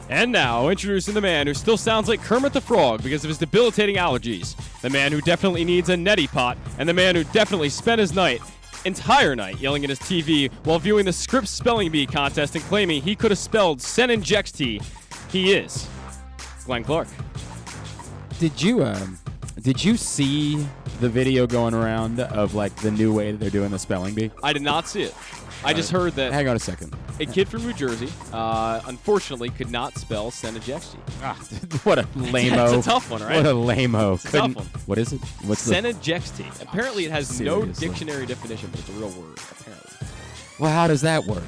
And now, introducing the man who still sounds like Kermit the Frog because of his debilitating allergies, the man who definitely needs a neti pot, and the man who definitely spent his entire night yelling at his TV while viewing the Scripps Spelling Bee contest and claiming he could have spelled Senenjexty. He is Glenn Clark. Did you see the video going around of like the new way that they're doing the spelling bee? I did not see it. I just heard that. Hang on a second. A kid from New Jersey, unfortunately, could not spell Senenjexty. What a lame-o. It's a tough one, right? What a lame-o. It's a tough one. What is it? What's Senenjexty. Apparently, it has no Seriously. dictionary definition, but it's a real word, apparently. Well, how does that work?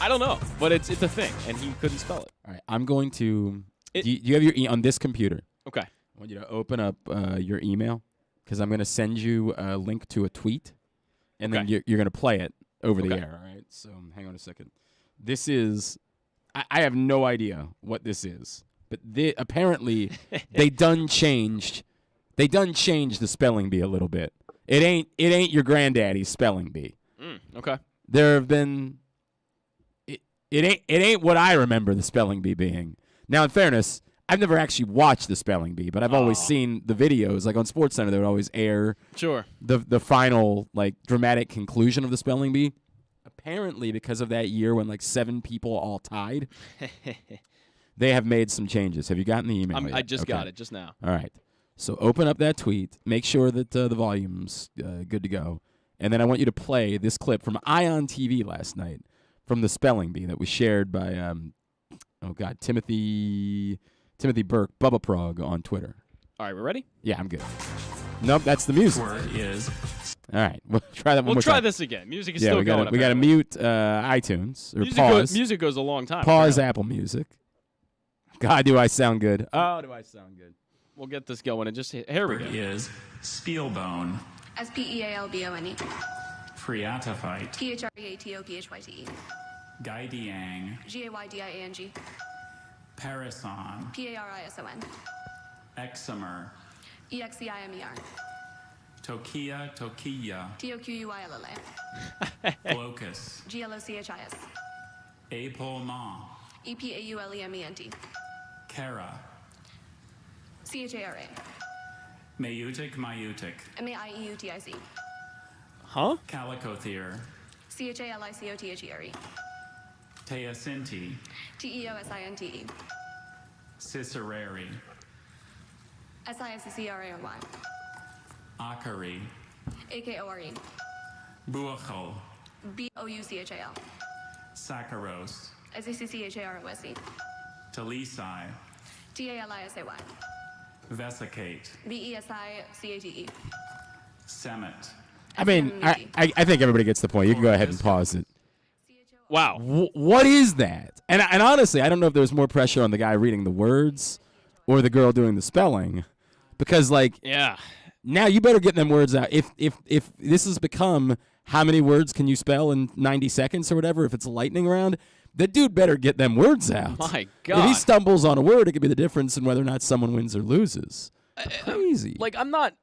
I don't know, but it's a thing, and he couldn't spell it. All right, I'm going to. Do you have your on this computer? Okay. I want you to open up your email because I'm going to send you a link to a tweet, and then you're going to play it over the air. All right. So hang on a second. This is. I have no idea what this is, but apparently they done changed. They done changed the spelling bee a little bit. It ain't your granddaddy's spelling bee. Okay. There have been. It ain't what I remember the spelling bee being. Now, in fairness, I've never actually watched the spelling bee, but I've always seen the videos. Like on SportsCenter, they would always air the final like dramatic conclusion of the spelling bee. Apparently, because of that year when like 7 people all tied, they have made some changes. Have you gotten the email yet? I just got it just now. All right. So open up that tweet. Make sure that the volume's good to go. And then I want you to play this clip from Ion TV last night from the spelling bee that was shared by, Timothy Burke, Bubba Prog on Twitter. All right, we ready? Yeah, I'm good. Nope, that's the music. Word is. All right, we'll try that one more time. We'll try this again. Music is still going. We got to mute iTunes or pause. Music goes a long time. Pause Apple Music. God, do I sound good? Oh, do I sound good? We'll get this going and just here we go. Is Spielbone. Spealbone. Phreatophyte. Phreatophyte. Gaidiang. Gaydiang. Parison. Parison. Exemer. Eximer. Tokia. Toquyll. Glocus. Glochis. Epaulement. Epaulement. Cara. Chara. Maieutic. Maieutic. Huh? Calicothere. Chalicotere. Teosinti. Teosinte. Cicerari. Sicrary. Akari. Akore. Buachol. Bouchal. Saccharos. Scharos. Talisai. Talisay. Vesicate. Besicate. Semet. I mean, I think everybody gets the point. You can go ahead and pause it. Wow. What is that? And honestly, I don't know if there's more pressure on the guy reading the words or the girl doing the spelling, because now you better get them words out. If this has become how many words can you spell in 90 seconds or whatever, if it's a lightning round, the dude better get them words out. My God. If he stumbles on a word, it could be the difference in whether or not someone wins or loses. Crazy. Like I'm not.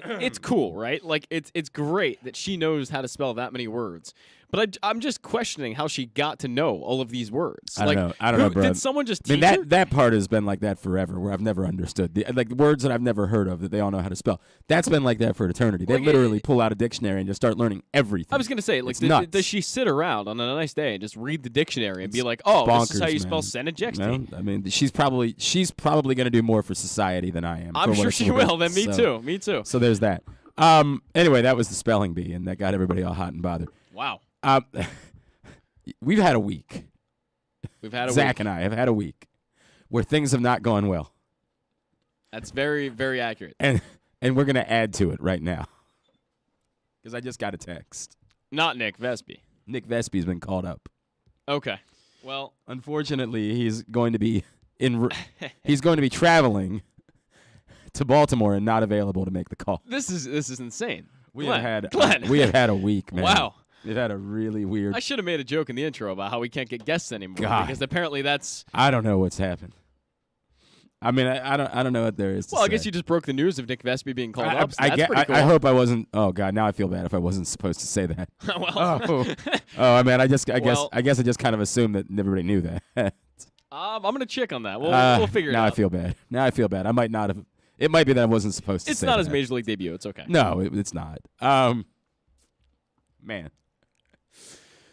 It's cool, right? Like it's great that she knows how to spell that many words. But I'm just questioning how she got to know all of these words. I don't know, bro. Did someone just teach her? That part has been like that forever, where I've never understood. Like words that I've never heard of that they all know how to spell. That's been like that for eternity. They literally pull out a dictionary and just start learning everything. I was going to say, like, does she sit around on a nice day and just read the dictionary and be like, oh, bonkers, this is how you spell Senenjexty? No, I mean, she's probably going to do more for society than I am. I'm sure she will. Then me too. So there's that. Anyway, that was the spelling bee, and that got everybody all hot and bothered. Wow. We've had a week. Zach and I have had a week where things have not gone well. That's very, very accurate. And we're going to add to it right now. Because I just got a text. Not Nick Vespi. Nick Vespi's been called up. Okay. Well, unfortunately, he's going to be traveling to Baltimore and not available to make the call. This is insane. We have had a week, man. Wow. We've had a really weird. I should have made a joke in the intro about how we can't get guests anymore because apparently that's. I don't know what's happened. I mean, I don't know what there is. Well, I guess you just broke the news of Nick Vespi being called up. So that's pretty cool. I hope I wasn't. Oh God, now I feel bad if I wasn't supposed to say that. Well. I mean, I guess I just kind of assumed that everybody knew that. I'm going to check on that. We'll figure it out. Now I feel bad. Now I feel bad. I might not have. It might be that I wasn't supposed to It's say not that. his Major League debut. It's okay. No, it's not. Man.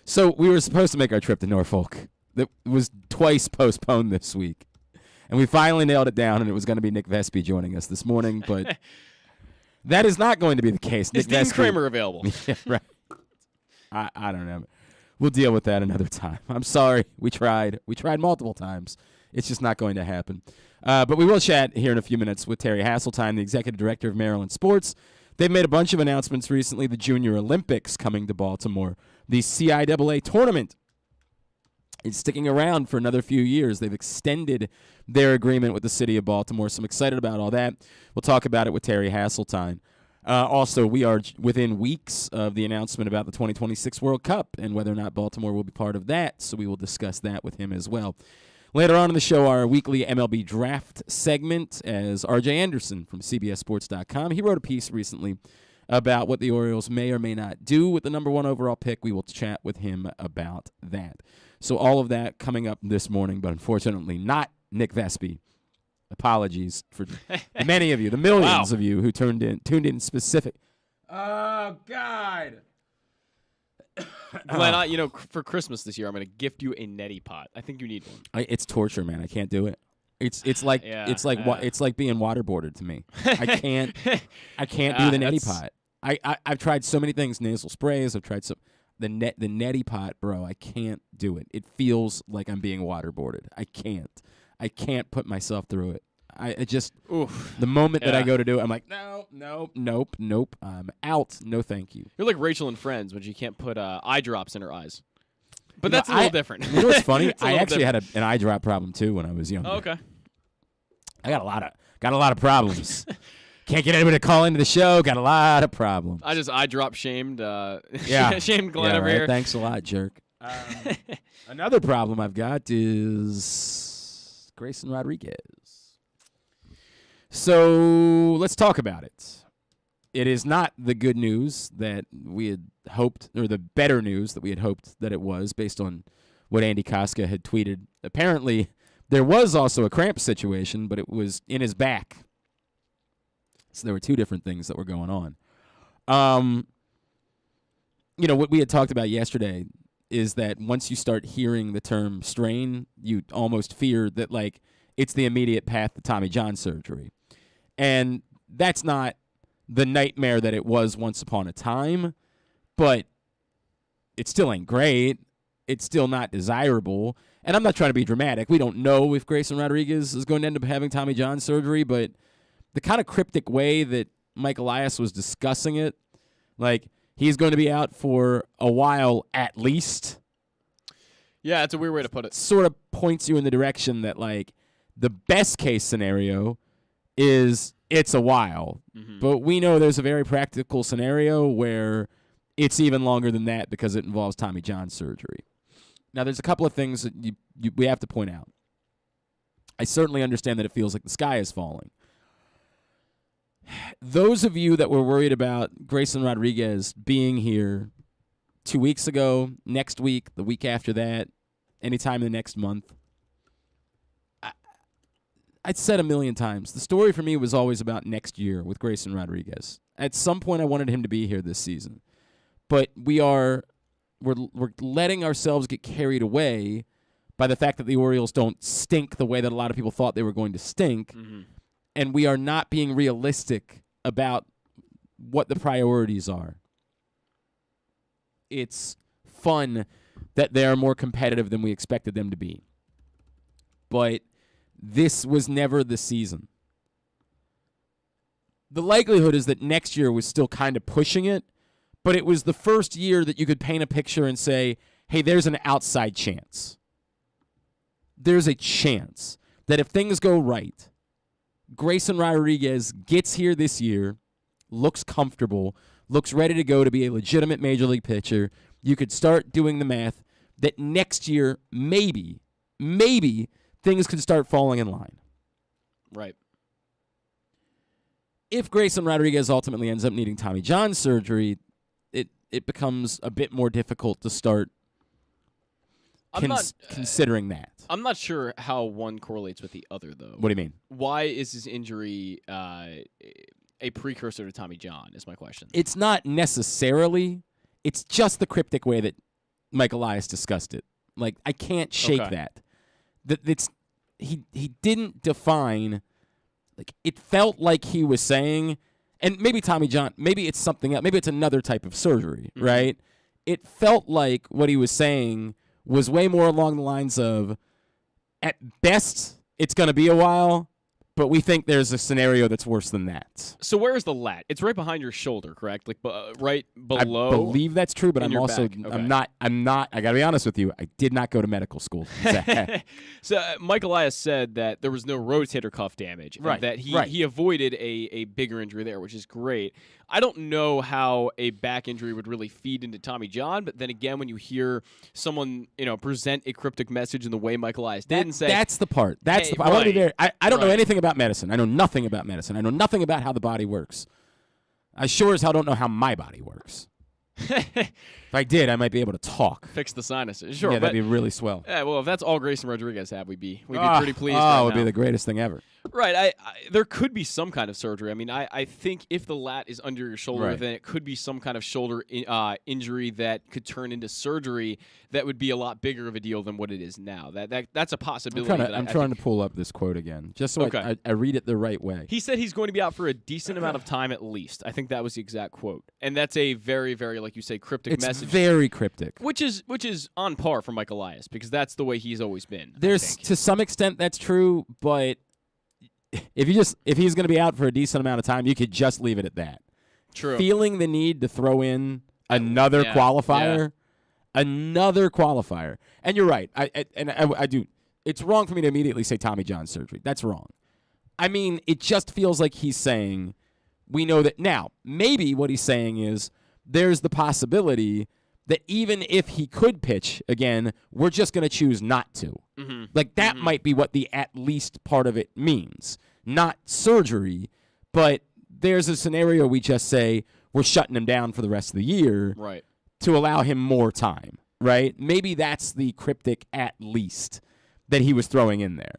So we were supposed to make our trip to Norfolk. That was twice postponed this week. And we finally nailed it down, and it was going to be Nick Vespi joining us this morning, but that is not going to be the case. Is Dean Kramer available? Yeah, right. I don't know. We'll deal with that another time. I'm sorry. We tried. We tried multiple times. It's just not going to happen. But we will chat here in a few minutes with Terry Hasseltine, the executive director of Maryland Sports. They've made a bunch of announcements recently. The Junior Olympics coming to Baltimore. The CIAA tournament is sticking around for another few years. They've extended their agreement with the city of Baltimore, so I'm excited about all that. We'll talk about it with Terry Hasseltine. Also, we are within weeks of the announcement about the 2026 World Cup and whether or not Baltimore will be part of that, so we will discuss that with him as well. Later on in the show, our weekly MLB draft segment as R.J. Anderson from CBSSports.com. He wrote a piece recently about what the Orioles may or may not do with the number 1 overall pick. We will chat with him about that. So all of that coming up this morning, but unfortunately not Nick Vespi. Apologies for many of you, the millions of you who tuned in specific. Oh, God. Glenn, for Christmas this year, I'm going to gift you a neti pot. I think you need one. It's torture, man. I can't do it. It's like it's like being waterboarded to me. I can't do the neti pot. I've tried so many things, nasal sprays. I've tried the neti pot, bro. I can't do it. It feels like I'm being waterboarded. I can't put myself through it. The moment that I go to do it, I'm like, nope. I'm out. No, thank you. You're like Rachel in Friends when she can't put eye drops in her eyes. But that's a little different. You know what's funny? I actually had an eye drop problem too when I was younger. Oh, okay. I got a lot of problems. Can't get anybody to call into the show. Got a lot of problems. I just eye drop shamed. Shamed Glenn yeah, over right. here. Thanks a lot, jerk. Another problem I've got is Grayson Rodriguez. So let's talk about it. It is not the good news that we had hoped, or the better news that we had hoped that it was, based on what Andy Koska had tweeted. Apparently, there was also a cramp situation, but it was in his back. So there were two different things that were going on. What we had talked about yesterday is that once you start hearing the term strain, you almost fear that, like, it's the immediate path to Tommy John surgery. And that's not the nightmare that it was once upon a time, but it still ain't great. It's still not desirable. And I'm not trying to be dramatic. We don't know if Grayson Rodriguez is going to end up having Tommy John surgery, but the kind of cryptic way that Mike Elias was discussing it, like, he's going to be out for a while at least. Yeah, it's a weird way to put it. Sort of points you in the direction that, like, the best case scenario is it's a while. Mm-hmm. But we know there's a very practical scenario where it's even longer than that because it involves Tommy John surgery. Now, there's a couple of things that we have to point out. I certainly understand that it feels like the sky is falling. Those of you that were worried about Grayson Rodriguez being here 2 weeks ago, next week, the week after that, anytime in the next month, I'd said a million times, the story for me was always about next year with Grayson Rodriguez. At some point, I wanted him to be here this season. But we're letting ourselves get carried away by the fact that the Orioles don't stink the way that a lot of people thought they were going to stink. Mm-hmm. And we are not being realistic about what the priorities are. It's fun that they are more competitive than we expected them to be. But this was never the season. The likelihood is that next year was still kind of pushing it, but it was the first year that you could paint a picture and say, hey, there's an outside chance. There's a chance that if things go right, Grayson Rodriguez gets here this year, looks comfortable, looks ready to go to be a legitimate major league pitcher. You could start doing the math that next year, maybe, things could start falling in line. Right. If Grayson Rodriguez ultimately ends up needing Tommy John surgery, it becomes a bit more difficult to start considering that. I'm not sure how one correlates with the other, though. What do you mean? Why is his injury a precursor to Tommy John, is my question. It's not necessarily. It's just the cryptic way that Mike Elias discussed it. Like, I can't shake that. He didn't define. Like, it felt like he was saying, and maybe Tommy John, maybe it's something else. Maybe it's another type of surgery, right? It felt like what he was saying was way more along the lines of, at best, it's going to be a while, but we think there's a scenario that's worse than that. So where is the lat? It's right behind your shoulder, correct? Like right below. I believe that's true, but I'm also back. Okay. I'm not. I got to be honest with you. I did not go to medical school. So Mike Elias said that there was no rotator cuff damage, and Right, that right. he avoided a bigger injury there, which is great. I don't know how a back injury would really feed into Tommy John, but then again, when you hear someone present a cryptic message in the way Mike Elias did and say, that's the part. That's hey, the part. I want to be right, very. I don't know right. anything about medicine. I know nothing about medicine. I know nothing about how the body works. I sure as hell don't know how my body works. If I did, I might be able to talk. fix the sinuses. Sure, Yeah, but, that'd be really swell. yeah, well, if that's all Grayson Rodriguez had, we'd be pretty pleased. Oh, it would now. be the greatest thing ever. Right. I there could be some kind of surgery. I mean, I think if the lat is under your shoulder, Right. then it could be some kind of shoulder injury that could turn into surgery that would be a lot bigger of a deal than what it is now. That's a possibility. I'm trying to pull up this quote again, just so I read it the right way. He said he's going to be out for a decent amount of time at least. I think that was the exact quote. And that's a very, very, like you say, cryptic It's message. very cryptic. Which is on par for Mike Elias, because that's the way he's always been. There's to some extent that's true, but if he's going to be out for a decent amount of time, you could just leave it at that. True. Feeling the need to throw in another qualifier, and you're right. I do. It's wrong for me to immediately say Tommy John surgery. That's wrong. I mean, it just feels like he's saying we know that now. Maybe what he's saying is there's the possibility that even if he could pitch again, we're just going to choose not to. Mm-hmm. Like, that might be what the at least part of it means. Not surgery, but there's a scenario we just say we're shutting him down for the rest of the year Right. to allow him more time, right? Maybe that's the cryptic at least that he was throwing in there.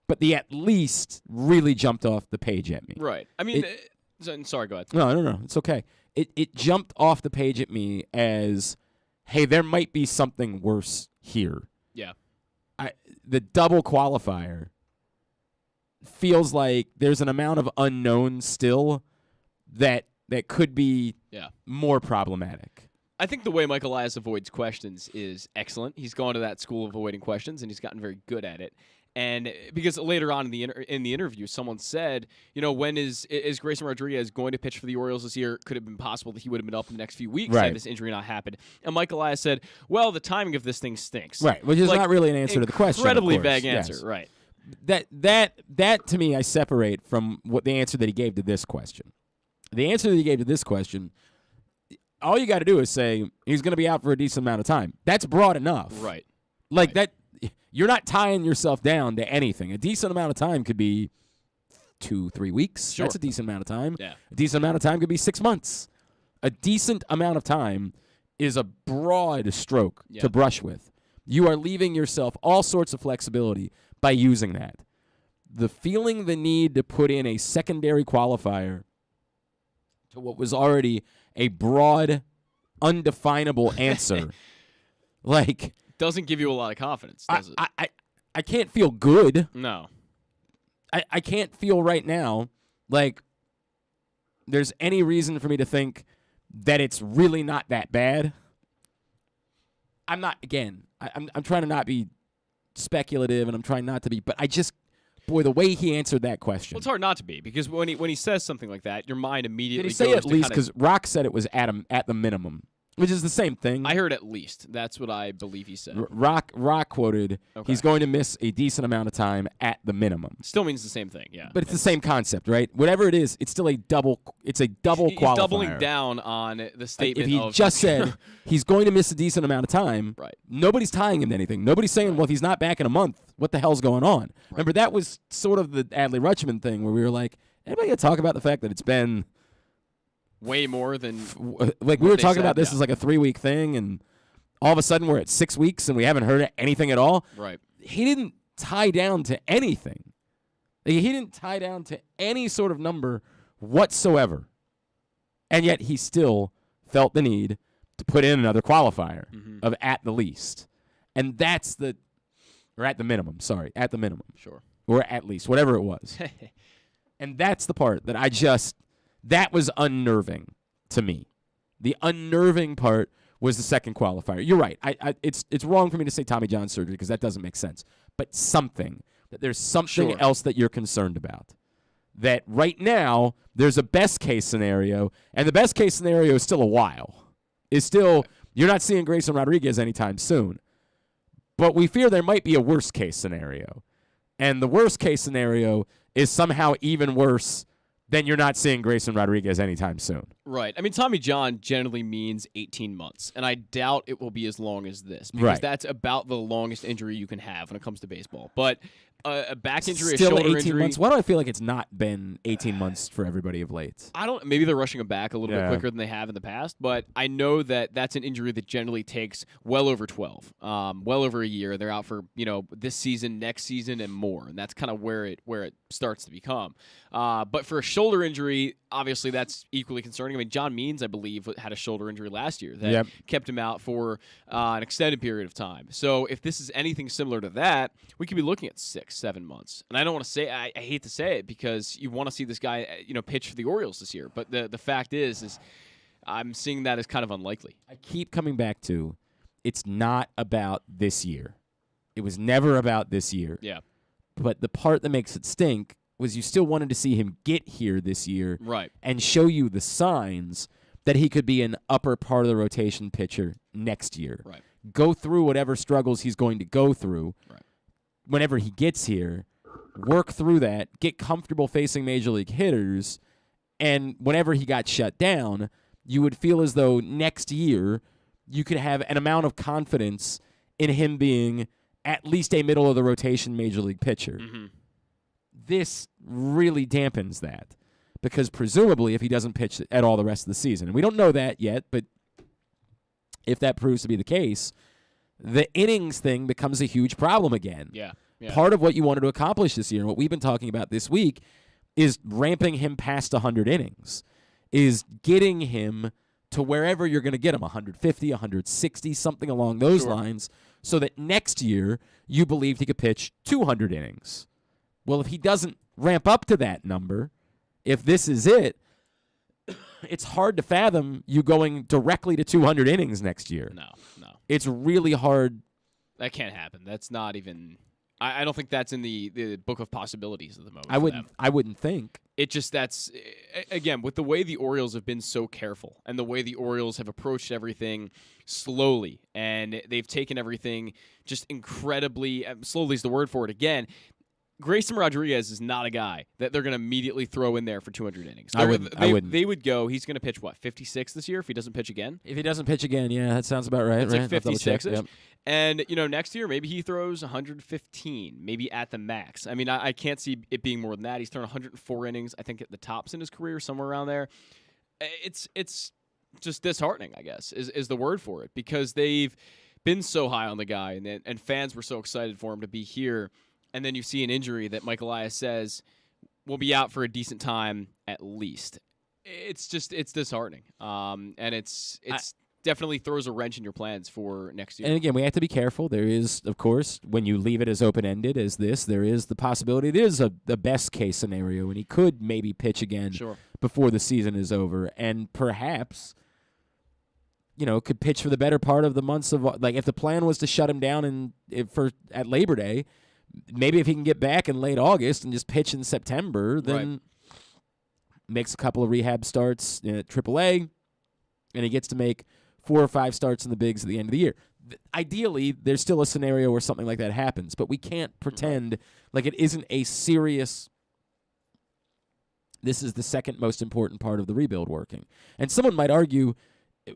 But the at least really jumped off the page at me. Right. I mean, sorry, go ahead. No. It's okay. It jumped off the page at me as, hey, there might be something worse here. Yeah. The double qualifier feels like there's an amount of unknown still that could be more problematic. I think the way Mike Elias avoids questions is excellent. He's gone to that school of avoiding questions, and he's gotten very good at it. And because later on in the interview, someone said, when is Grayson Rodriguez going to pitch for the Orioles this year? Could have been possible that he would have been up in the next few weeks had this injury not happened. And Mike Elias said, well, the timing of this thing stinks. Right, which is not really an answer to the question. Incredibly of course. vague answer, Yes. right. That to me I separate from what the answer that he gave to this question. The answer that he gave to this question, all you got to do is say he's going to be out for a decent amount of time. That's broad enough. Right. Like that. You're not tying yourself down to anything. A decent amount of time could be 2-3 weeks. Sure. That's a decent amount of time. Yeah. A decent amount of time could be 6 months. A decent amount of time is a broad stroke to brush with. You are leaving yourself all sorts of flexibility by using that. Feeling the need to put in a secondary qualifier to what was already a broad, undefinable answer, like, Doesn't give you a lot of confidence, does it? I can't feel good. No. I can't feel right now like there's any reason for me to think that it's really not that bad. I'm not, again, I'm trying to not be speculative, and I'm trying not to be, but boy, the way he answered that question. Well, it's hard not to be, because when he says something like that, your mind immediately Did he say goes at to least? kinda- Because Rock said it was at the minimum, which is the same thing. I heard at least. That's what I believe he said. Rock quoted, he's going to miss a decent amount of time at the minimum. Still means the same thing, yeah. But it's the same concept, right? Whatever it is, it's still a double qualifier. He's doubling down on the statement if he just said he's going to miss a decent amount of time, right. Nobody's tying him to anything. Nobody's saying, well, if he's not back in a month, what the hell's going on? Right. Remember, that was sort of the Adley Rutschman thing where we were like, anybody going to talk about the fact that it's been way more than like we were talking about this as like a 3-week thing, and all of a sudden we're at 6 weeks and we haven't heard anything at all. Right. He didn't tie down to anything. He didn't tie down to any sort of number whatsoever. And yet he still felt the need to put in another qualifier of at the least. And that's or at the minimum, at the minimum. Sure. Or at least, whatever it was. And that's the part that that was unnerving to me. The unnerving part was the second qualifier. You're right. It's wrong for me to say Tommy John surgery because that doesn't make sense. But that there's something else that you're concerned about. That right now there's a best case scenario, and the best case scenario is still a while. You're not seeing Grayson Rodriguez anytime soon. But we fear there might be a worst case scenario. And the worst case scenario is somehow even worse than you're not seeing Grayson Rodriguez anytime soon. Right. I mean, Tommy John generally means 18 months, and I doubt it will be as long as this because that's about the longest injury you can have when it comes to baseball. But a back injury, still a shoulder 18 injury. months. Why do I feel like it's not been 18 months for everybody of late? Maybe they're rushing him back a little bit quicker than they have in the past, but I know that that's an injury that generally takes well over 12, well over a year. They're out for, this season, next season, and more, and that's kind of where it starts to become. But for a shoulder injury, obviously that's equally concerning. I mean, John Means, I believe, had a shoulder injury last year that kept him out for an extended period of time. So if this is anything similar to that, we could be looking at 6-7 months. And I don't want to say, I hate to say it because you want to see this guy, pitch for the Orioles this year. But the fact is I'm seeing that as kind of unlikely. I keep coming back to it's not about this year. It was never about this year. Yeah. But the part that makes it stink was you still wanted to see him get here this year and show you the signs that he could be an upper part of the rotation pitcher next year. Right. Go through whatever struggles he's going to go through whenever he gets here, work through that, get comfortable facing major league hitters, and whenever he got shut down, you would feel as though next year you could have an amount of confidence in him being at least a middle-of-the-rotation major league pitcher. Mm-hmm. This really dampens that because presumably if he doesn't pitch at all the rest of the season, and we don't know that yet, but if that proves to be the case, the innings thing becomes a huge problem again. Yeah. Part of what you wanted to accomplish this year and what we've been talking about this week is ramping him past 100 innings, is getting him to wherever you're going to get him, 150, 160, something along those lines, so that next year you believed he could pitch 200 innings. Well, if he doesn't ramp up to that number, if this is it, it's hard to fathom you going directly to 200 innings next year. No. It's really hard. That can't happen. That's not even – I don't think that's in the book of possibilities at the moment. I wouldn't think. It just that's – again, with the way the Orioles have been so careful and the way the Orioles have approached everything slowly and they've taken everything just incredibly – slowly is the word for it again – Grayson Rodriguez is not a guy that they're going to immediately throw in there for 200 innings. I wouldn't. They would go, he's going to pitch, 56 this year if he doesn't pitch again? If he doesn't pitch again, yeah, that sounds about right. It's like 56. Yep. And, next year maybe he throws 115, maybe at the max. I mean, I can't see it being more than that. He's thrown 104 innings, I think, at the tops in his career, somewhere around there. It's just disheartening, I guess, is the word for it, because they've been so high on the guy, and fans were so excited for him to be here. And then you see an injury that Mike Elias says will be out for a decent time at least. It's disheartening. And it's definitely throws a wrench in your plans for next year. And again, we have to be careful. There is, of course, when you leave it as open-ended as this, there is the possibility it is the best case scenario, and he could maybe pitch again before the season is over. And perhaps, could pitch for the better part of the months of, like, if the plan was to shut him down at Labor Day, maybe if he can get back in late August and just pitch in September, then makes a couple of rehab starts at AAA, and he gets to make 4 or 5 starts in the bigs at the end of the year. Ideally, there's still a scenario where something like that happens, but we can't pretend like it isn't a serious – this is the second most important part of the rebuild working. And someone might argue,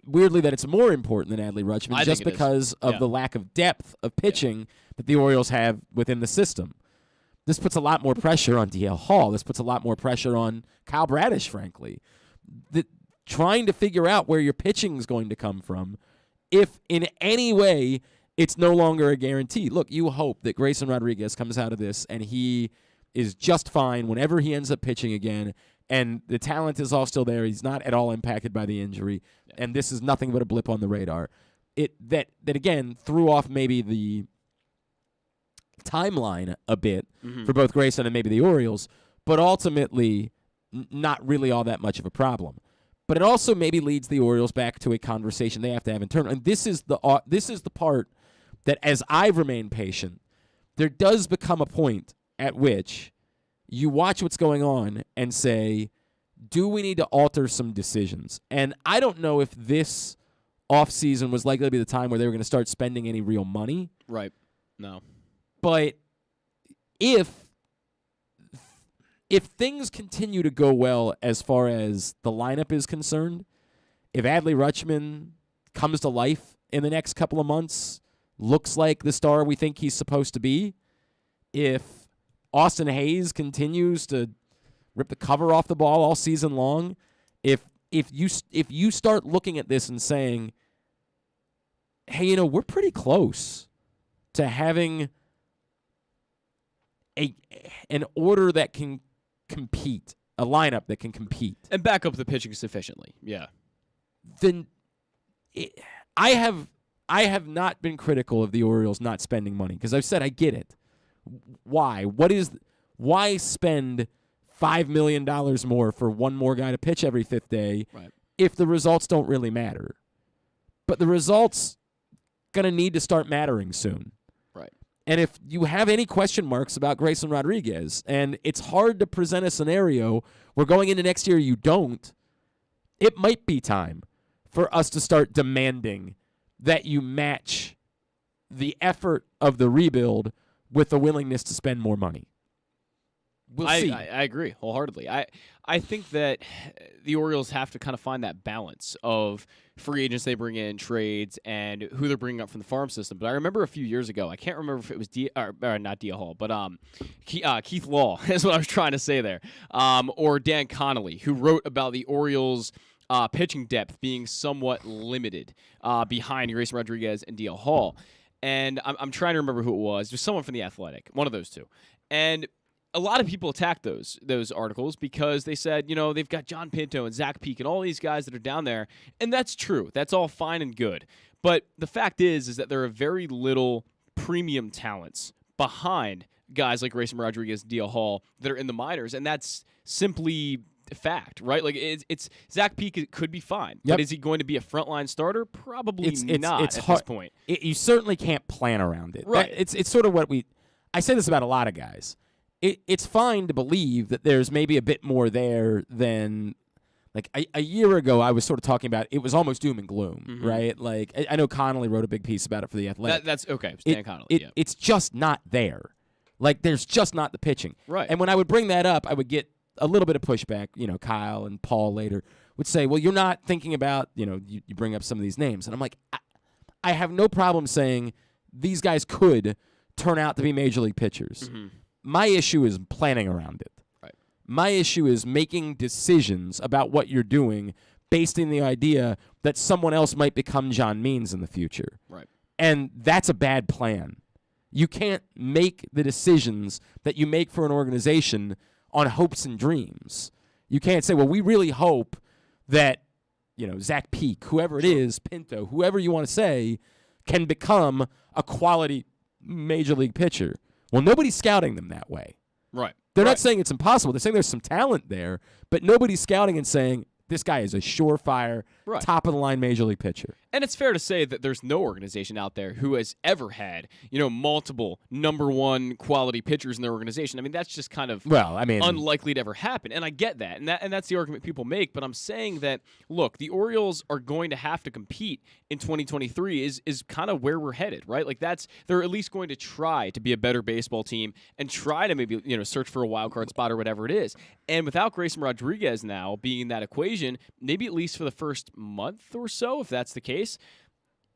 weirdly, that it's more important than Adley Rutschman just because of the lack of depth of pitching that the Orioles have within the system. This puts a lot more pressure on DL Hall. This puts a lot more pressure on Kyle Bradish, frankly. Trying to figure out where your pitching is going to come from if in any way it's no longer a guarantee. Look, you hope that Grayson Rodriguez comes out of this and he is just fine whenever he ends up pitching again, and the talent is all still there. He's not at all impacted by the injury, and this is nothing but a blip on the radar. That again threw off maybe the timeline a bit for both Grayson and maybe the Orioles, but ultimately not really all that much of a problem. But it also maybe leads the Orioles back to a conversation they have to have internally. And this is the part that, as I've remained patient, there does become a point at which you watch what's going on and say, do we need to alter some decisions? And I don't know if this offseason was likely to be the time where they were going to start spending any real money. Right. No. But if things continue to go well as far as the lineup is concerned, if Adley Rutschman comes to life in the next couple of months, looks like the star we think he's supposed to be, if Austin Hayes continues to rip the cover off the ball all season long, if you start looking at this and saying, hey, we're pretty close to having an order that can compete, a lineup that can compete, And back up the pitching sufficiently. Yeah. then I have not been critical of the Orioles not spending money because I've said I get it. Why? Why spend $5 million more for one more guy to pitch every fifth day if the results don't really matter? But the results gonna need to start mattering soon. Right. And if you have any question marks about Grayson Rodriguez, and it's hard to present a scenario where going into next year you don't, it might be time for us to start demanding that you match the effort of the rebuild with the willingness to spend more money. We'll see. I agree wholeheartedly. I think that the Orioles have to kind of find that balance of free agents they bring in, trades, and who they're bringing up from the farm system. But I remember a few years ago, I can't remember if it was not Dia Hall, but Keith Law is what I was trying to say there, or Dan Connolly, who wrote about the Orioles' pitching depth being somewhat limited behind Grayson Rodriguez and Dia Hall. And I'm trying to remember who it was. There's someone from The Athletic, one of those two. And a lot of people attacked those articles because they said, they've got John Pinto and Zach Peak and all these guys that are down there. And that's true. That's all fine and good. But the fact is that there are very little premium talents behind guys like Grayson Rodriguez and Dia Hall that are in the minors. And that's simply fact, right? Like it's Zach Peak could be fine, but is he going to be a frontline starter? Probably not at this point. You certainly can't plan around it. Right. It's sort of what I say this about a lot of guys. It's fine to believe that there's maybe a bit more there than, like, a year ago I was sort of talking about it was almost doom and gloom, right? Like, I know Connolly wrote a big piece about it for The Athletic. That's okay. It was Dan Connolly. It's just not there. Like, there's just not the pitching. Right. And when I would bring that up, I would get a little bit of pushback. Kyle and Paul later would say, well, you're not thinking about, you bring up some of these names. And I'm like, I have no problem saying these guys could turn out to be major league pitchers. My issue is planning around it. Right. My issue is making decisions about what you're doing based on the idea that someone else might become John Means in the future. Right. And that's a bad plan. You can't make the decisions that you make for an organization on hopes and dreams. You can't say, well, we really hope that, Zach Peak, whoever it is, Pinto, whoever you want to say, can become a quality major league pitcher. Well, nobody's scouting them that way. Right. They're not saying it's impossible. They're saying there's some talent there, but nobody's scouting and saying this guy is a surefire, top-of-the-line major league pitcher. And it's fair to say that there's no organization out there who has ever had, multiple number one quality pitchers in their organization. I mean, that's just kind of unlikely to ever happen. And I get that. And that's the argument people make. But I'm saying that, look, the Orioles are going to have to compete in 2023 is kind of where we're headed, right? Like they're at least going to try to be a better baseball team and try to maybe, search for a wild card spot or whatever it is. And without Grayson Rodriguez now being in that equation, maybe at least for the first month or so, if that's the case,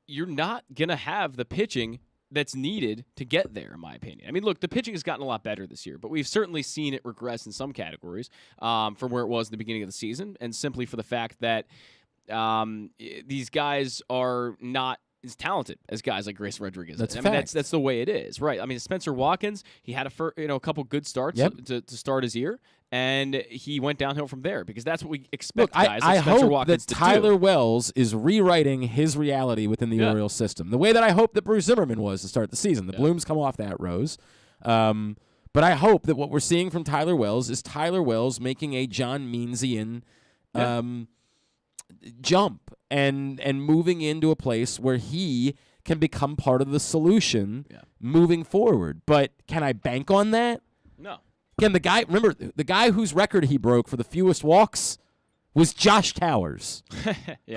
you're not going to have the pitching that's needed to get there, in my opinion. I mean, look, the pitching has gotten a lot better this year, but we've certainly seen it regress in some categories from where it was in the beginning of the season, and simply for the fact that these guys are not as talented as guys like Grayson Rodriguez. That's I a mean, fact. that's the way it is, right? I mean, Spencer Watkins, he had a couple good starts to start his year, and he went downhill from there because that's what we expect guys like I Spencer hope Watkins that to Tyler do. Wells is rewriting his reality within the Orioles system, the way that I hope that Bruce Zimmerman was to start the season. The blooms come off that rose. But I hope that what we're seeing from Tyler Wells is Tyler Wells making a John Meansian jump and moving into a place where he can become part of the solution moving forward. But can I bank on that? No. Again, remember, the guy whose record he broke for the fewest walks was Josh Towers.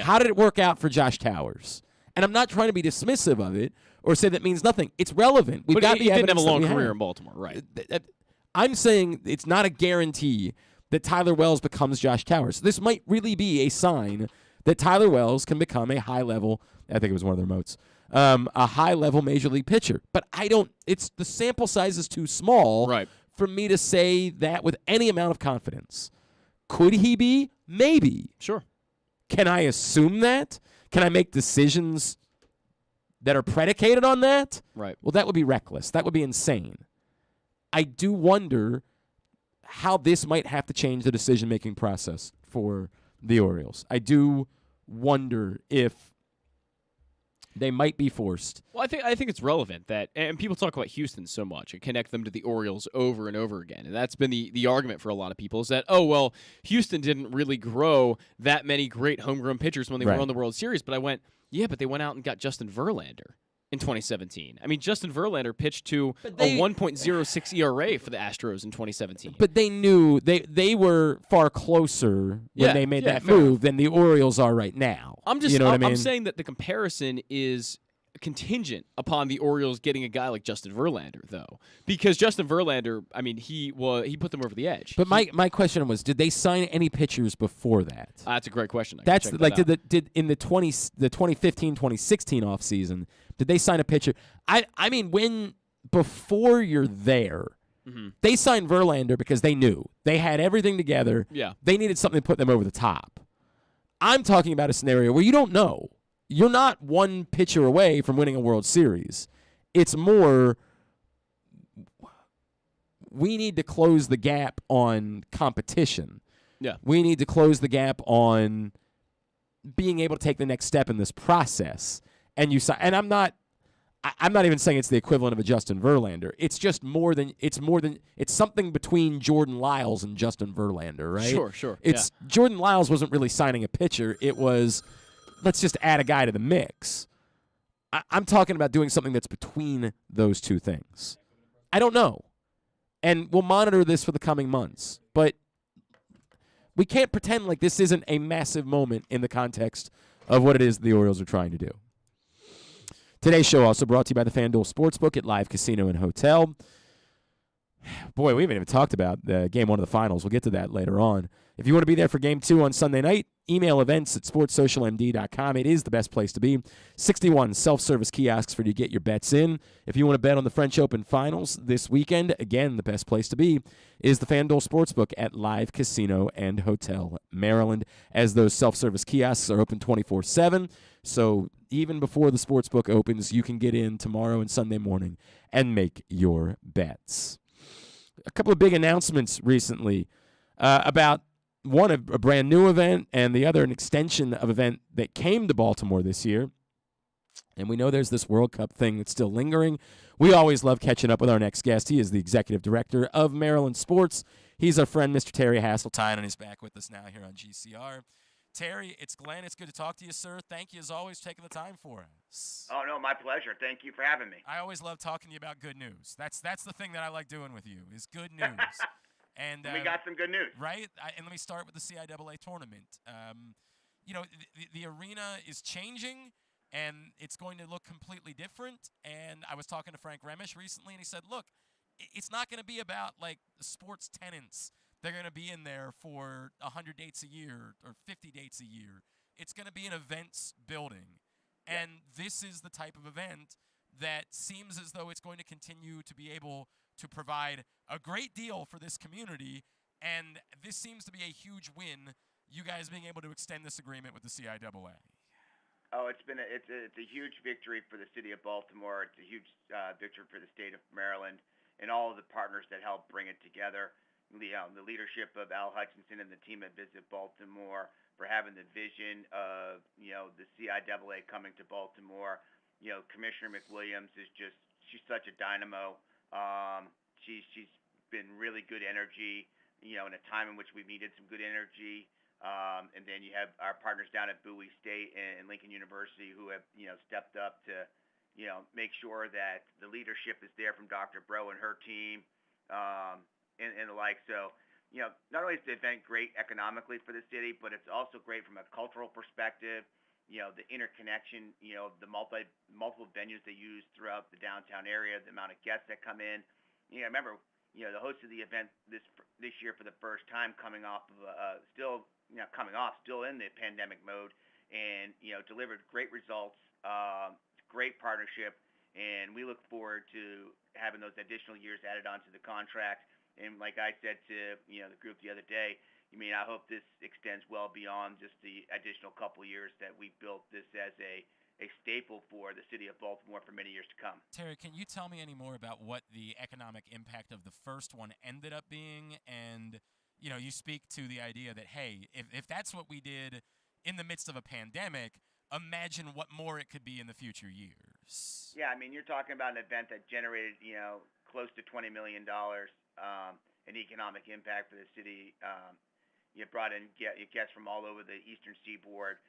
How did it work out for Josh Towers? And I'm not trying to be dismissive of it or say that means nothing. It's relevant. We've got he didn't have a long career in Baltimore, right? I'm saying it's not a guarantee that Tyler Wells becomes Josh Towers. This might really be a sign that Tyler Wells can become a high-level, I think it was one of their motes, a high-level Major League pitcher. But the sample size is too small for me to say that with any amount of confidence. Could he be? Maybe. Sure. Can I assume that? Can I make decisions that are predicated on that? Right. Well, that would be reckless. That would be insane. I do wonder how this might have to change the decision-making process for the Orioles. I do wonder if they might be forced. Well, I think it's relevant that, and people talk about Houston so much and connect them to the Orioles over and over again, and that's been the argument for a lot of people is that, oh, well, Houston didn't really grow that many great homegrown pitchers when they were on the World Series, but I went, yeah, but they went out and got Justin Verlander in 2017. I mean, Justin Verlander pitched to a 1.06 ERA for the Astros in 2017. But they knew they were far closer when they made that move than the Orioles are right now. I'm just, you know what I mean? I'm saying that the comparison is contingent upon the Orioles getting a guy like Justin Verlander, though, because Justin Verlander, I mean, he put them over the edge. But my question was, did they sign any pitchers before that? That's a great question. That's like did in the 2015-2016 offseason, did they sign a pitcher? I mean, before you're there, they signed Verlander because they knew they had everything together. Yeah, they needed something to put them over the top. I'm talking about a scenario where you don't know. You're not one pitcher away from winning a World Series. It's more, we need to close the gap on competition. Yeah. We need to close the gap on being able to take the next step in this process. And I'm not even saying it's the equivalent of a Justin Verlander. It's just it's something between Jordan Lyles and Justin Verlander, right? Sure. Jordan Lyles wasn't really signing a pitcher. It was, let's just add a guy to the mix. I'm talking about doing something that's between those two things. I don't know. And we'll monitor this for the coming months. But we can't pretend like this isn't a massive moment in the context of what it is the Orioles are trying to do. Today's show also brought to you by the FanDuel Sportsbook at Live Casino and Hotel. Boy, we haven't even talked about Game 1 of the finals. We'll get to that later on. If you want to be there for Game 2 on Sunday night, email events@sportssocialmd.com. It is the best place to be. 61 self-service kiosks for you to get your bets in. If you want to bet on the French Open finals this weekend, again, the best place to be is the FanDuel Sportsbook at Live Casino and Hotel Maryland, as those self-service kiosks are open 24/7. So even before the Sportsbook opens, you can get in tomorrow and Sunday morning and make your bets. A couple of big announcements recently about one, a brand new event, and the other, an extension of event that came to Baltimore this year. And we know there's this World Cup thing that's still lingering. We always love catching up with our next guest. He is the executive director of Maryland Sports. He's our friend, Mr. Terry Hasseltine, and he's back with us now here on GCR. Terry, it's Glenn. It's good to talk to you, sir. Thank you, as always, for taking the time for us. Oh, no, my pleasure. Thank you for having me. I always love talking to you about good news. That's the thing that I like doing with you, is good news. And we got some good news. Right? And let me start with the CIAA tournament. The arena is changing, and it's going to look completely different. And I was talking to Frank Remish recently, and he said, look, it's not going to be about, like, the sports tenants. They're going to be in there for 100 dates a year or 50 dates a year. It's going to be an events building. And this is the type of event that seems as though it's going to continue to be able to provide a great deal for this community. And this seems to be a huge win, you guys being able to extend this agreement with the CIAA? Oh, it's a huge victory for the city of Baltimore. It's a huge victory for the state of Maryland and all of the partners that helped bring it together. The leadership of Al Hutchinson and the team at Visit Baltimore for having the vision of the CIAA coming to Baltimore. Commissioner McWilliams she's such a dynamo. She's been really good energy. In a time in which we needed some good energy. And then you have our partners down at Bowie State and Lincoln University who have, stepped up to, make sure that the leadership is there from Dr. Bro and her team, and the like. So, not only is the event great economically for the city, but it's also great from a cultural perspective. The interconnection, the multiple venues they use throughout the downtown area, the amount of guests that come in. Remember, the host of the event this year for the first time coming off of still in the pandemic mode, and delivered great results, great partnership, and we look forward to having those additional years added onto the contract. And like I said to the group the other day, I hope this extends well beyond just the additional couple years that we built this as a staple for the city of Baltimore for many years to come. Terry, can you tell me any more about what the economic impact of the first one ended up being? And, you speak to the idea that, hey, if that's what we did in the midst of a pandemic, imagine what more it could be in the future years. Yeah, you're talking about an event that generated, close to $20 million in economic impact for the city. You brought in guests from all over the eastern seaboard.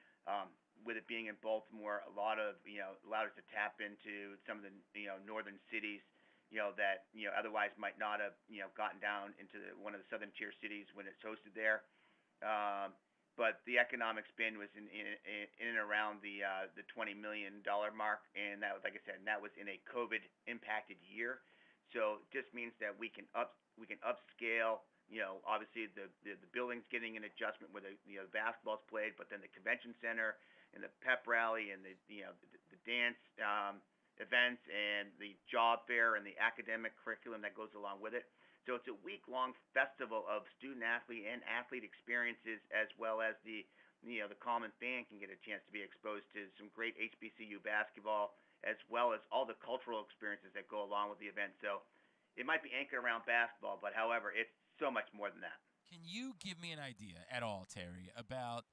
With it being in Baltimore, allowed us to tap into some of the northern cities, that otherwise might not have gotten down into one of the southern tier cities when it's hosted there. But the economic spend was in and around the $20 million mark, and that was, like I said, and that was in a COVID impacted year. So it just means that we can upscale. Obviously the building's getting an adjustment where the basketball's played, but then the convention center and the pep rally and the dance events and the job fair and the academic curriculum that goes along with it. So it's a week-long festival of student-athlete and athlete experiences, as well as the common fan can get a chance to be exposed to some great HBCU basketball, as well as all the cultural experiences that go along with the event. So it might be anchored around basketball, but however, it's so much more than that. Can you give me an idea at all, Terry, about,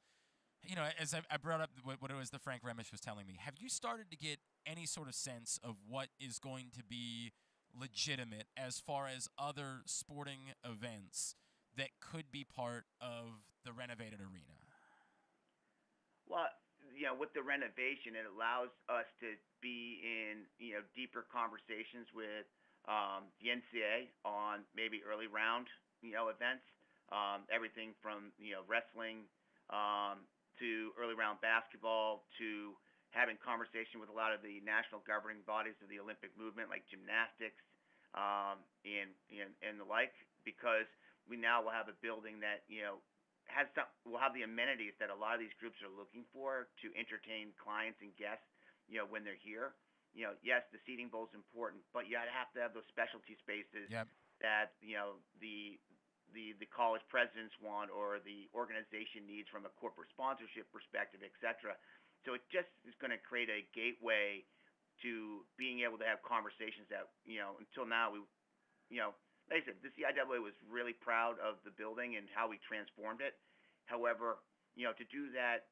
as I brought up what it was that Frank Remish was telling me, have you started to get any sort of sense of what is going to be legitimate as far as other sporting events that could be part of the renovated arena? Well, with the renovation, it allows us to be in, deeper conversations with the NCAA on maybe early round, events, everything from, wrestling to early round basketball to having conversation with a lot of the national governing bodies of the Olympic movement, like gymnastics and the like, because we now will have a building that, will have the amenities that a lot of these groups are looking for to entertain clients and guests, when they're here. Yes, the seating bowl is important, but you have to have those specialty spaces. Yep. That the college presidents want or the organization needs from a corporate sponsorship perspective, et cetera. So it just is going to create a gateway to being able to have conversations that, until now, like I said, the CIAA was really proud of the building and how we transformed it. However, to do that,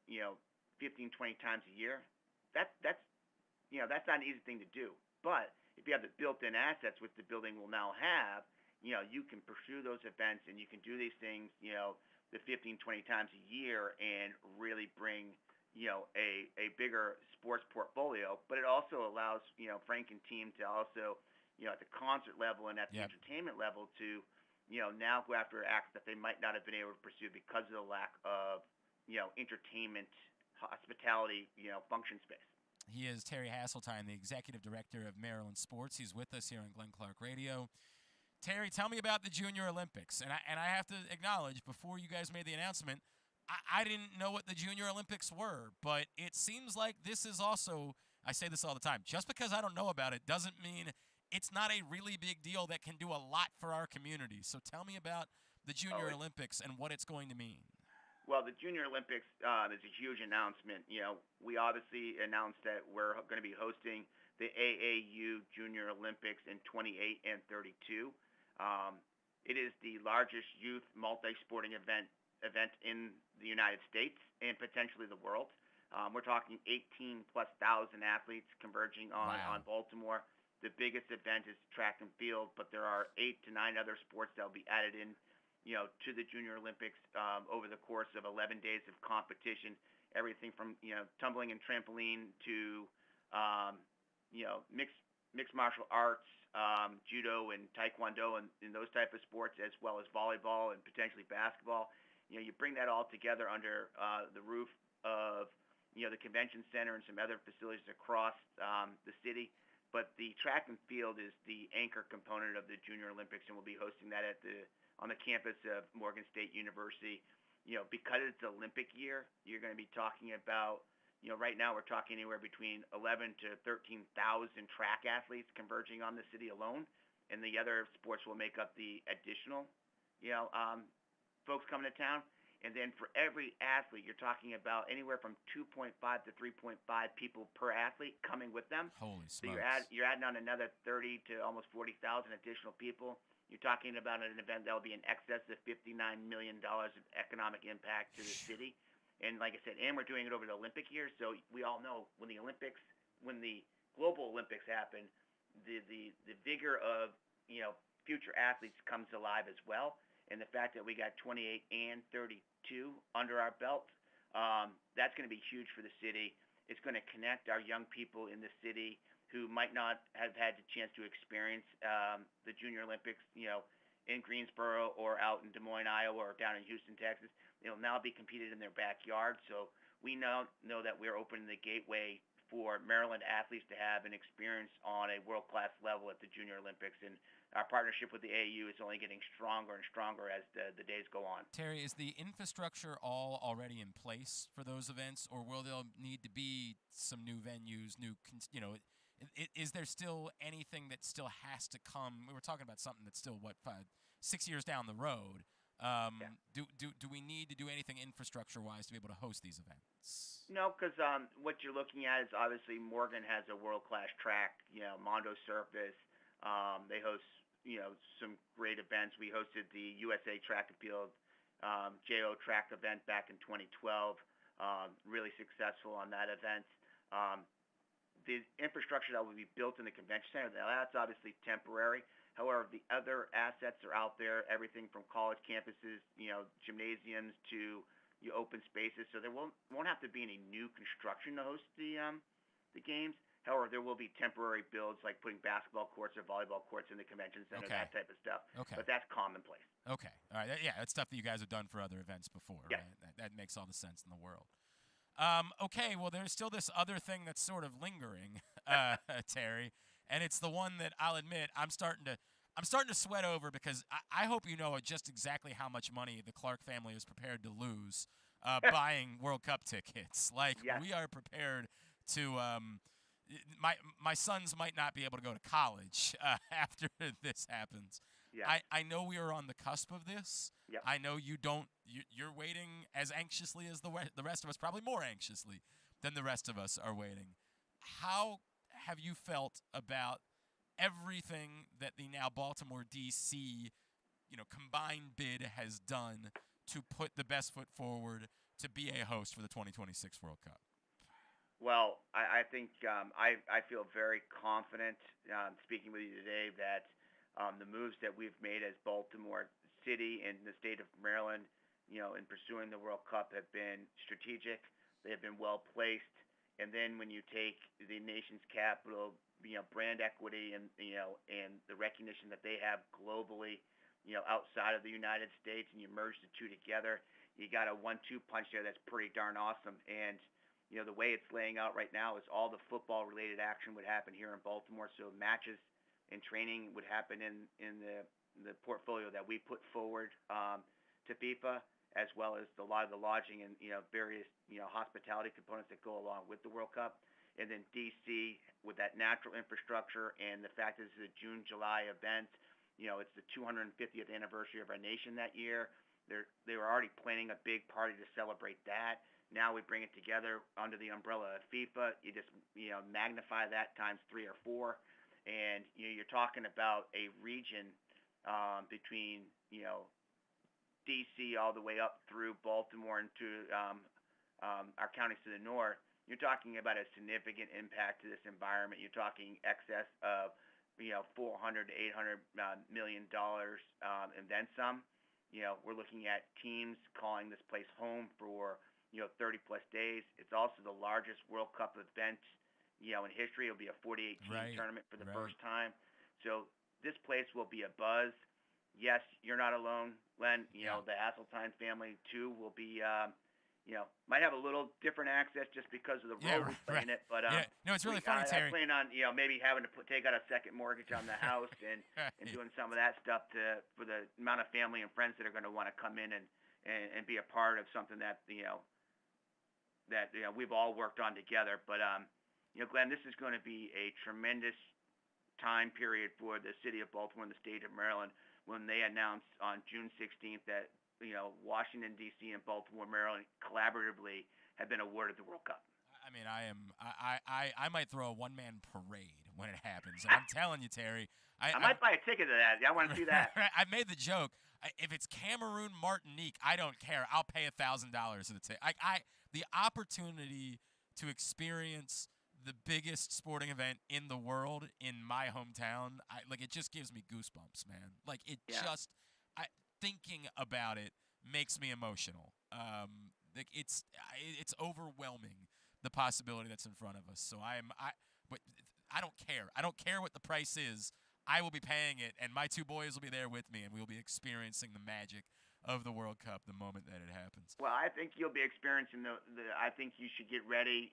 15, 20 times a year, that's not an easy thing to do. But if you have the built-in assets, which the building will now have, you can pursue those events and you can do these things, the 15, 20 times a year and really bring, a bigger sports portfolio. But it also allows, Frank and team to also, at the concert level and at the entertainment level to, now go after acts that they might not have been able to pursue because of the lack of, entertainment, hospitality, function space. He is Terry Hasseltine, the executive director of Maryland Sports. He's with us here on Glenn Clark Radio. Terry, tell me about the Junior Olympics. And I have to acknowledge, before you guys made the announcement, I didn't know what the Junior Olympics were. But it seems like this is also, I say this all the time, just because I don't know about it doesn't mean it's not a really big deal that can do a lot for our community. So tell me about the Junior Olympics and what it's going to mean. Well, the Junior Olympics is a huge announcement. We obviously announced that we're going to be hosting the AAU Junior Olympics in 28 and 32. It is the largest youth multi-sporting event in the United States and potentially the world. We're talking 18+ thousand athletes converging on Baltimore. The biggest event is track and field, but there are 8 to 9 other sports that will be added in, to the Junior Olympics over the course of 11 days of competition. Everything from tumbling and trampoline to mixed martial arts, judo and taekwondo and those type of sports, as well as volleyball and potentially basketball. You bring that all together under the roof of the convention center and some other facilities across the city. But the track and field is the anchor component of the Junior Olympics, and we'll be hosting that on the campus of Morgan State University. Because it's Olympic year, you're going to be talking about, right now we're talking anywhere between 11 to 13,000 track athletes converging on the city alone, and the other sports will make up the additional, folks coming to town. And then for every athlete, you're talking about anywhere from 2.5 to 3.5 people per athlete coming with them. Holy So smokes. you're adding on another 30 to almost 40,000 additional people. You're talking about an event that will be in excess of $59 million of economic impact to the city. And like I said, and we're doing it over the Olympic year. So we all know when the global Olympics happen, the vigor of, future athletes comes alive as well. And the fact that we got 28 and 32 under our belt, that's going to be huge for the city. It's going to connect our young people in the city who might not have had the chance to experience the Junior Olympics, in Greensboro or out in Des Moines, Iowa, or down in Houston, Texas. It'll now be competed in their backyard. So we now know that we're opening the gateway for Maryland athletes to have an experience on a world-class level at the Junior Olympics. And our partnership with the AAU is only getting stronger and stronger as the days go on. Terry, is the infrastructure all already in place for those events, or will there need to be some new venues, is there still anything that still has to come? We were talking about something that's still, 6 years down the road. Do we need to do anything infrastructure-wise to be able to host these events? No, because what you're looking at is obviously Morgan has a world-class track, Mondo Surface. They host, some great events. We hosted the USA Track and Field JO track event back in 2012. Really successful on that event. The infrastructure that will be built in the convention center, that's obviously temporary. However, the other assets are out there, everything from college campuses, gymnasiums to open spaces. So there won't have to be any new construction to host the games. However, there will be temporary builds like putting basketball courts or volleyball courts in the convention center, that type of stuff. Okay. But that's commonplace. Okay. All right. That's stuff that you guys have done for other events before, Yeah. right? That makes all the sense in the world. Okay, well, there's still this other thing that's sort of lingering, Terry, and it's the one that I'll admit I'm starting to sweat over, because I hope you know just exactly how much money the Clark family is prepared to lose buying World Cup tickets. Yes. We are prepared to my sons might not be able to go to college after this happens. Yeah. I know we are on the cusp of this. Yep. I know you're waiting as anxiously as the rest of us, probably more anxiously than the rest of us are waiting. How have you felt about everything that the now Baltimore, D.C., combined bid has done to put the best foot forward to be a host for the 2026 World Cup? Well, I think I feel very confident speaking with you today that the moves that we've made as Baltimore City and the state of Maryland, in pursuing the World Cup have been strategic. They have been well placed. And then when you take the nation's capital, brand equity and the recognition that they have globally, outside of the United States, and you merge the two together, you got a 1-2 punch there that's pretty darn awesome. And the way it's laying out right now is all the football-related action would happen here in Baltimore. So matches and training would happen in the portfolio that we put forward to FIFA, as well as a lot of the lodging and various hospitality components that go along with the World Cup. And then DC with that natural infrastructure and the fact that this is a June-July event. It's the 250th anniversary of our nation that year. they were already planning a big party to celebrate that. Now we bring it together under the umbrella of FIFA. You just magnify that times 3 or 4, and you're talking about a region between D.C. all the way up through Baltimore into our counties to the north. You're talking about a significant impact to this environment. You're talking excess of $400 to $800 million and then some. We're looking at teams calling this place home for 30 plus days. It's also the largest World Cup event in history. It'll be a 48-team tournament for the first time. So this place will be a buzz. Yes, you're not alone, Glenn. The Hasseltine family too will be might have a little different access just because of the role we play in it. But no, it's really funny, Terry. I plan on maybe having to take out a second mortgage on the house and doing some of that stuff for the amount of family and friends that are going to want to come in and be a part of something that that we've all worked on together. But Glenn, this is going to be a tremendous time period for the city of Baltimore and the state of Maryland when they announced on June 16th that Washington, D.C. and Baltimore, Maryland collaboratively have been awarded the World Cup. I mean, I might throw a one-man parade when it happens. And I'm telling you, Terry. I might buy a ticket to that. I want to see that. I made the joke. If it's Cameroon, Martinique, I don't care. I'll pay $1,000 for the ticket. The opportunity to experience the biggest sporting event in the world in my hometown, it just gives me goosebumps, man. Thinking about it makes me emotional. It's overwhelming, the possibility that's in front of us. So but I don't care. I don't care what the price is. I will be paying it, and my 2 boys will be there with me, and we will be experiencing the magic of the World Cup the moment that it happens. Well, I think you'll be experiencing I think you should get ready,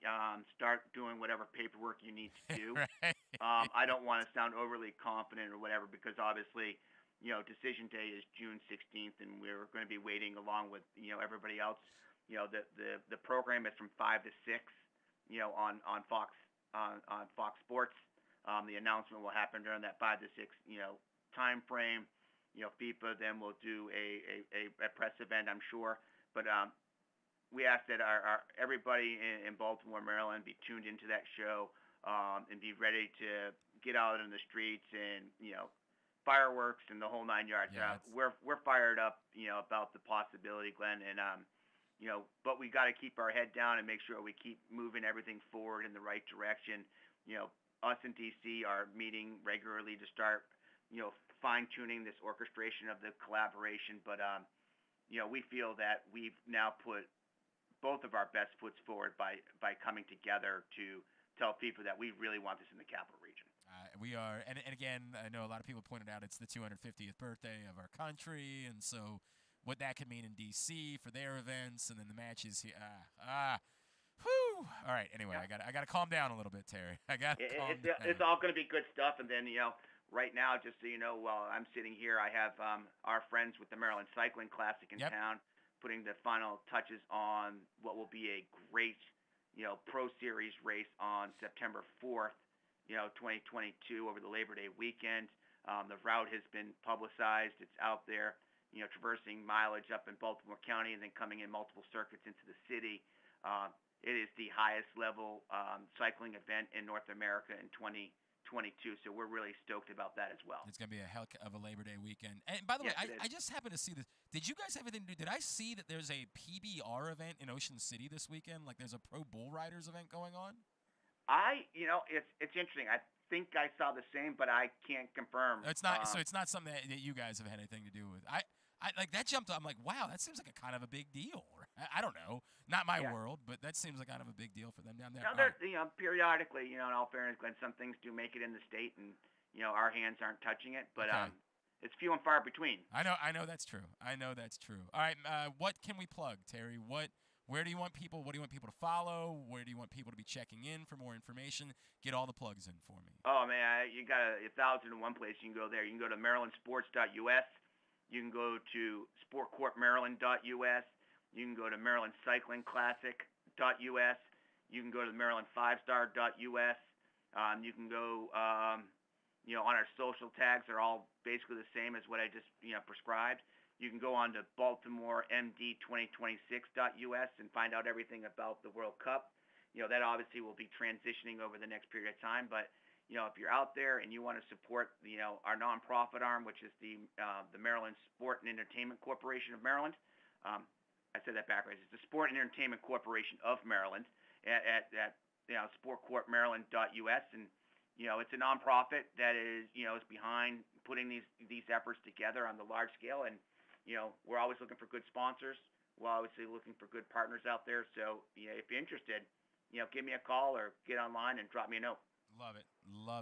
start doing whatever paperwork you need to do. Right. I don't want to sound overly confident or whatever because obviously, decision day is June 16th, and we're going to be waiting along with everybody else. The program is from 5 to 6, on Fox Sports. The announcement will happen during that 5 to 6 time frame. FIFA then will do a press event, I'm sure. But we ask that our everybody in Baltimore, Maryland, be tuned into that show and be ready to get out in the streets and fireworks and the whole 9 yards. We're fired up, about the possibility, Glenn, and but we got to keep our head down and make sure we keep moving everything forward in the right direction. Us in DC are meeting regularly to start, fine-tuning this orchestration of the collaboration. But we feel that we've now put both of our best foots forward by coming together to tell FIFA that we really want this in the capital region. We are, and again, I know a lot of people pointed out it's the 250th birthday of our country, and so what that could mean in D.C. for their events, and then the matches here. Whew. All right. Anyway, Yeah. I got to calm down a little bit, Terry. It's all going to be good stuff, and then right now, just so you know, while I'm sitting here, I have our friends with the Maryland Cycling Classic in town putting the final touches on what will be a great, Pro Series race on September 4th. 2022 over the Labor Day weekend. The route has been publicized. It's out there, traversing mileage up in Baltimore County and then coming in multiple circuits into the city. It is the highest level cycling event in North America in 2022, so we're really stoked about that as well. It's going to be a hell of a Labor Day weekend. And by the way, I just happened to see this. Did you guys have anything to do? Did I see that there's a PBR event in Ocean City this weekend? Like there's a Pro Bull Riders event going on? It's interesting. I think I saw the same, but I can't confirm. It's not. So it's not something that you guys have had anything to do with. I like that jumped. I'm like, wow, that seems like a kind of a big deal. I don't know, not my world, but that seems like kind of a big deal for them down there. Now, periodically, in all fairness, Glenn, some things do make it in the state, and our hands aren't touching it, but it's few and far between. I know that's true. All right, what can we plug, Terry? Where do you want people? What do you want people to follow? Where do you want people to be checking in for more information? Get all the plugs in for me. Oh man, you got 1,001 place you can go there. You can go to MarylandSports.us. You can go to SportCorpMaryland.us. You can go to MarylandCyclingClassic.us. You can go to MarylandFivestar.us. You can go, on our social tags. They're all basically the same as what I just prescribed. You can go on to BaltimoreMD2026.us and find out everything about the World Cup. That obviously will be transitioning over the next period of time. But, if you're out there and you want to support, our nonprofit arm, which is the Maryland Sport and Entertainment Corporation of Maryland. I said that backwards. It's the Sport and Entertainment Corporation of Maryland at sportcorpmaryland.us. And, it's a nonprofit that is behind putting these efforts together on the large scale. And, we're always looking for good sponsors. We're obviously looking for good partners out there. So, if you're interested, give me a call or get online and drop me a note. Love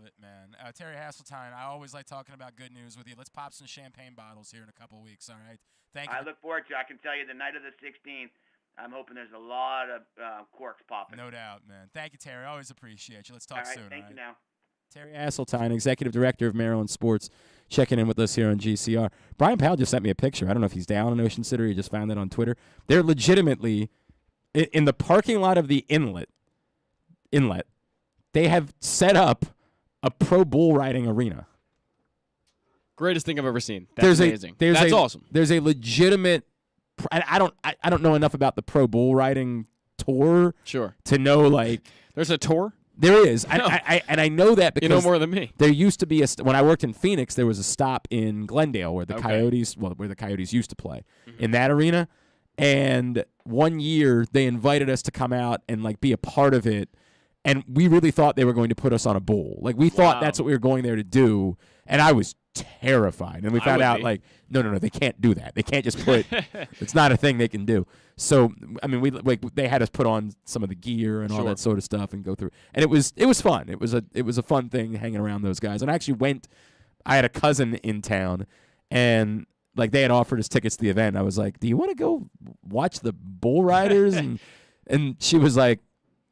it, man. Terry Hasseltine, I always like talking about good news with you. Let's pop some champagne bottles here in a couple of weeks, all right? Thank you. I look forward to it. I can tell you the night of the 16th, I'm hoping there's a lot of corks popping. No doubt, man. Thank you, Terry. Always appreciate you. Let's talk all right, soon, thank all right? you now. Terry Hasseltine, Executive Director of Maryland Sports, checking in with us here on GCR. Brian Powell just sent me a picture. I don't know if he's down in Ocean City or he just found it on Twitter. They're legitimately in the parking lot of the inlet. They have set up a pro bull riding arena. Greatest thing I've ever seen. That's amazing. That's awesome. There's a legitimate. I don't know enough about the pro bull riding tour. Sure. To know like there's a tour. There is. I know that because you know more than me. There used to be when I worked in Phoenix, there was a stop in Glendale where the Coyotes used to play in that arena. And one year they invited us to come out and like be a part of it. And we really thought they were going to put us on a bull. Like we thought that's what we were going there to do. And I was terrified. And we found out like, no, they can't do that. They can't just put. It's not a thing they can do. So I mean, they had us put on some of the gear and all that sort of stuff and go through. And it was fun. It was a fun thing hanging around those guys. And I actually went. I had a cousin in town, and like they had offered us tickets to the event. I was like, "Do you want to go watch the bull riders?" and she was like,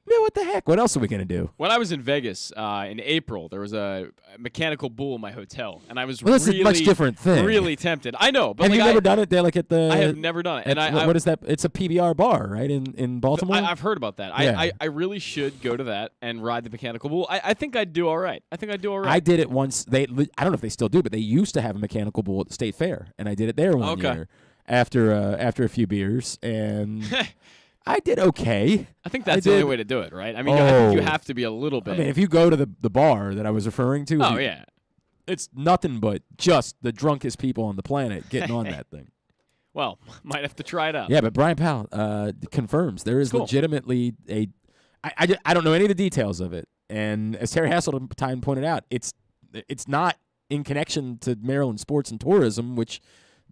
"Man, what the heck? What else are we gonna do?" When I was in Vegas in April, there was a mechanical bull in my hotel, and I was that's a much different thing. Really tempted. I know, but have you never done it there? Like at the I have never done it. And what is that? It's a PBR bar, right? In Baltimore. I've heard about that. Yeah. I really should go to that and ride the mechanical bull. I think I'd do all right. I did it once. I don't know if they still do, but they used to have a mechanical bull at the State Fair, and I did it there one year after a few beers and. I did okay. I think that's the only way to do it, right? I mean, I think you have to be a little bit. I mean, if you go to the bar that I was referring to, it's nothing but just the drunkest people on the planet getting on that thing. Well, might have to try it out. Yeah, but Brian Powell confirms there is legitimately a. I don't know any of the details of it, and as Terry Hasseltine pointed out, it's not in connection to Maryland sports and tourism, which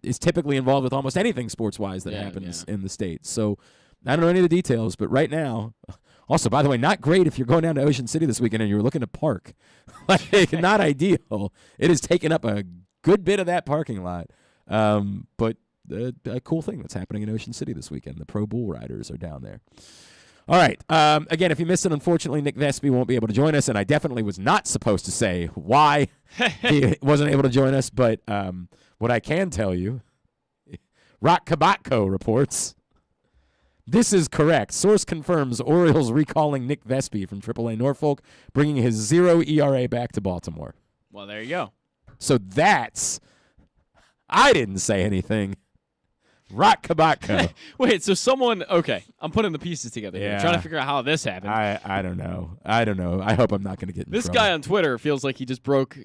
is typically involved with almost anything sports-wise that happens in the state. So. I don't know any of the details, but right now, also, by the way, not great if you're going down to Ocean City this weekend and you're looking to park. Like, not ideal. It has taken up a good bit of that parking lot. But a cool thing that's happening in Ocean City this weekend. The Pro Bull Riders are down there. All right. Again, if you missed it, unfortunately, Nick Vespi won't be able to join us, and I definitely was not supposed to say why he wasn't able to join us. But what I can tell you, Rock Kabatko reports. This is correct. Source confirms Orioles recalling Nick Vespi from AAA Norfolk, bringing his 0 ERA back to Baltimore. Well, there you go. So I didn't say anything. Rock Kabatko. Wait, so someone, I'm putting the pieces together here. I'm trying to figure out how this happened. I don't know. I hope I'm not going to get in this trouble. guy on Twitter feels like he just broke,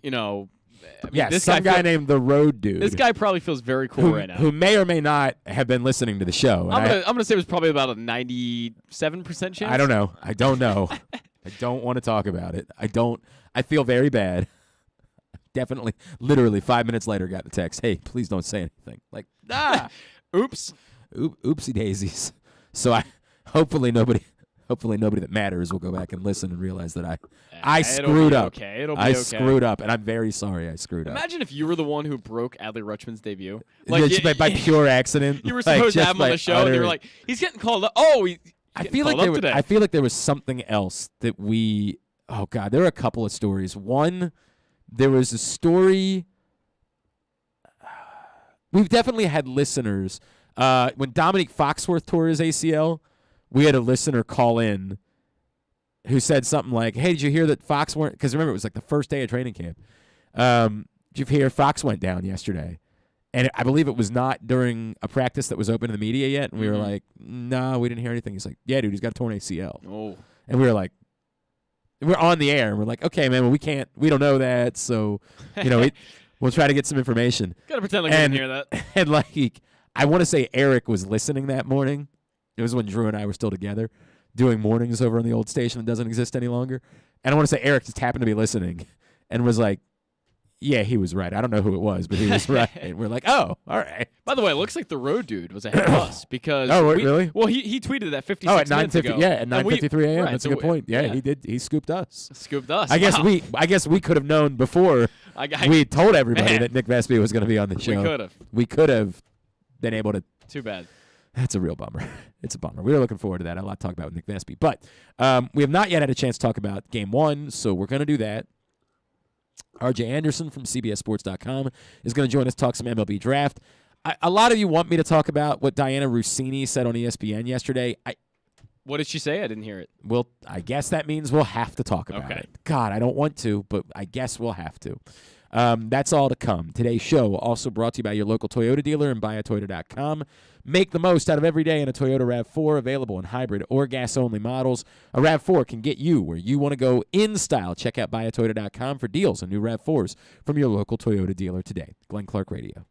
this guy named the Road Dude. This guy probably feels very cool right now. Who may or may not have been listening to the show. I'm gonna say it was probably about a 97% chance. I don't know. I don't want to talk about it. I feel very bad. Definitely, literally 5 minutes later, got the text. Hey, please don't say anything. Like, oops, oopsie daisies. So hopefully nobody that matters will go back and listen and realize that I screwed up. Okay, it'll be okay. I screwed up, and I'm very sorry I screwed up. Imagine if you were the one who broke Adley Rutschman's debut. By pure accident. You were supposed to have him on the show, and they were like, he's getting called up. Oh, I feel like there was something else that we. Oh God, there were a couple of stories. One, there was a story. We've definitely had listeners. When Dominique Foxworth tore his ACL, we had a listener call in who said something like, "Hey, did you hear that Fox weren't?" Because remember, it was like the first day of training camp. Did you hear Fox went down yesterday? And I believe it was not during a practice that was open to the media yet. And we were like, no, we didn't hear anything. He's like, yeah, dude, he's got a torn ACL. Oh. And we were like, we're on the air. And we're like, okay, man, well, we don't know that. So, we'll try to get some information. Gotta pretend like we didn't hear that. And like, I want to say Eric was listening that morning. It was when Drew and I were still together doing mornings over on the old station that doesn't exist any longer. And I want to say Eric just happened to be listening and was like, yeah, he was right. I don't know who it was, but he was right. And we're like, oh, all right. By the way, it looks like the road dude was ahead of us because. Oh, really? Well, he tweeted that 56 at minutes ago. Yeah, at 9:53 a.m. Right, That's so a good point. Yeah, he did. He scooped us. Scooped us. I guess Wow. we could have known before we told everybody that Nick Vespi was going to be on the show. We could have. We could have been able to. Too bad. That's a real bummer. It's a bummer. We were looking forward to that. A lot to talk about with Nick Vespi. But we have not yet had a chance to talk about Game 1, so we're going to do that. RJ Anderson from CBSSports.com is going to join us, talk some MLB draft. A lot of you want me to talk about what Diana Rossini said on ESPN yesterday. What did she say? I didn't hear it. Well, I guess that means we'll have to talk about it. God, I don't want to, but I guess we'll have to. That's all to come. Today's show also brought to you by your local Toyota dealer and buyatoyota.com. Make the most out of every day in a Toyota RAV4, available in hybrid or gas-only models. A RAV4 can get you where you want to go in style. Check out buyatoyota.com for deals on new RAV4s from your local Toyota dealer today. Glenn Clark Radio.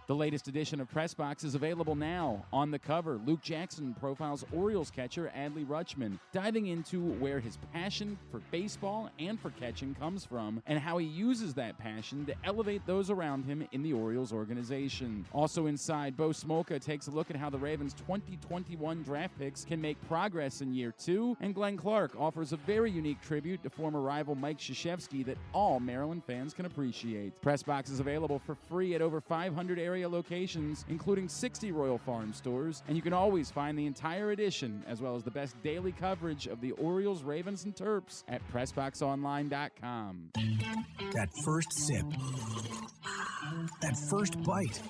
The latest edition of Press Box is available now. On the cover, Luke Jackson profiles Orioles catcher Adley Rutschman, diving into where his passion for baseball and for catching comes from and how he uses that passion to elevate those around him in the Orioles organization. Also inside, Bo Smolka takes a look at how the Ravens' 2021 draft picks can make progress in year 2, and Glenn Clark offers a very unique tribute to former rival Mike Krzyzewski that all Maryland fans can appreciate. Press Box is available for free at over 500 area locations, including 60 Royal Farm stores, and you can always find the entire edition, as well as the best daily coverage of the Orioles, Ravens, and Terps at PressBoxOnline.com. That first sip. That first bite.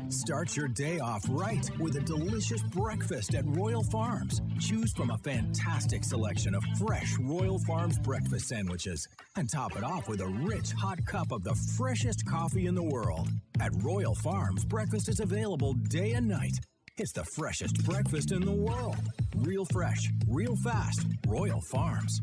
Start your day off right with a delicious breakfast at Royal Farms. Choose from a fantastic selection of fresh Royal Farms breakfast sandwiches and top it off with a rich hot cup of the freshest coffee in the world. At Royal Farms, breakfast is available day and night. It's the freshest breakfast in the world. Real fresh, real fast. Royal Farms.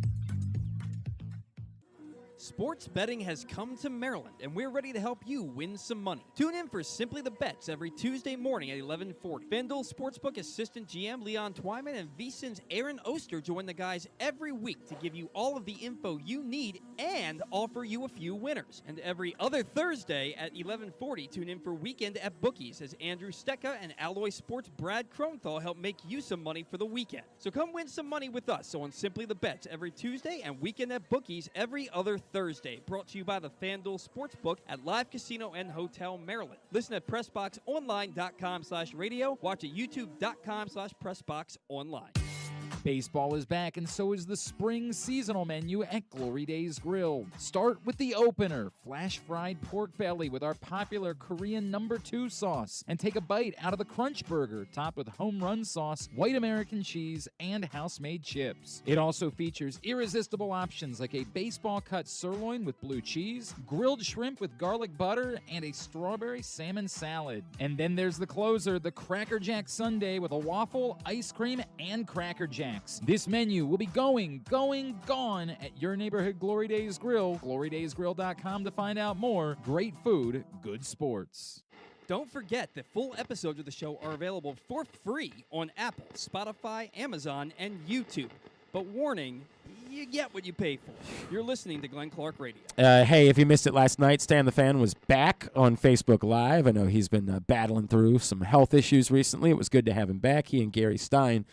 Sports betting has come to Maryland, and we're ready to help you win some money. Tune in for Simply the Bets every Tuesday morning at 11:40. FanDuel Sportsbook assistant GM Leon Twyman and VSiN's Aaron Oster join the guys every week to give you all of the info you need and offer you a few winners. And every other Thursday at 11:40, tune in for Weekend at Bookies as Andrew Stecca and Alloy Sports' Brad Kronthal help make you some money for the weekend. So come win some money with us on Simply the Bets every Tuesday and Weekend at Bookies every other Thursday. Brought to you by the FanDuel Sportsbook at Live Casino and Hotel Maryland. Listen at PressBoxOnline.com/radio. Watch at YouTube.com/PressBoxOnline. Baseball is back, and so is the spring seasonal menu at Glory Days Grill. Start with the opener, flash-fried pork belly with our popular Korean No. 2 sauce, and take a bite out of the Crunch Burger, topped with home run sauce, white American cheese, and house-made chips. It also features irresistible options like a baseball-cut sirloin with blue cheese, grilled shrimp with garlic butter, and a strawberry salmon salad. And then there's the closer, the Cracker Jack Sundae with a waffle, ice cream, and Cracker Jack. This menu will be gone at your neighborhood Glory Days Grill. GloryDaysGrill.com to find out more. Great food, good sports. Don't forget that full episodes of the show are available for free on Apple, Spotify, Amazon, and YouTube. But warning, you get what you pay for. You're listening to Glenn Clark Radio. Hey, if you missed it last night, Stan the Fan was back on Facebook Live. I know he's been battling through some health issues recently. It was good to have him back. He and Gary Stein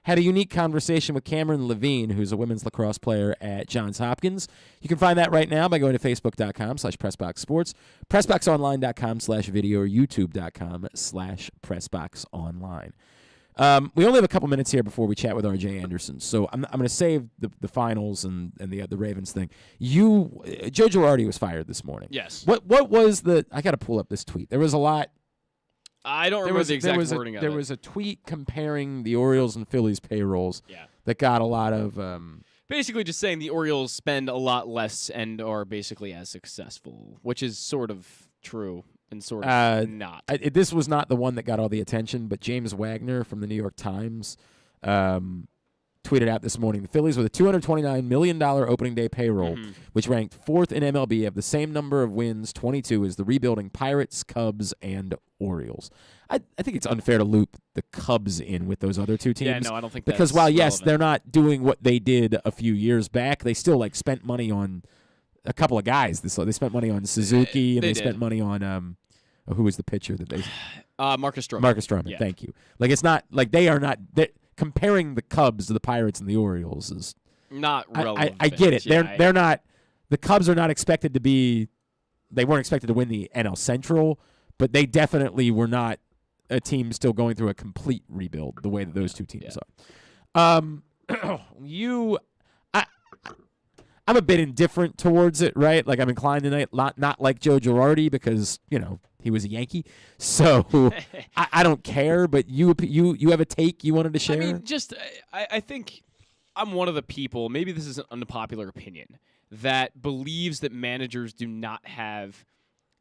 had a unique conversation with Cameron Levine, who's a women's lacrosse player at Johns Hopkins. You can find that right now by going to Facebook.com/PressBoxSports, PressBoxOnline.com/video, or YouTube.com/PressBoxOnline. We only have a couple minutes here before we chat with RJ Anderson, so I'm going to save the finals and the Ravens thing. Joe Girardi was fired this morning. Yes. What was the? I got to pull up this tweet. There was a lot. I don't remember the exact wording of it. There was a tweet comparing the Orioles and Phillies payrolls. Yeah. That got a lot of. Basically, just saying the Orioles spend a lot less and are basically as successful, which is sort of true and sort of not. This was not the one that got all the attention, but James Wagner from the New York Times tweeted out this morning, the Phillies with a $229 million opening day payroll, which ranked fourth in MLB, have the same number of wins, 22, as the rebuilding Pirates, Cubs, and Orioles. I think it's unfair to loop the Cubs in with those other two teams. Yeah, no, I don't think because that's while yes, relevant. they're not doing what they did a few years back, they still spent money on a couple of guys. They spent money on Suzuki and they spent money on who was the pitcher that they Marcus Stroman. Marcus Stroman. Yeah. Thank you. It's not like they are not comparing the Cubs to the Pirates and the Orioles is Not relevant. I get it. Yeah, They're not. The Cubs are not expected to be. They weren't expected to win the NL Central, but they definitely were not a team still going through a complete rebuild the way that those two teams are. I'm a bit indifferent towards it, right? Like I'm inclined tonight, not like Joe Girardi because he was a Yankee, so I don't care. But you have a take you wanted to share? I mean, I think I'm one of the people. Maybe this is an unpopular opinion that believes that managers do not have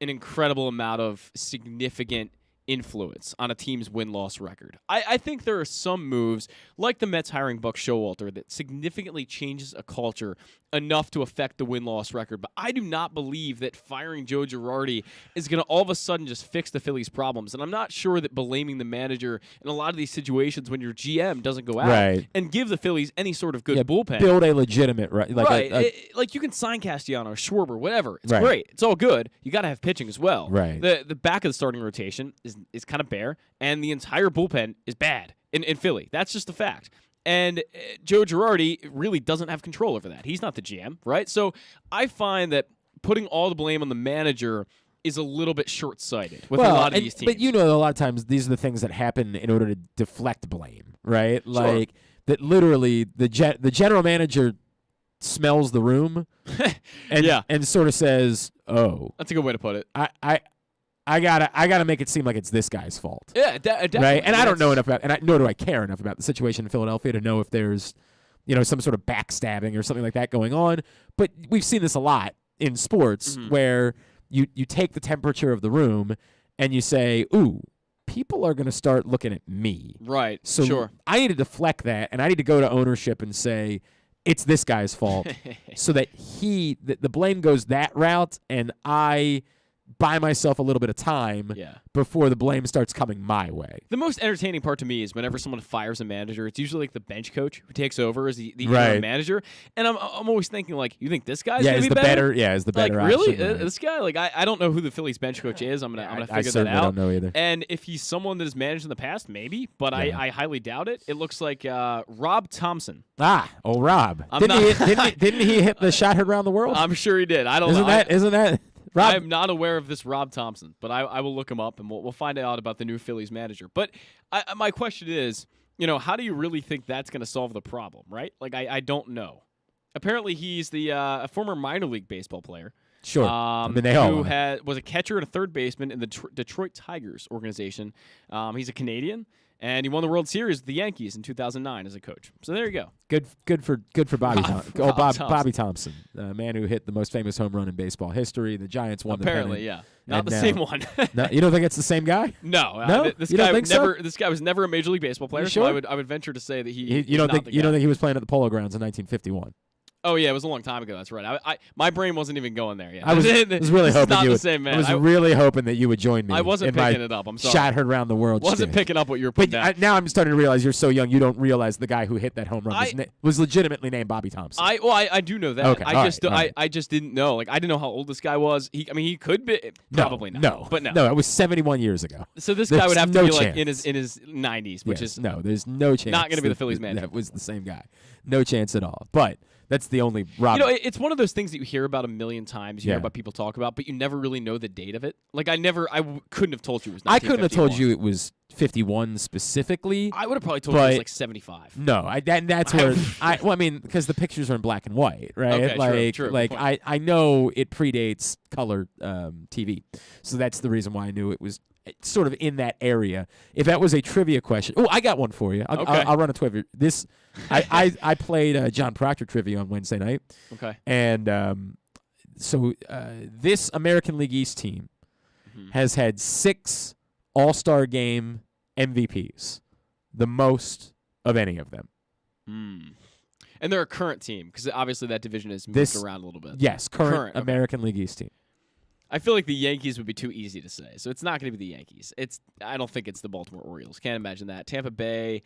an incredible amount of significant influence on a team's win-loss record. I think there are some moves, like the Mets hiring Buck Showalter, that significantly changes a culture enough to affect the win-loss record. But I do not believe that firing Joe Girardi is going to all of a sudden just fix the Phillies' problems. And I'm not sure that blaming the manager in a lot of these situations when your GM doesn't go out and give the Phillies any sort of good bullpen. Build a legitimate, right? Like you can sign Castellanos, Schwarber, whatever. It's great. It's all good. You got to have pitching as well. Right. The back of the starting rotation is kind of bare, and the entire bullpen is bad in Philly. That's just a fact. And Joe Girardi really doesn't have control over that. He's not the GM, right? So I find that putting all the blame on the manager is a little bit short-sighted with a lot of these teams. But a lot of times these are the things that happen in order to deflect blame, right? Like that literally the general manager smells the room and sort of says, "Oh, that's a good way to put it." I gotta make it seem like it's this guy's fault. Yeah, definitely. Right, and I don't know enough about, nor do I care enough about the situation in Philadelphia to know if there's, some sort of backstabbing or something like that going on. But we've seen this a lot in sports where you take the temperature of the room and you say, "Ooh, people are going to start looking at me." Right. So I need to deflect that, and I need to go to ownership and say, "It's this guy's fault," so that the blame goes that route, and I buy myself a little bit of time before the blame starts coming my way. The most entertaining part to me is whenever someone fires a manager, it's usually like the bench coach who takes over as the interim manager. And I'm always thinking, like, you think this guy's going to be better? Is the better option. Really? Right. This guy? Like, I don't know who the Phillies bench coach is. I'm gonna figure that out. I certainly don't know either. And if he's someone that has managed in the past, maybe, but I highly doubt it. It looks like Rob Thompson. Rob. Didn't he hit the shot heard around the world? I'm sure he did. I don't know. Isn't that Rob? I'm not aware of this Rob Thompson, but I will look him up and we'll find out about the new Phillies manager. But my question is, how do you really think that's going to solve the problem, right? Like, I don't know. Apparently, he's a former minor league baseball player. Sure. They all was a catcher and a third baseman in the Detroit Tigers organization. He's a Canadian. And he won the World Series with the Yankees in 2009 as a coach. So there you go. Good for Bobby Thompson. Thompson. Bobby Thompson, the man who hit the most famous home run in baseball history. The Giants won Apparently, the pennant. Not the same one. No, you don't think it's the same guy? No. This guy was never a Major League Baseball player. Sure? So I would venture to say that you don't think he was playing at the Polo Grounds in 1951? Oh yeah, it was a long time ago. That's right. My brain wasn't even going there yet. I was really hoping not you the would. same man. I was really hoping that you would join me. I wasn't in picking my it up. I'm sorry. Shot heard around the world. Wasn't picking up what you were putting down. Now I'm starting to realize you're so young. You don't realize the guy who hit that home run was legitimately named Bobby Thompson. I do know that. Okay, I just didn't know. Like, I didn't know how old this guy was. He could be probably not. But no, it was 71 years ago. So this guy would have to be like in his 90s, which is there's no chance. Not going to be the Phillies manager. That was the same guy. No chance at all. But that's the only Rob. It's one of those things that you hear about a million times. You hear about people talk about, but you never really know the date of it. Like I couldn't have told you it was 1951. I couldn't have told you it was 51 specifically. I would have probably told you it was like 75. No, that's where because the pictures are in black and white, right? Okay, true. Like I know it predates color TV, so that's the reason why I knew it was sort of in that area. If that was a trivia question, I got one for you. I'll run a trivia. I played John Proctor trivia on Wednesday night. Okay. And so this American League East team has had 6 All-Star Game MVPs, the most of any of them. And they're a current team because obviously that division has moved around a little bit. Yes, current okay. American League East team. I feel like the Yankees would be too easy to say, so it's not going to be the Yankees. I don't think it's the Baltimore Orioles. Can't imagine that. Tampa Bay.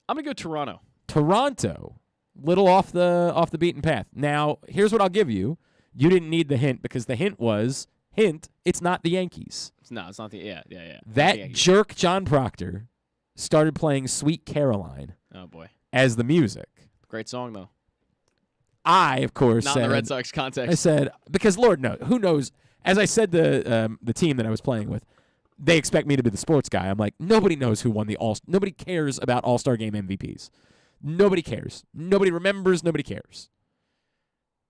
I'm going to go Toronto. Toronto, little off the beaten path. Now, here's what I'll give you. You didn't need the hint because the hint was, it's not the Yankees. It's not the yeah. That jerk John Proctor started playing Sweet Caroline. Oh boy. As the music. Great song though. I, of course, not said, in the Red Sox context. I said, because Lord knows, who knows, as I said the team that I was playing with, they expect me to be the sports guy. I'm like, nobody knows who won the nobody cares about All-Star Game MVPs. Nobody cares. Nobody remembers. Nobody cares.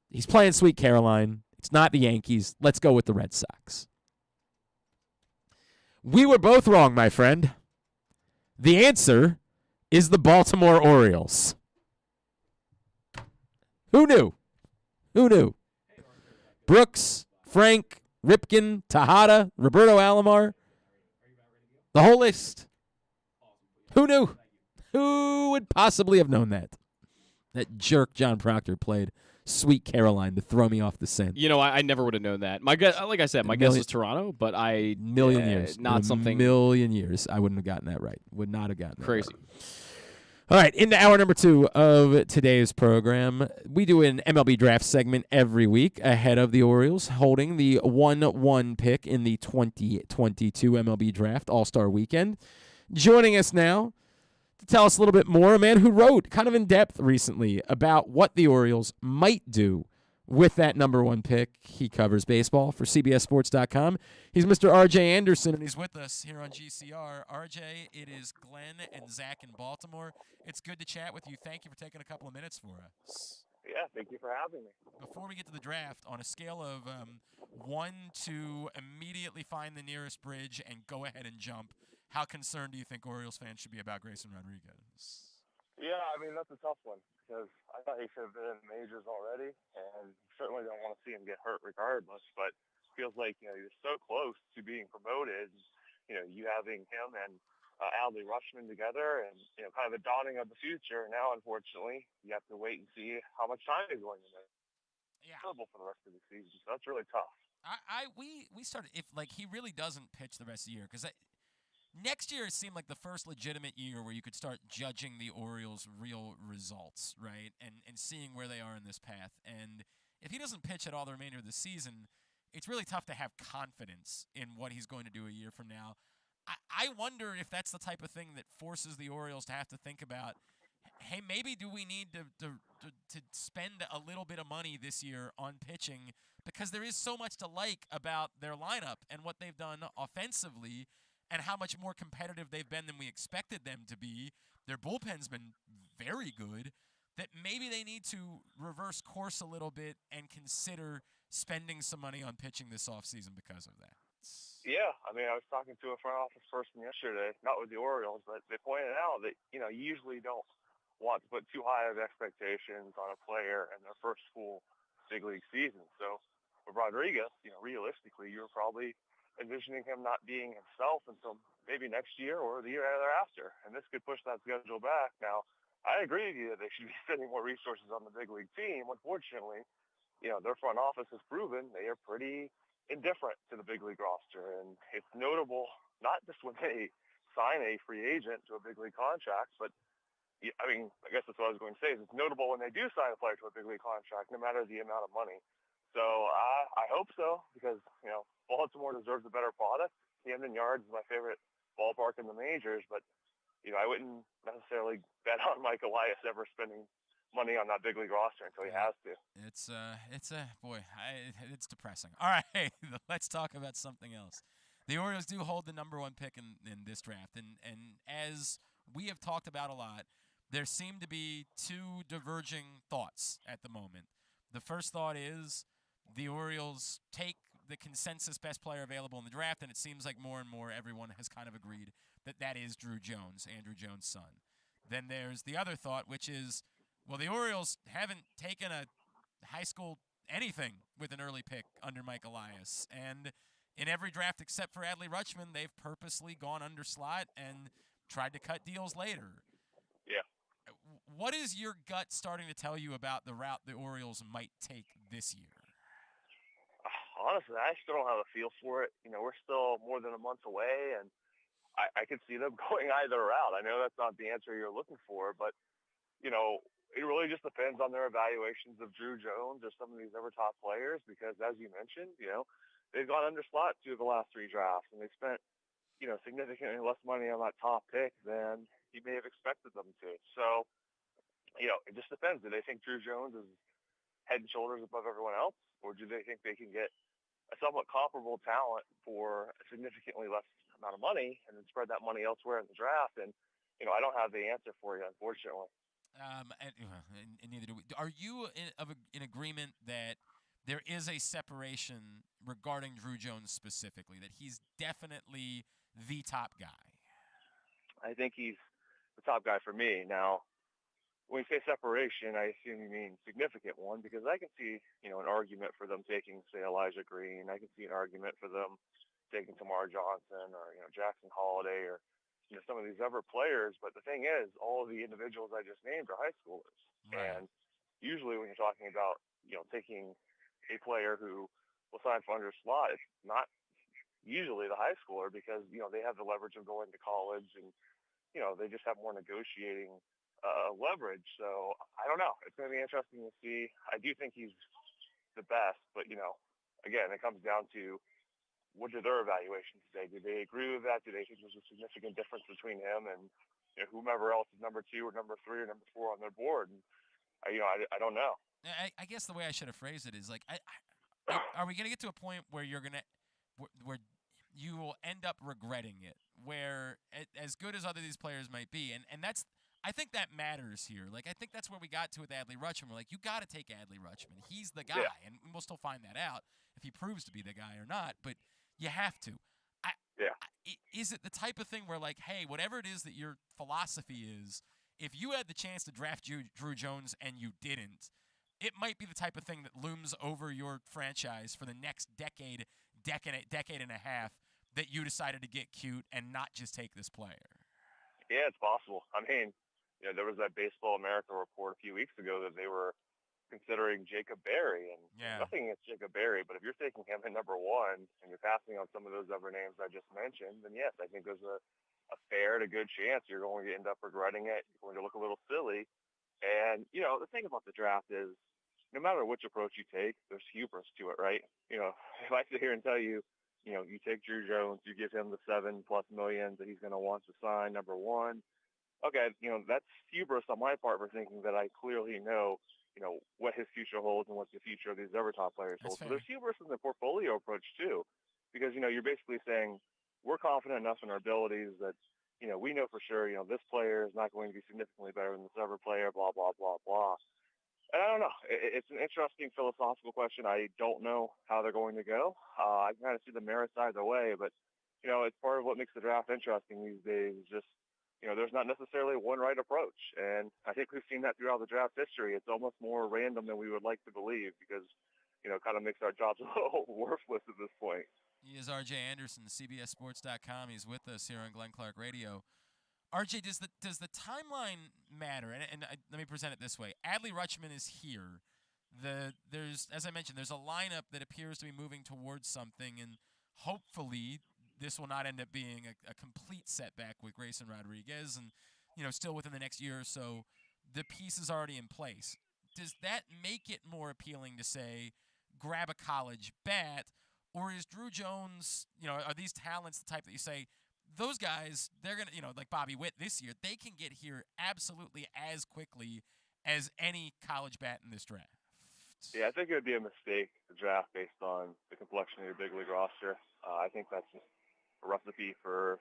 He's playing Sweet Caroline. It's not the Yankees. Let's go with the Red Sox. We were both wrong, my friend. The answer is the Baltimore Orioles. Who knew? Who knew? Brooks, Frank, Ripken, Tejada, Roberto Alomar. The whole list. Who knew? Who would possibly have known that? That jerk John Proctor played Sweet Caroline to throw me off the scent. You know, I never would have known that. My guess, like I said, my guess was Toronto, but million years, not something. Million years, I wouldn't have gotten that right. Would not have gotten crazy. That right. All right, into hour number 2 of today's program. We do an MLB draft segment every week ahead of the Orioles holding the 1-1 pick in the 2022 MLB Draft All-Star Weekend. Joining us now to tell us a little bit more, a man who wrote kind of in depth recently about what the Orioles might do with that number 1 pick. He covers baseball for CBSSports.com. He's Mr. R.J. Anderson, and he's with us here on GCR. R.J., it is Glenn and Zach in Baltimore. It's good to chat with you. Thank you for taking a couple of minutes for us. Yeah, thank you for having me. Before we get to the draft, on a scale of 1 to immediately find the nearest bridge and go ahead and jump, how concerned do you think Orioles fans should be about Grayson Rodriguez? Yeah, I mean, that's a tough one because I thought he should have been in the majors already, and certainly don't want to see him get hurt regardless, but it feels like, he was so close to being promoted, you having him and Adley Rutschman together and, kind of the dawning of the future. Now, unfortunately, you have to wait and see how much time he's going to miss. Yeah. Terrible for the rest of the season, so that's really tough. We started, if, he really doesn't pitch the rest of the year, because next year, it seemed like the first legitimate year where you could start judging the Orioles' real results, right, and seeing where they are in this path. And if he doesn't pitch at all the remainder of the season, it's really tough to have confidence in what he's going to do a year from now. I wonder if that's the type of thing that forces the Orioles to have to think about, hey, maybe do we need to spend a little bit of money this year on pitching, because there is so much to like about their lineup and what they've done offensively, and how much more competitive they've been than we expected them to be. Their bullpen's been very good, that maybe they need to reverse course a little bit and consider spending some money on pitching this offseason because of that. Yeah, I mean, I was talking to a front office person yesterday, not with the Orioles, but they pointed out that, you usually don't want to put too high of expectations on a player in their first full big league season. So with Rodriguez, realistically, you're probably envisioning him not being himself until maybe next year or the year thereafter. And this could push that schedule back. Now, I agree with you that they should be spending more resources on the big league team. Unfortunately, their front office has proven they are pretty indifferent to the big league roster. And it's notable, not just when they sign a free agent to a big league contract, but I guess that's what I was going to say, is it's notable when they do sign a player to a big league contract, no matter the amount of money. So I hope so, because, Baltimore deserves a better product. Camden Yards is my favorite ballpark in the majors, but, I wouldn't necessarily bet on Mike Elias ever spending money on that big league roster until he has to. It's depressing. All right, let's talk about something else. The Orioles do hold the number 1 pick in this draft, and as we have talked about a lot, there seem to be 2 diverging thoughts at the moment. The first thought is the Orioles take the consensus best player available in the draft, and it seems like more and more everyone has kind of agreed that is Drew Jones, Andrew Jones' son. Then there's the other thought, which is, well, the Orioles haven't taken a high school anything with an early pick under Mike Elias, and in every draft except for Adley Rutschman, they've purposely gone under slot and tried to cut deals later. Yeah. What is your gut starting to tell you about the route the Orioles might take this year? Honestly, I still don't have a feel for it. We're still more than a month away, and I could see them going either route. I know that's not the answer you're looking for, but, it really just depends on their evaluations of Drew Jones or some of these other top players because, as you mentioned, they've gone under slot 2 of the last 3 drafts, and they spent, significantly less money on that top pick than he may have expected them to. So, it just depends. Do they think Drew Jones is head and shoulders above everyone else, or do they think they can get a somewhat comparable talent for a significantly less amount of money and then spread that money elsewhere in the draft? And, I don't have the answer for you, unfortunately. And neither do we. Are you in agreement that there is a separation regarding Drew Jones specifically, that he's definitely the top guy? I think he's the top guy for me. Now, when you say separation, I assume you mean significant one, because I can see, an argument for them taking, say, Elijah Green. I can see an argument for them taking Tamar Johnson or, Jackson Holiday or, some of these other players. But the thing is, all of the individuals I just named are high schoolers. Right. And usually when you're talking about, taking a player who will sign for under slot, it's not usually the high schooler because, they have the leverage of going to college and, they just have more negotiating leverage. So I don't know. It's going to be interesting to see. I do think he's the best, but, again, it comes down to what do their evaluations say? Do they agree with that? Do they think there's a significant difference between him and whomever else is number 2 or number 3 or number 4 on their board? And, I don't know. I guess the way I should have phrased it is like, are we going to get to a point where where you will end up regretting it, where as good as these players might be, and that's, I think that matters here. Like, I think that's where we got to with Adley Rutschman. We're like, you got to take Adley Rutschman. He's the guy, and we'll still find that out if he proves to be the guy or not. But you have to. Is it the type of thing where, like, hey, whatever it is that your philosophy is, if you had the chance to draft Drew Jones and you didn't, it might be the type of thing that looms over your franchise for the next decade and a half, that you decided to get cute and not just take this player? Yeah, it's possible. I mean, there was that Baseball America report a few weeks ago that they were considering Jacob Berry, and nothing against Jacob Berry, but if you're taking him at number 1 and you're passing on some of those other names I just mentioned, then yes, I think there's a fair to good chance you're going to end up regretting it. You're going to look a little silly. And, the thing about the draft is no matter which approach you take, there's hubris to it, right? If I sit here and tell you, you take Drew Jones, you give him the $7+ million that he's going to want to sign number 1. Okay, that's hubris on my part for thinking that I clearly know, what his future holds and what the future of these other top players holds. So there's hubris in the portfolio approach too, because, you're basically saying we're confident enough in our abilities that, we know for sure, this player is not going to be significantly better than this other player, blah, blah, blah, blah. And I don't know. It's an interesting philosophical question. I don't know how they're going to go. I can kind of see the merits either way, but, it's part of what makes the draft interesting these days. Just, there's not necessarily one right approach. And I think we've seen that throughout the draft history. It's almost more random than we would like to believe because, it kind of makes our jobs a little worthless at this point. He is R.J. Anderson, CBSSports.com. He's with us here on Glenn Clark Radio. RJ, does the timeline matter? And let me present it this way: Adley Rutschman is here. There's, as I mentioned, there's a lineup that appears to be moving towards something, and hopefully this will not end up being a complete setback with Grayson Rodriguez, and still within the next year or so, the piece is already in place. Does that make it more appealing to say, grab a college bat, or is Drew Jones, are these talents the type that you say, those guys, they're going to, like Bobby Witt this year, they can get here absolutely as quickly as any college bat in this draft? Yeah, I think it would be a mistake to draft based on the complexion of your big league roster. I think that's just a recipe for,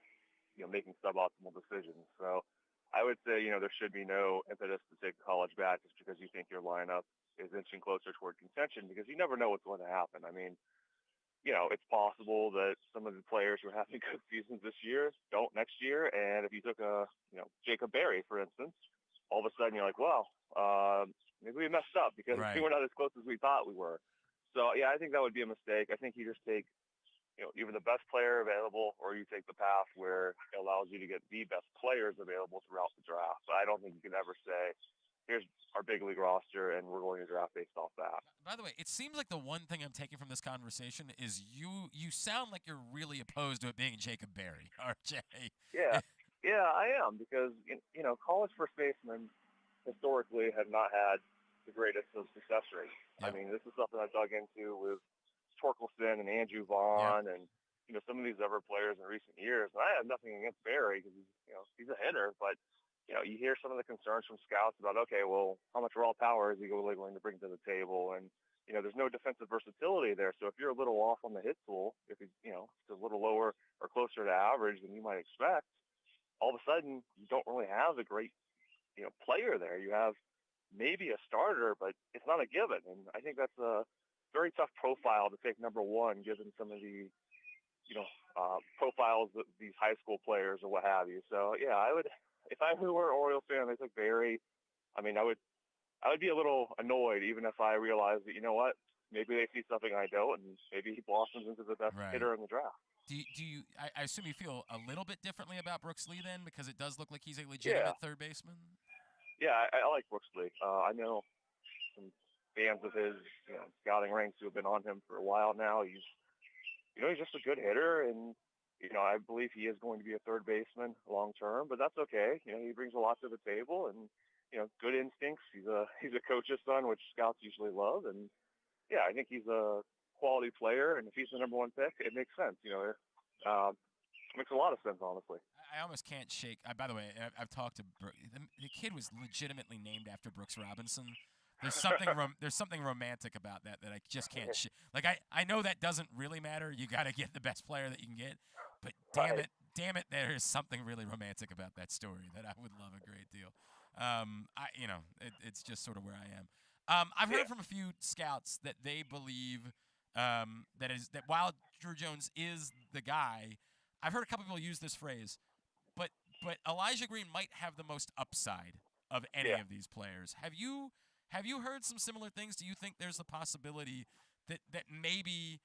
making suboptimal decisions. So I would say, there should be no impetus to take a college bat just because you think your lineup is inching closer toward contention, because you never know what's going to happen. I mean, it's possible that some of the players who are having good seasons this year don't next year. And if you took Jacob Berry, for instance, all of a sudden you're like, well, maybe we messed up because we were not as close as we thought we were. So, yeah, I think that would be a mistake. I think you just take, either the best player available, or you take the path where it allows you to get the best players available throughout the draft. But I don't think you can ever say, here's our big league roster, and we're going to draft based off that. By the way, it seems like the one thing I'm taking from this conversation is you sound like you're really opposed to it being Jacob Berry, RJ. Yeah, I am, because, college first basemen historically have not had the greatest of success rates. Yep. I mean, this is something I dug into with Torkelson and Andrew Vaughn and, some of these other players in recent years. And I have nothing against Berry because, he's a hitter, but you hear some of the concerns from scouts about, okay, well, how much raw power is he really going to bring to the table? And, there's no defensive versatility there. So if you're a little off on the hit tool, if he's, it's a little lower or closer to average than you might expect, all of a sudden you don't really have a great, player there. You have maybe a starter, but it's not a given. And I think that's a very tough profile to take number one, given some of the, profiles of these high school players or what have you. So, yeah, I would, if I were an Orioles fan, I took Berry. I mean, I would be a little annoyed even if I realized that, maybe they see something I don't, and maybe he blossoms into the best hitter in the draft. Do you? I assume you feel a little bit differently about Brooks Lee then, because it does look like he's a legitimate third baseman. Yeah, I like Brooks Lee. I know some fans of his, scouting ranks who have been on him for a while now. He's just a good hitter, and I believe he is going to be a third baseman long term. But that's okay. He brings a lot to the table, and good instincts. He's a coach's son, which scouts usually love, and yeah, I think he's a quality player, and if he's the number one pick, it makes sense. Makes a lot of sense, honestly. I almost can't shake. By the way, I've talked to Brooks. The kid was legitimately named after Brooks Robinson. There's something there's something romantic about that I just can't like. I know that doesn't really matter. You got to get the best player that you can get, but damn it, there is something really romantic about that story that I would love a great deal. It's just sort of where I am. I've heard from a few scouts that they believe that while Drew Jones is the guy, I've heard a couple people use this phrase, but Elijah Green might have the most upside of any of these players. Have you heard some similar things? Do you think there's a possibility that maybe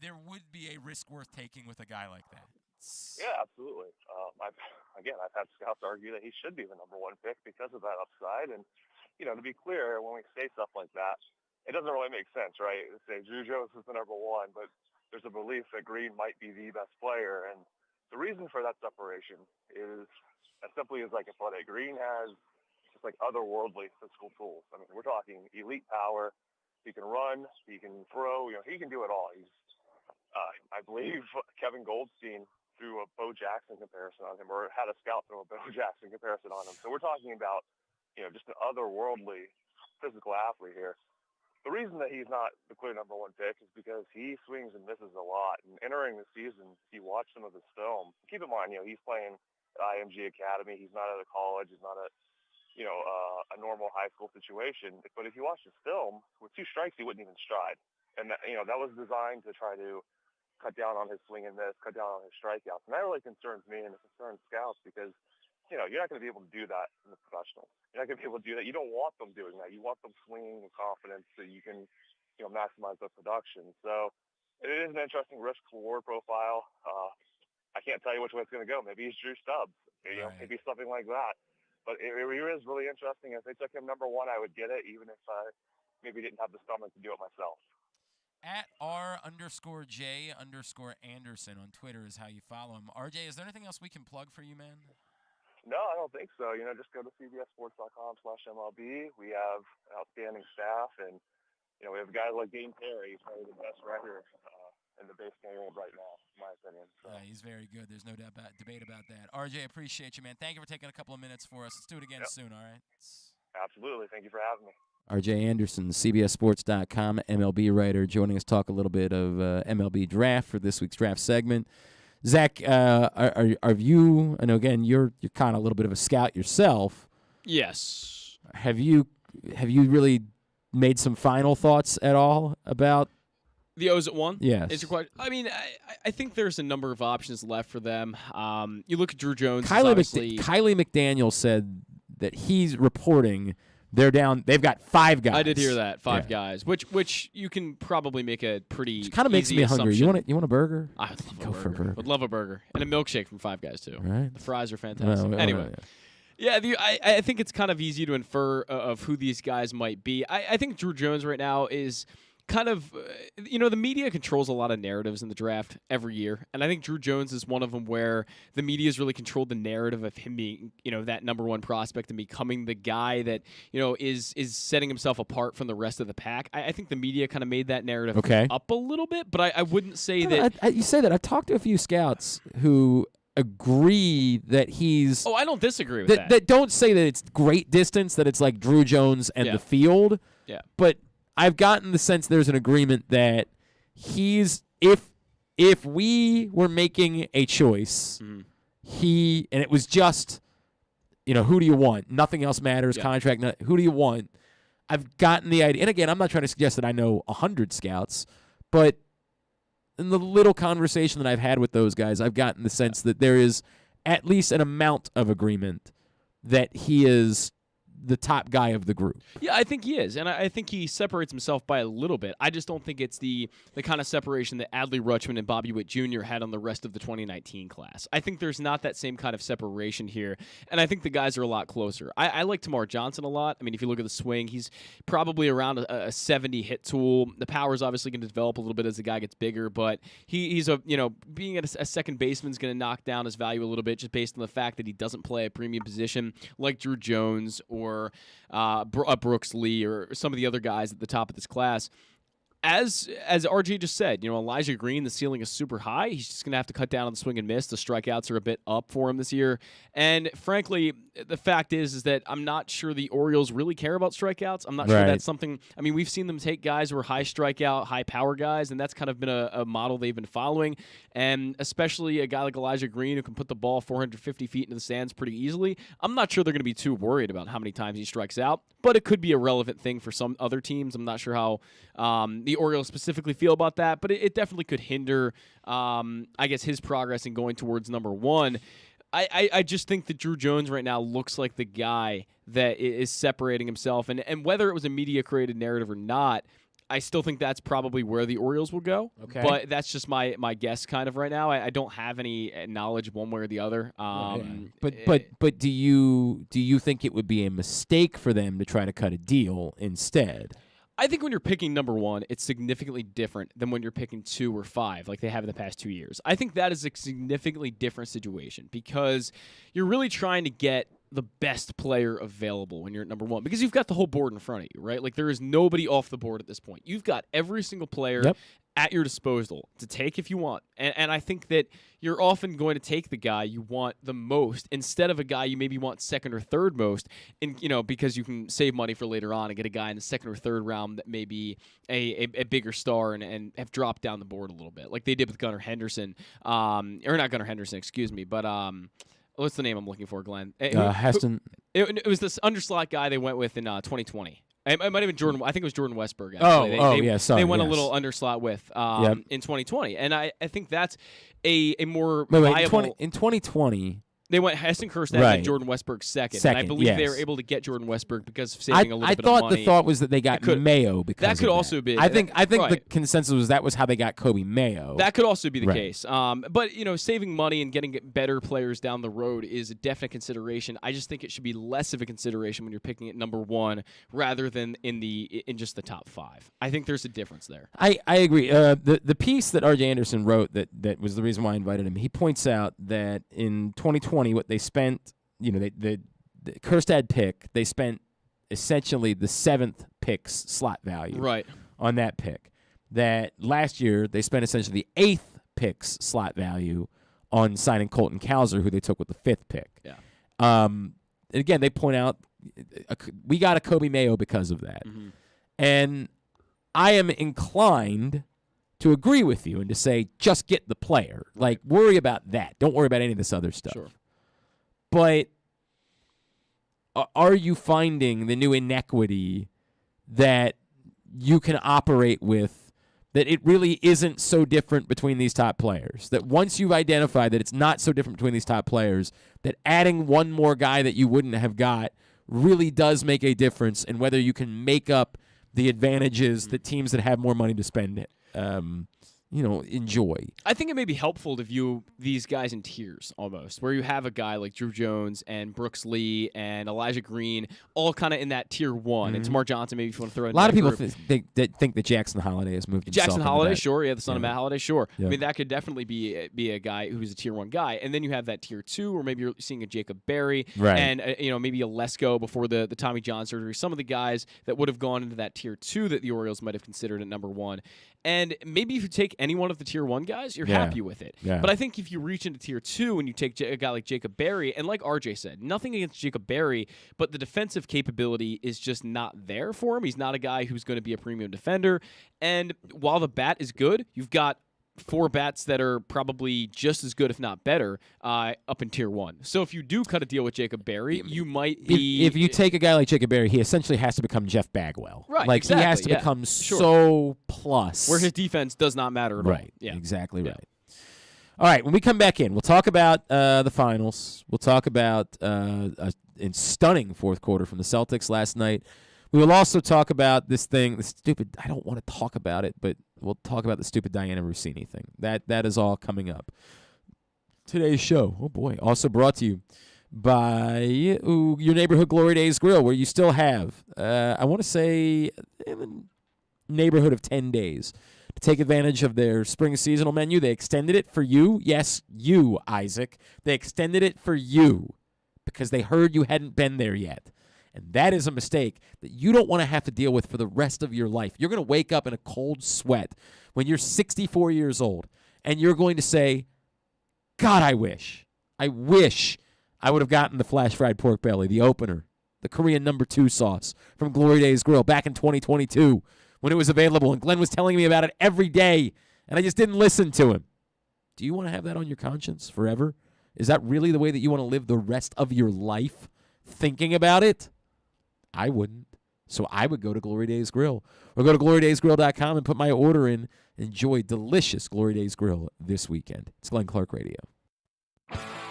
there would be a risk worth taking with a guy like that? Yeah, absolutely. I've had scouts argue that he should be the number one pick because of that upside. And, to be clear, when we say stuff like that, it doesn't really make sense, right? Say Drew Jones is the number one, but there's a belief that Green might be the best player. And the reason for that separation is as simply as I can put it. Green has just like otherworldly physical tools. I mean, we're talking elite power. He can run. He can throw. He can do it all. He's, I believe Kevin Goldstein threw a Bo Jackson comparison on him, or had a scout throw a Bo Jackson comparison on him. So we're talking about, just an otherworldly physical athlete here. The reason that he's not the clear number one pick is because he swings and misses a lot. And entering the season, if you watch some of his film, keep in mind, he's playing at IMG Academy. He's not at a college. He's not at, a normal high school situation. But if you watch his film, with 2 strikes, he wouldn't even stride. And that was designed to try to cut down on his swing and miss, cut down on his strikeouts. And that really concerns me and it concerns scouts because, you're not going to be able to do that in the professionals. You're not going to be able to do that. You don't want them doing that. You want them swinging with confidence so you can, maximize their production. So it is an interesting risk-reward profile. I can't tell you which way it's going to go. Maybe he's Drew Stubbs. Maybe something like that. But it really is really interesting. If they took him number one, I would get it, even if I maybe didn't have the stomach to do it myself. At @R_J_Anderson on Twitter is how you follow him. RJ, is there anything else we can plug for you, man? No, I don't think so. Just go to cbssports.com/MLB. We have an outstanding staff, and, we have guys like Dean Perry. He's probably the best writer in the baseball world right now, in my opinion. So. Yeah, he's very good. There's no debate about that. RJ, appreciate you, man. Thank you for taking a couple of minutes for us. Let's do it again soon, all right? Absolutely. Thank you for having me. RJ Anderson, CBSSports.com, MLB writer, joining us talk a little bit of MLB draft for this week's draft segment. Zach, are you? I know again you're kind of a little bit of a scout yourself. Yes. Have you really made some final thoughts at all about the O's at 1? Yes. Is your question? I mean, I think there's a number of options left for them. You look at Drew Jones. Kylie McDaniel said that he's reporting They're down. They've got 5 guys. I did hear that, 5 guys, which you can probably make a pretty kind of makes easy me hungry. assumption. You want a burger? I would love Go a for a burger. burger. Would love a burger and a milkshake from 5 Guys too. Right. The fries are fantastic. Well, anyway. right, Yeah, I think it's kind of easy to infer of who these guys might be. I think Drew Jones right now is kind of, the media controls a lot of narratives in the draft every year. And I think Drew Jones is one of them where the media has really controlled the narrative of him being, that number 1 prospect and becoming the guy that, is setting himself apart from the rest of the pack. I think the media kind of made that narrative up a little bit, but I wouldn't say that. You say that. I've talked to a few scouts who agree that he's. Oh, I don't disagree with that. That don't say that it's great distance, that it's like Drew Jones and the field. Yeah. But I've gotten the sense there's an agreement that he's if we were making a choice, and it was just, who do you want? Nothing else matters. Contract. Who do you want? I've gotten the idea, and again, I'm not trying to suggest that I know 100 scouts, but in the little conversation that I've had with those guys, I've gotten the sense that there is at least an amount of agreement that he is the top guy of the group. Yeah, I think he is, and I think he separates himself by a little bit. I just don't think it's the kind of separation that Adley Rutschman and Bobby Witt Jr. had on the rest of the 2019 class. I think there's not that same kind of separation here, and I think the guys are a lot closer. I like Tamar Johnson a lot. I mean, if you look at the swing, he's probably around a 70 hit tool. The power is obviously going to develop a little bit as the guy gets bigger, but he's being at a second baseman is going to knock down his value a little bit just based on the fact that he doesn't play a premium position like Drew Jones or Brooks Lee or some of the other guys at the top of this class. As RJ just said, Elijah Green, the ceiling is super high. He's just going to have to cut down on the swing and miss. The strikeouts are a bit up for him this year. And frankly, the fact is that I'm not sure the Orioles really care about strikeouts. I'm not sure that's something. I mean, we've seen them take guys who are high strikeout, high power guys, and that's kind of been a model they've been following. And especially a guy like Elijah Green who can put the ball 450 feet into the stands pretty easily. I'm not sure they're going to be too worried about how many times he strikes out, but it could be a relevant thing for some other teams. I'm not sure how the Orioles specifically feel about that, but it definitely could hinder, I guess, his progress in going towards number 1. I just think that Drew Jones right now looks like the guy that is separating himself. And whether it was a media-created narrative or not, I still think that's probably where the Orioles will go. Okay. But that's just my guess kind of right now. I don't have any knowledge one way or the other. But do you think it would be a mistake for them to try to cut a deal instead? I think when you're picking number 1, it's significantly different than when you're picking 2 or 5 like they have in the past 2 years. I think that is a significantly different situation because you're really trying to get the best player available when you're at number 1 because you've got the whole board in front of you, right? Like there is nobody off the board at this point. You've got every single player at your disposal to take if you want. And I think that you're often going to take the guy you want the most instead of a guy you maybe want second or third most, and because you can save money for later on and get a guy in the second or third round that may be a bigger star and have dropped down the board a little bit, like they did with Gunnar Henderson, or not Gunnar Henderson, excuse me, but what's the name I'm looking for, Glenn? Heston. It was this underslot guy they went with in 2020. It might have been Jordan. I think it was Jordan Westberg. Actually. They went a little underslot with in 2020, and I think that's a more viable. In 2020, they went Heston Kjerstad and Jordan Westberg second, and I believe they were able to get Jordan Westberg because of saving a little bit of money. I thought the thought was that they got Mayo because that could of also be. I think the consensus was that was how they got Kobe Mayo. That could also be the case. But saving money and getting better players down the road is a definite consideration. I just think it should be less of a consideration when you're picking at number 1 rather than in just the top 5. I think there's a difference there. I agree. The piece that R.J. Anderson wrote that was the reason why I invited him. He points out that in 2020, what they spent, the Kjerstad pick, they spent essentially the 7th pick's slot value on that pick. That last year they spent essentially the 8th pick's slot value on signing Colton Cowser, who they took with the 5th pick. Yeah. And again, they point out we got a Kobe Mayo because of that. Mm-hmm. And I am inclined to agree with you and to say just get the player. Like, worry about that. Don't worry about any of this other stuff. Sure. But are you finding the new inequity that you can operate with, that it really isn't so different between these top players? That once you've identified that it's not so different between these top players, that adding one more guy that you wouldn't have got really does make a difference in whether you can make up the advantages that teams that have more money to spend enjoy. I think it may be helpful to view these guys in tiers almost, where you have a guy like Drew Jones and Brooks Lee and Elijah Green all kind of in that tier one. And Tamar Johnson, maybe if you want to throw in A lot of people group. think that Jackson Holiday has moved himself Jackson into Holiday, that. sure. Yeah, the son of Matt Holiday, sure. Yeah. I mean, that could definitely be a guy who's a tier one guy. And then you have that tier two, or maybe you're seeing a Jacob Berry Right. and maybe a Lesko before the Tommy John surgery. Some of the guys that would have gone into that tier two that the Orioles might have considered at number one. And maybe if you take any one of the tier one guys, you're happy with it. Yeah. But I think if you reach into tier two and you take a guy like Jacob Berry, and like RJ said, nothing against Jacob Berry, but the defensive capability is just not there for him. He's not a guy who's going to be a premium defender. And while the bat is good, you've got 4 bats that are probably just as good, if not better, up in tier one. So if you do cut a deal with Jacob Berry, you might be... If you take a guy like Jacob Berry, he essentially has to become Jeff Bagwell. Right, Like, exactly, he has to yeah. become Sure. so plus. where his defense does not matter at all. Right, Yeah. exactly Yeah. right. All right, when we come back in, we'll talk about the finals. We'll talk about a stunning fourth quarter from the Celtics last night. We will also talk about the stupid, I don't want to talk about it, but we'll talk about the stupid Diana Rossini thing. That is all coming up. Today's show, oh boy, also brought to you by your neighborhood Glory Days Grill, where you still have, I want to say, in the neighborhood of 10 days to take advantage of their spring seasonal menu. They extended it for you. Yes, you, Isaac. They extended it for you because they heard you hadn't been there yet. And that is a mistake that you don't want to have to deal with for the rest of your life. You're going to wake up in a cold sweat when you're 64 years old, and you're going to say, God, I wish I would have gotten the flash fried pork belly, the opener, the Korean No. 2 sauce from Glory Days Grill back in 2022 when it was available, and Glenn was telling me about it every day, and I just didn't listen to him. Do you want to have that on your conscience forever? Is that really the way that you want to live the rest of your life, thinking about it? I wouldn't. So I would go to Glory Days Grill or go to glorydaysgrill.com and put my order in. Enjoy delicious Glory Days Grill this weekend. It's Glenn Clark Radio.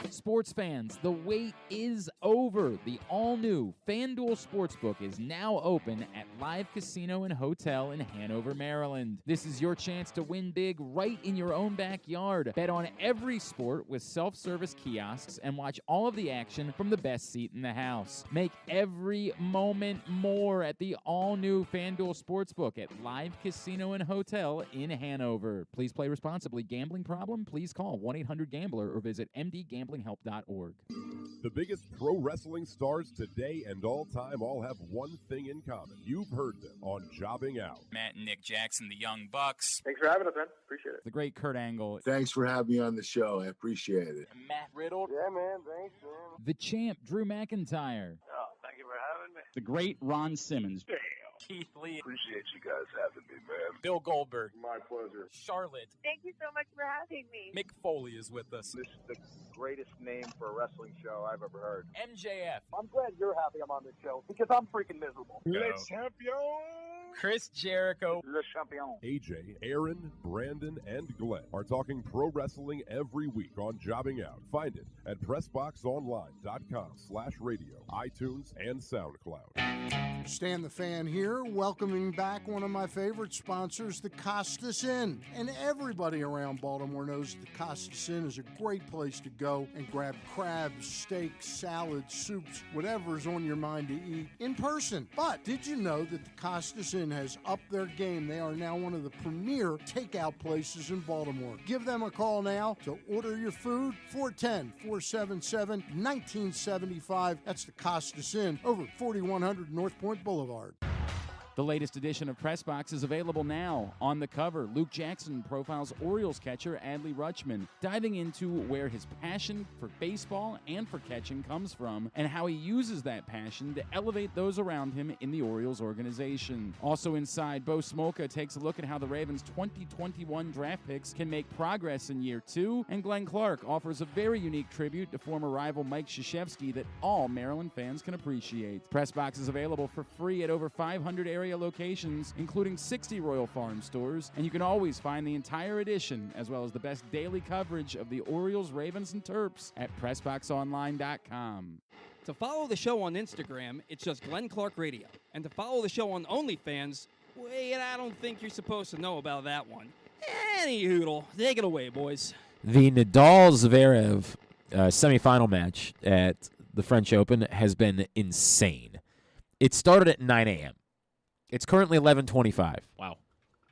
Sports fans, the wait is over. The all-new FanDuel Sportsbook is now open at Live Casino and Hotel in Hanover, Maryland. This is your chance to win big right in your own backyard. Bet on every sport with self-service kiosks and watch all of the action from the best seat in the house. Make every moment more at the all-new FanDuel Sportsbook at Live Casino and Hotel in Hanover. Please play responsibly. Gambling problem? Please call 1-800-GAMBLER or visit mdgamblinghelp.org. The biggest pro wrestling stars today and all time all have one thing in common. You've heard them on Jobbing Out. Matt and Nick Jackson, the Young Bucks. Thanks for having us, man. Appreciate it. The great Kurt Angle. Thanks for having me on the show. I appreciate it. Matt Riddle. Yeah, man. Thanks, man. The champ, Drew McIntyre. Oh, thank you for having me. The great Ron Simmons. Keith Lee. Appreciate you guys having me, man. Bill Goldberg. My pleasure. Charlotte. Thank you so much for having me. Mick Foley is with us. This is the greatest name for a wrestling show I've ever heard. MJF. I'm glad you're happy I'm on this show because I'm freaking miserable. Le champion. Chris Jericho. Le champion. AJ, Aaron, Brandon, and Glenn are talking pro wrestling every week on Jobbing Out. Find it at PressBoxOnline.com/radio, iTunes, and SoundCloud. Stan the Fan here, welcoming back one of my favorite sponsors, the Costas Inn. And everybody around Baltimore knows the Costas Inn is a great place to go and grab crabs, steaks, salads, soups, whatever's on your mind to eat in person. But did you know that the Costas Inn has upped their game? They are now one of the premier takeout places in Baltimore. Give them a call now to order your food, 410-477-1975. That's the Costas Inn, over 4100 North Point Boulevard. The latest edition of Press Box is available now. On the cover, Luke Jackson profiles Orioles catcher Adley Rutschman, diving into where his passion for baseball and for catching comes from and how he uses that passion to elevate those around him in the Orioles organization. Also inside, Bo Smolka takes a look at how the Ravens' 2021 draft picks can make progress in year 2, and Glenn Clark offers a very unique tribute to former rival Mike Krzyzewski that all Maryland fans can appreciate. Press Box is available for free at over 500 area locations, including 60 Royal Farm stores, and you can always find the entire edition, as well as the best daily coverage of the Orioles, Ravens, and Terps at PressBoxOnline.com. To follow the show on Instagram, it's just Glenn Clark Radio. And to follow the show on OnlyFans, wait, I don't think you're supposed to know about that one. Any hoodle, take it away, boys. The Nadal-Zverev semifinal match at the French Open has been insane. It started at 9 a.m. It's currently 11:25. Wow.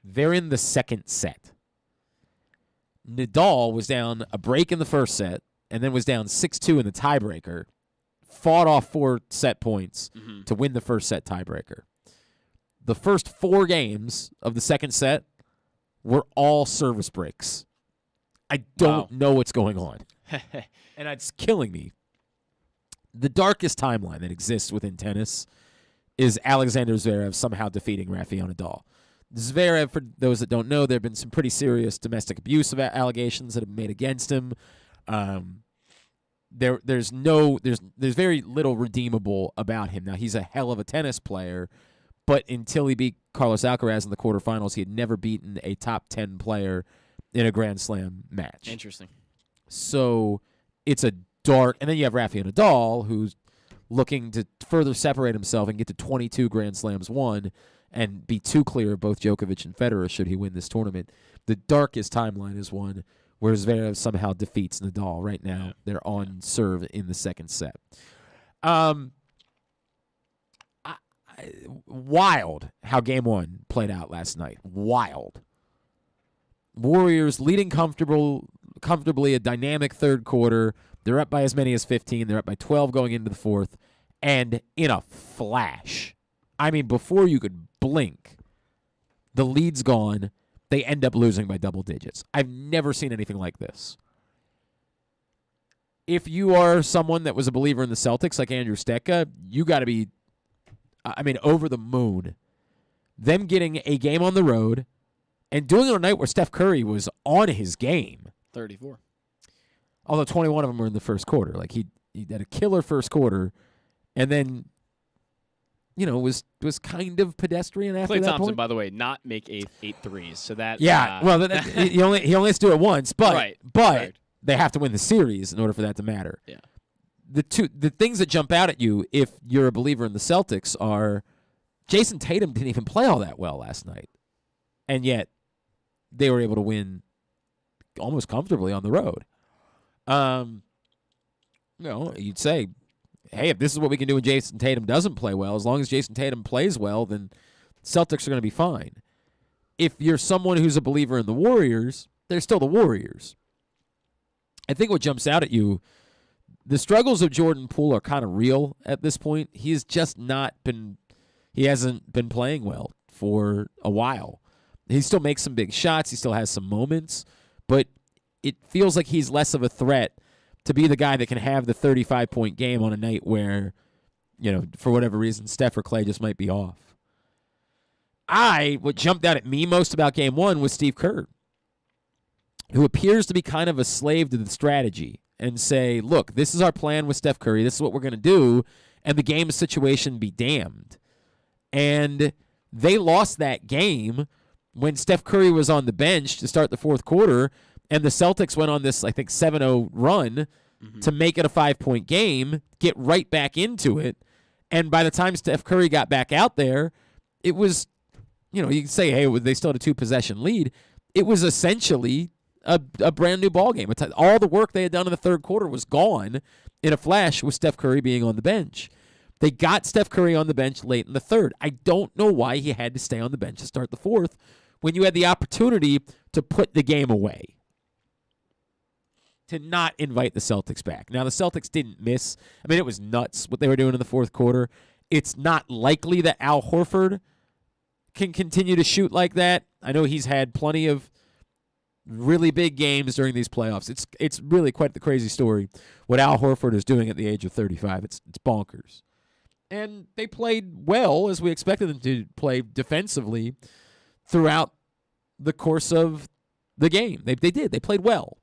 They're in the second set. Nadal was down a break in the first set and then was down 6-2 in the tiebreaker, fought off 4 set points to win the first set tiebreaker. The first 4 games of the second set were all service breaks. I don't know what's going on. And it's killing me. The darkest timeline that exists within tennis is Alexander Zverev somehow defeating Rafael Nadal. Zverev, for those that don't know, there have been some pretty serious domestic abuse allegations that have been made against him. There's very little redeemable about him. Now, he's a hell of a tennis player, but until he beat Carlos Alcaraz in the quarterfinals, he had never beaten a top 10 player in a Grand Slam match. Interesting. So it's a dark, and then you have Rafael Nadal, who's looking to further separate himself and get to 22 Grand Slams won and be too clear of both Djokovic and Federer should he win this tournament. The darkest timeline is one where Zverev somehow defeats Nadal. Right now, they're on serve in the second set. Wild how Game 1 played out last night. Wild. Warriors leading comfortably a dynamic third quarter. They're up by as many as 15. They're up by 12 going into the fourth. And in a flash, I mean, before you could blink, the lead's gone. They end up losing by double digits. I've never seen anything like this. If you are someone that was a believer in the Celtics like Andrew Stecca, you got to be, over the moon. Them getting a game on the road and doing it on a night where Steph Curry was on his game. 34. Although 21 of them were in the first quarter. Like he had a killer first quarter and then was kind of pedestrian after Klay that Thompson, point. by the way, not make eight threes. So that he only has to do it once, but right. They have to win the series in order for that to matter. Yeah. The things that jump out at you if you're a believer in the Celtics are Jason Tatum didn't even play all that well last night, and yet they were able to win almost comfortably on the road. You'd say, hey, if this is what we can do when Jason Tatum doesn't play well, as long as Jason Tatum plays well, then Celtics are going to be fine. If you're someone who's a believer in the Warriors, they're still the Warriors. I think what jumps out at you, the struggles of Jordan Poole are kind of real at this point. He hasn't been playing well for a while. He still makes some big shots. He still has some moments, but it feels like he's less of a threat to be the guy that can have the 35-point game on a night where, for whatever reason, Steph or Klay just might be off. What jumped out at me most about Game 1 was Steve Kerr, who appears to be kind of a slave to the strategy and say, look, this is our plan with Steph Curry. This is what we're going to do, and the game situation be damned. And they lost that game when Steph Curry was on the bench to start the fourth quarter, and the Celtics went on this, I think, 7-0 run to make it a 5-point game, get right back into it, and by the time Steph Curry got back out there, it was, you can say, hey, they still had a 2-possession lead. It was essentially a brand new ball game. All the work they had done in the third quarter was gone in a flash with Steph Curry being on the bench. They got Steph Curry on the bench late in the third. I don't know why he had to stay on the bench to start the fourth when you had the opportunity to put the game away, to not invite the Celtics back. Now, the Celtics didn't miss. It was nuts what they were doing in the fourth quarter. It's not likely that Al Horford can continue to shoot like that. I know he's had plenty of really big games during these playoffs. It's really quite the crazy story what Al Horford is doing at the age of 35. It's bonkers. And they played well, as we expected them to play defensively throughout the course of the game. They did. They played well.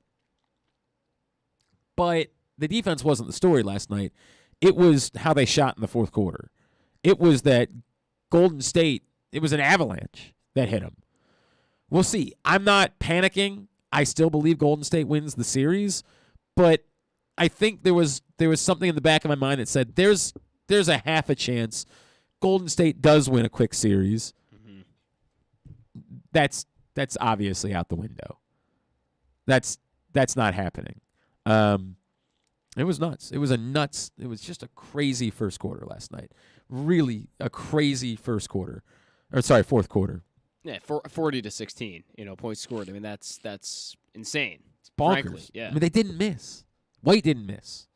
But the defense wasn't the story last night. It was how they shot in the fourth quarter. It was that Golden State, it was an avalanche that hit them. We'll see. I'm not panicking. I still believe Golden State wins the series, but I think there was something in the back of my mind that said there's a half a chance Golden State does win a quick series. Mm-hmm. That's obviously out the window. That's not happening. It was nuts. It was just a crazy first quarter last night. Really a crazy fourth quarter. Yeah, 40-16, points scored. I mean, that's insane. It's bonkers. Frankly, yeah. I mean, they didn't miss. White didn't miss.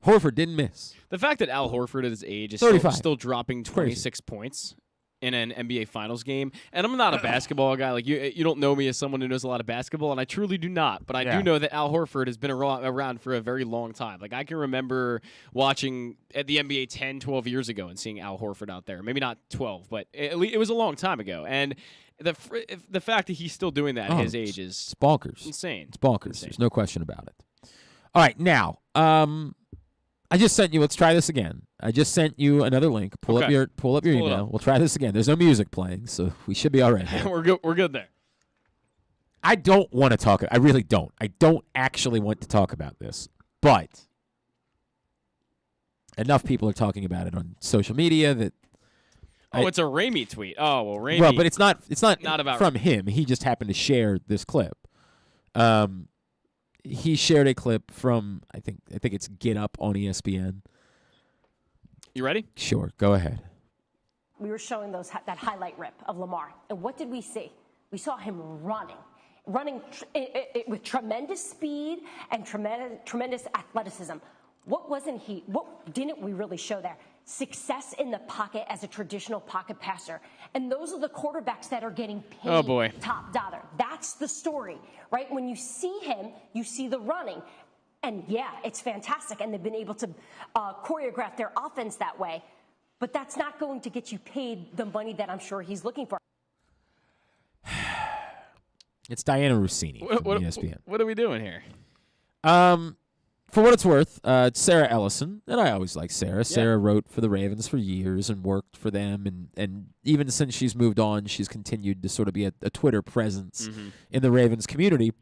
Horford didn't miss. The fact that Al Horford at his age is still dropping 26 points in an NBA Finals game, and I'm not a basketball guy. Like you don't know me as someone who knows a lot of basketball, and I truly do not. But I do know that Al Horford has been around for a very long time. Like I can remember watching at the NBA 10, 12 years ago and seeing Al Horford out there. Maybe not 12, but it was a long time ago. And the fact that he's still doing that at his age is it's bonkers. Insane. It's bonkers. Insane. There's no question about it. All right, now I just sent you. Let's try this again. I just sent you another link. Pull up your email. We'll try this again. There's no music playing, so we should be all right. We're good. We're good there. I don't want to talk. I really don't. I don't actually want to talk about this, but enough people are talking about it on social media that. It's a Ramey tweet. Oh well, Ramey. Well, but it's not about from him. He just happened to share this clip. He shared a clip from I think it's Get Up on ESPN. You ready? Sure, go ahead. We were showing that highlight rip of Lamar, and what did we see? We saw him running with tremendous speed and tremendous athleticism. What didn't we really show there? Success in the pocket as a traditional pocket passer. And those are the quarterbacks that are getting paid top dollar. That's the story, right? When you see him, you see the running. And yeah, it's fantastic. And they've been able to choreograph their offense that way. But that's not going to get you paid the money that I'm sure he's looking for. It's Diana Rossini from ESPN. What are we doing here? For what it's worth, it's Sarah Ellison, and I always like Sarah. Yeah. Sarah wrote for the Ravens for years and worked for them, and even since she's moved on, she's continued to sort of be a Twitter presence in the Ravens community.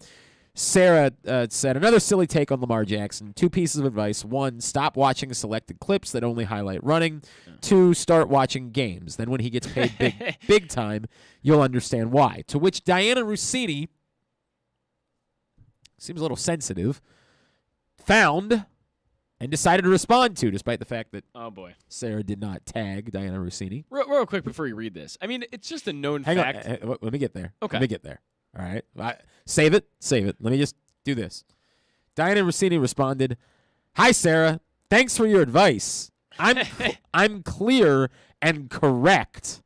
Sarah said, another silly take on Lamar Jackson. 2 pieces of advice. 1, stop watching selected clips that only highlight running. 2, start watching games. Then when he gets paid big time, you'll understand why. To which Diana Rossini, seems a little sensitive, found and decided to respond to, despite the fact that Sarah did not tag Diana Rossini. Real quick before you read this. I mean, it's just a known Hang fact. on. Let me get there. Okay. Let me get there. All right. Save it. Let me just do this. Diana Rossini responded, "Hi, Sarah. Thanks for your advice. I'm clear and correct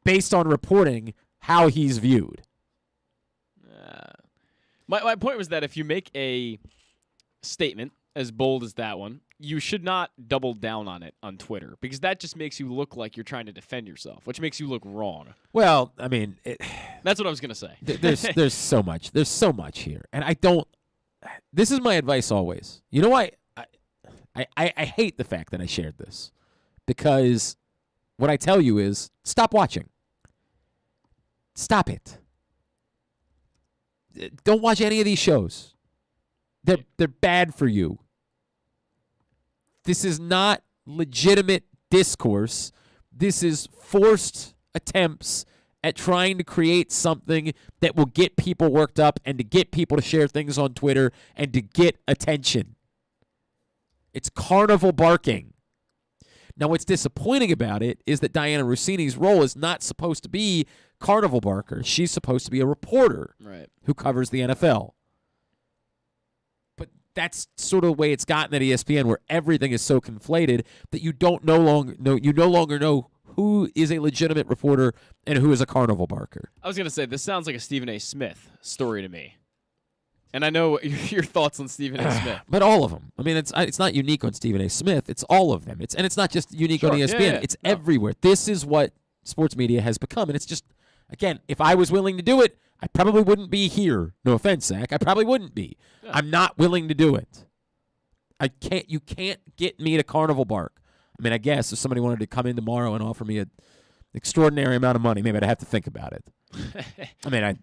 based on reporting how he's viewed." My point was that if you make a statement as bold as that one, you should not double down on it on Twitter, because that just makes you look like you're trying to defend yourself, which makes you look wrong. Well, I mean, that's what I was going to say. There's so much. There's so much here. And I don't – this is my advice always. You know why? I hate the fact that I shared this, because what I tell you is stop watching. Stop it. Don't watch any of these shows. They're bad for you. This is not legitimate discourse. This is forced attempts at trying to create something that will get people worked up and to get people to share things on Twitter and to get attention. It's carnival barking. Now, what's disappointing about it is that Diana Rossini's role is not supposed to be carnival barker. She's supposed to be a reporter who covers the NFL. But that's sort of the way it's gotten at ESPN, where everything is so conflated that you no longer know who is a legitimate reporter and who is a carnival barker. I was going to say, this sounds like a Stephen A. Smith story to me. And I know your thoughts on Stephen A. Smith. But all of them. I mean, it's not unique on Stephen A. Smith. It's all of them. It's not just unique on ESPN. Yeah. It's everywhere. This is what sports media has become. And it's just, again, if I was willing to do it, I probably wouldn't be here. No offense, Zach. I probably wouldn't be. Yeah. I'm not willing to do it. You can't get me to carnival bark. I mean, I guess if somebody wanted to come in tomorrow and offer me an extraordinary amount of money, maybe I'd have to think about it. I mean,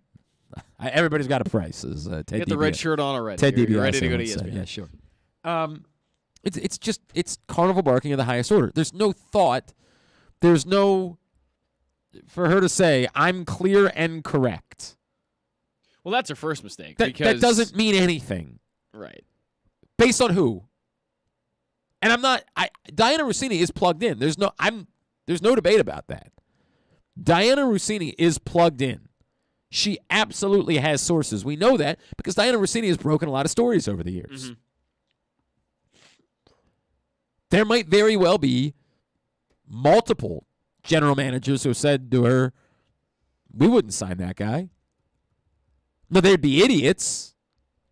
Everybody's got a price. As Ted Get the red shirt on already. Ted You're DiBiase ready to go to would say. ESPN. Yeah, sure. It's carnival barking of the highest order. There's no thought. There's no for her to say I'm clear and correct. Well, that's her first mistake. That doesn't mean anything. Right. Based on who? And I'm not. Diana Rossini is plugged in. There's no debate about that. Diana Rossini is plugged in. She absolutely has sources. We know that because Diana Rossini has broken a lot of stories over the years. Mm-hmm. There might very well be multiple general managers who said to her, we wouldn't sign that guy. No, they'd be idiots,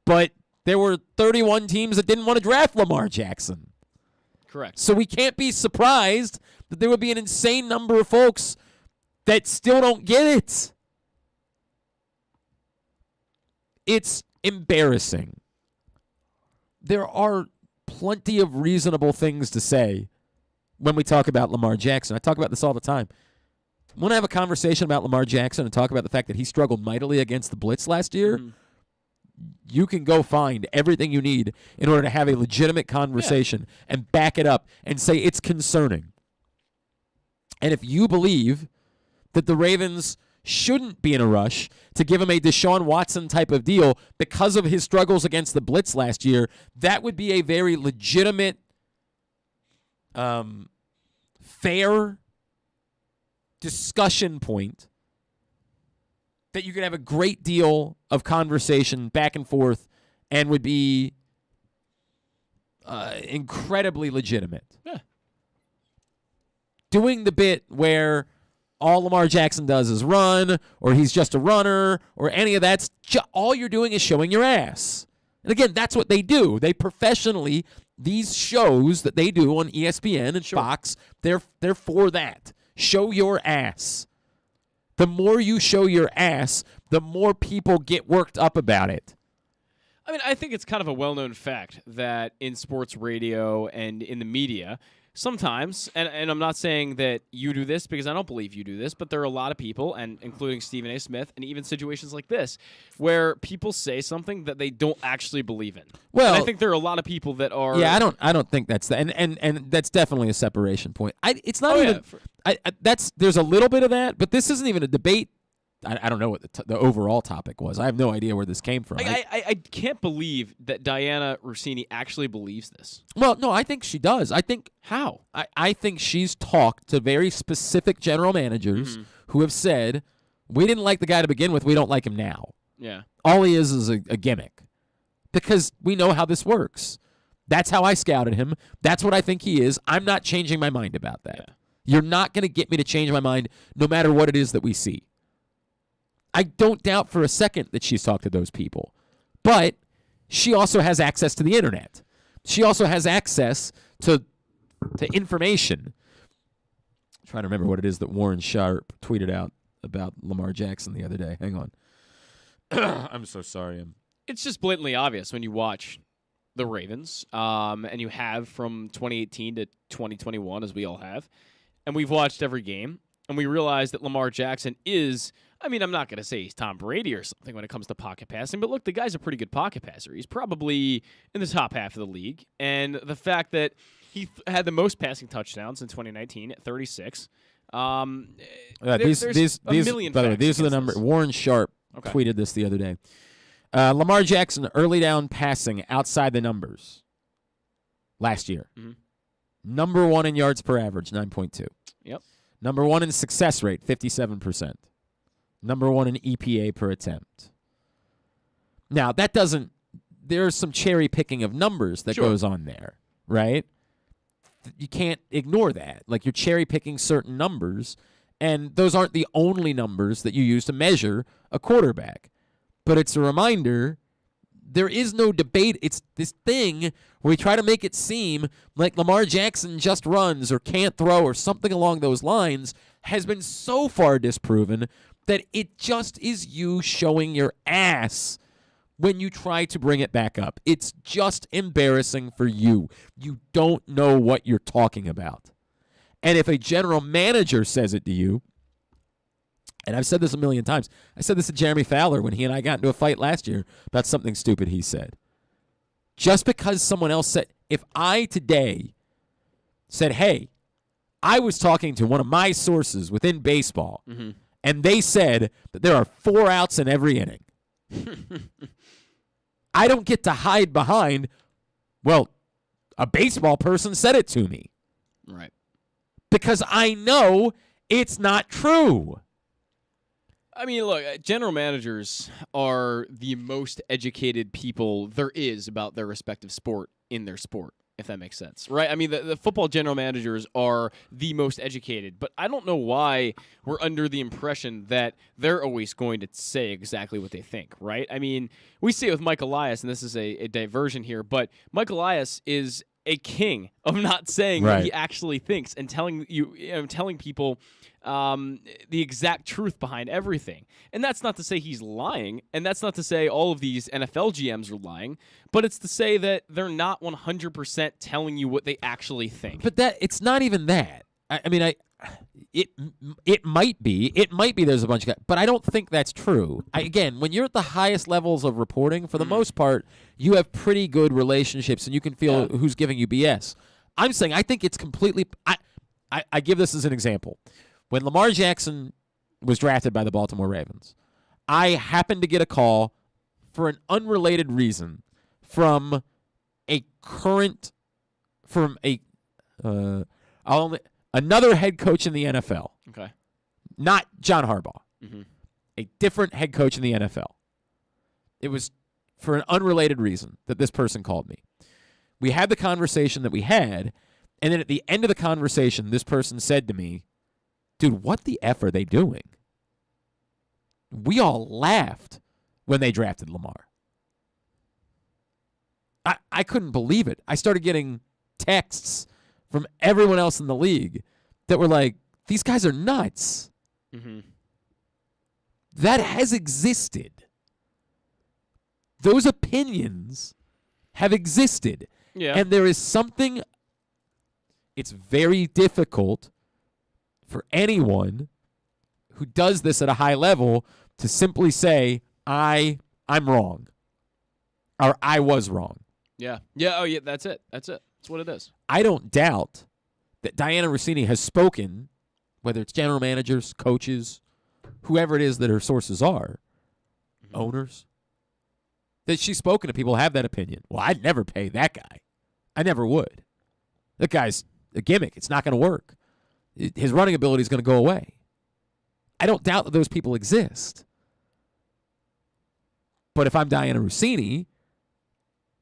but there were 31 teams that didn't want to draft Lamar Jackson. Correct. So we can't be surprised that there would be an insane number of folks that still don't get it. It's embarrassing. There are plenty of reasonable things to say when we talk about Lamar Jackson. I talk about this all the time. I want to have a conversation about Lamar Jackson and talk about the fact that he struggled mightily against the blitz last year. You can go find everything you need in order to have a legitimate conversation and back it up and say it's concerning. And if you believe that the Ravens shouldn't be in a rush to give him a Deshaun Watson type of deal because of his struggles against the blitz last year, that would be a very legitimate, fair discussion point that you could have a great deal of conversation back and forth and would be incredibly legitimate. Yeah. Doing the bit where all Lamar Jackson does is run, or he's just a runner, or any of that, all you're doing is showing your ass. And again, that's what they do. They professionally, these shows that they do on ESPN and Fox, they're for that. Show your ass. The more you show your ass, the more people get worked up about it. I mean, I think it's kind of a well-known fact that in sports radio and in the media, sometimes, and I'm not saying that you do this because I don't believe you do this, but there are a lot of people, and including Stephen A. Smith, and even situations like this, where people say something that they don't actually believe in. Well, and I think there are a lot of people that are. Yeah, I don't think that's that, and that's definitely a separation point. It's not even. There's a little bit of that, but this isn't even a debate. I don't know what the overall topic was. I have no idea where this came from. I can't believe that Diana Rossini actually believes this. Well, no, I think she does. I think how? I think she's talked to very specific general managers who have said, we didn't like the guy to begin with, we don't like him now. Yeah. All he is a gimmick. Because we know how this works. That's how I scouted him. That's what I think he is. I'm not changing my mind about that. Yeah. You're not going to get me to change my mind no matter what it is that we see. I don't doubt for a second that she's talked to those people. But she also has access to the internet. She also has access to information. I'm trying to remember what it is that Warren Sharp tweeted out about Lamar Jackson the other day. Hang on. I'm so sorry. It's just blatantly obvious when you watch the Ravens, and you have from 2018 to 2021, as we all have, and we've watched every game, and we realize that Lamar Jackson is, I mean, I'm not going to say he's Tom Brady or something when it comes to pocket passing, but look, the guy's a pretty good pocket passer. He's probably in the top half of the league, and the fact that he had the most passing touchdowns in 2019 at 36. There's a million by the way, facts these are the against numbers. this. Warren Sharp tweeted this the other day. Lamar Jackson, early down passing outside the numbers last year. Mm-hmm. Number 1 in yards per average, 9.2. Yep. Number 1 in success rate, 57%. Number 1 in EPA per attempt. Now, that doesn't, there's some cherry picking of numbers that goes on there, right? You can't ignore that. Like, you're cherry picking certain numbers, and those aren't the only numbers that you use to measure a quarterback. But it's a reminder, there is no debate. It's this thing where we try to make it seem like Lamar Jackson just runs or can't throw or something along those lines has been so far disproven that it just is you showing your ass when you try to bring it back up. It's just embarrassing for you. You don't know what you're talking about. And if a general manager says it to you, And I've said this a million times. I said this to Jeremy Fowler when he and I got into a fight last year about something stupid he said. Just because someone else said, if I today said, hey, I was talking to one of my sources within baseball, and they said that there are 4 outs in every inning, I don't get to hide behind, well, a baseball person said it to me. Right. Because I know it's not true. I mean, look, general managers are the most educated people there is about their respective sport in their sport, if that makes sense, right? I mean, the football general managers are the most educated, but I don't know why we're under the impression that they're always going to say exactly what they think, right? I mean, we see it with Mike Elias, and this is a diversion here, but Mike Elias is a king of not saying what he actually thinks and telling telling people the exact truth behind everything. And that's not to say he's lying, and that's not to say all of these NFL GMs are lying, but it's to say that they're not 100% telling you what they actually think. But it's not even that. It might be. It might be there's a bunch of guys, but I don't think that's true. Again, when you're at the highest levels of reporting, for the most part, you have pretty good relationships, and you can feel who's giving you BS. I'm saying I think it's completely – I give this as an example. When Lamar Jackson was drafted by the Baltimore Ravens, I happened to get a call for an unrelated reason from another head coach in the NFL. Okay. Not John Harbaugh. A different head coach in the NFL. It was for an unrelated reason that this person called me. We had the conversation that we had, and then at the end of the conversation, this person said to me, dude, what the F are they doing? We all laughed when they drafted Lamar. I couldn't believe it. I started getting texts from everyone else in the league that were like, these guys are nuts. That has existed. Those opinions have existed. Yeah. And there is something, it's very difficult for anyone who does this at a high level to simply say, I'm wrong. Or I was wrong. Yeah. Yeah. Oh, yeah. That's it. That's what it is. I don't doubt that Diana Rossini has spoken, whether it's general managers, coaches, whoever it is that her sources are, owners, that she's spoken to people who have that opinion. Well, I'd never pay that guy. I never would. That guy's a gimmick. It's not going to work. His running ability is going to go away. I don't doubt that those people exist. But if I'm Diana Rossini,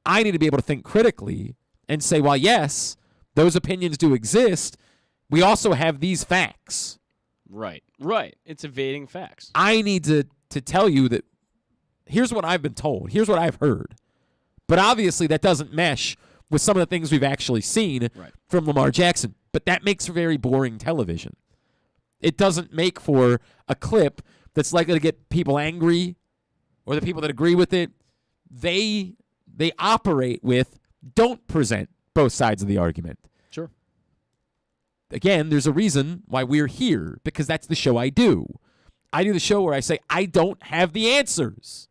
I need to be able to think critically and say, well, yes, those opinions do exist. We also have these facts. Right. Right. It's evading facts. I need to tell you that here's what I've been told. Here's what I've heard. But obviously that doesn't mesh with some of the things we've actually seen from Lamar Jackson. But that makes for very boring television. It doesn't make for a clip that's likely to get people angry or the people that agree with it. They operate with, don't present both sides of the argument. Sure. Again, there's a reason why we're here, because that's the show I do. I do the show where I say, I don't have the answers.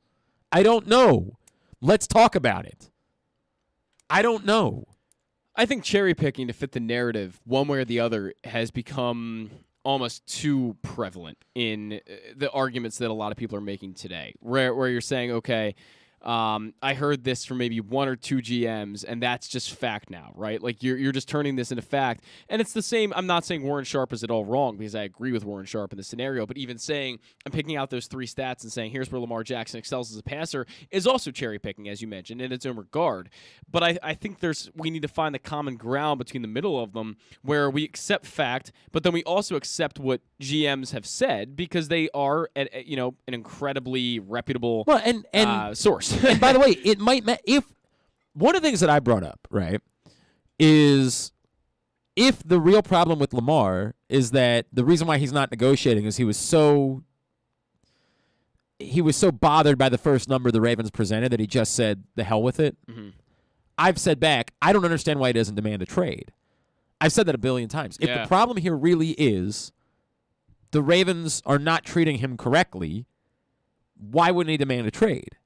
I don't know. Let's talk about it. I don't know. I think cherry picking to fit the narrative, one way or the other, has become almost too prevalent in the arguments that a lot of people are making today, where you're saying, okay, I heard this from maybe 1 or 2 GMs, and that's just fact now, right? Like you're just turning this into fact. And it's the same. I'm not saying Warren Sharp is at all wrong, because I agree with Warren Sharp in this scenario, but even saying I'm picking out those 3 stats and saying here's where Lamar Jackson excels as a passer is also cherry picking, as you mentioned, in its own regard. But I think we need to find the common ground between the middle of them, where we accept fact, but then we also accept what GMs have said, because they are an incredibly reputable source. And by the way, it might if one of the things that I brought up, right, is if the real problem with Lamar is that the reason why he's not negotiating is he was so bothered by the first number the Ravens presented that he just said the hell with it. I've said back, I don't understand why he doesn't demand a trade. I've said that a billion times. If the problem here really is the Ravens are not treating him correctly, why wouldn't he demand a trade?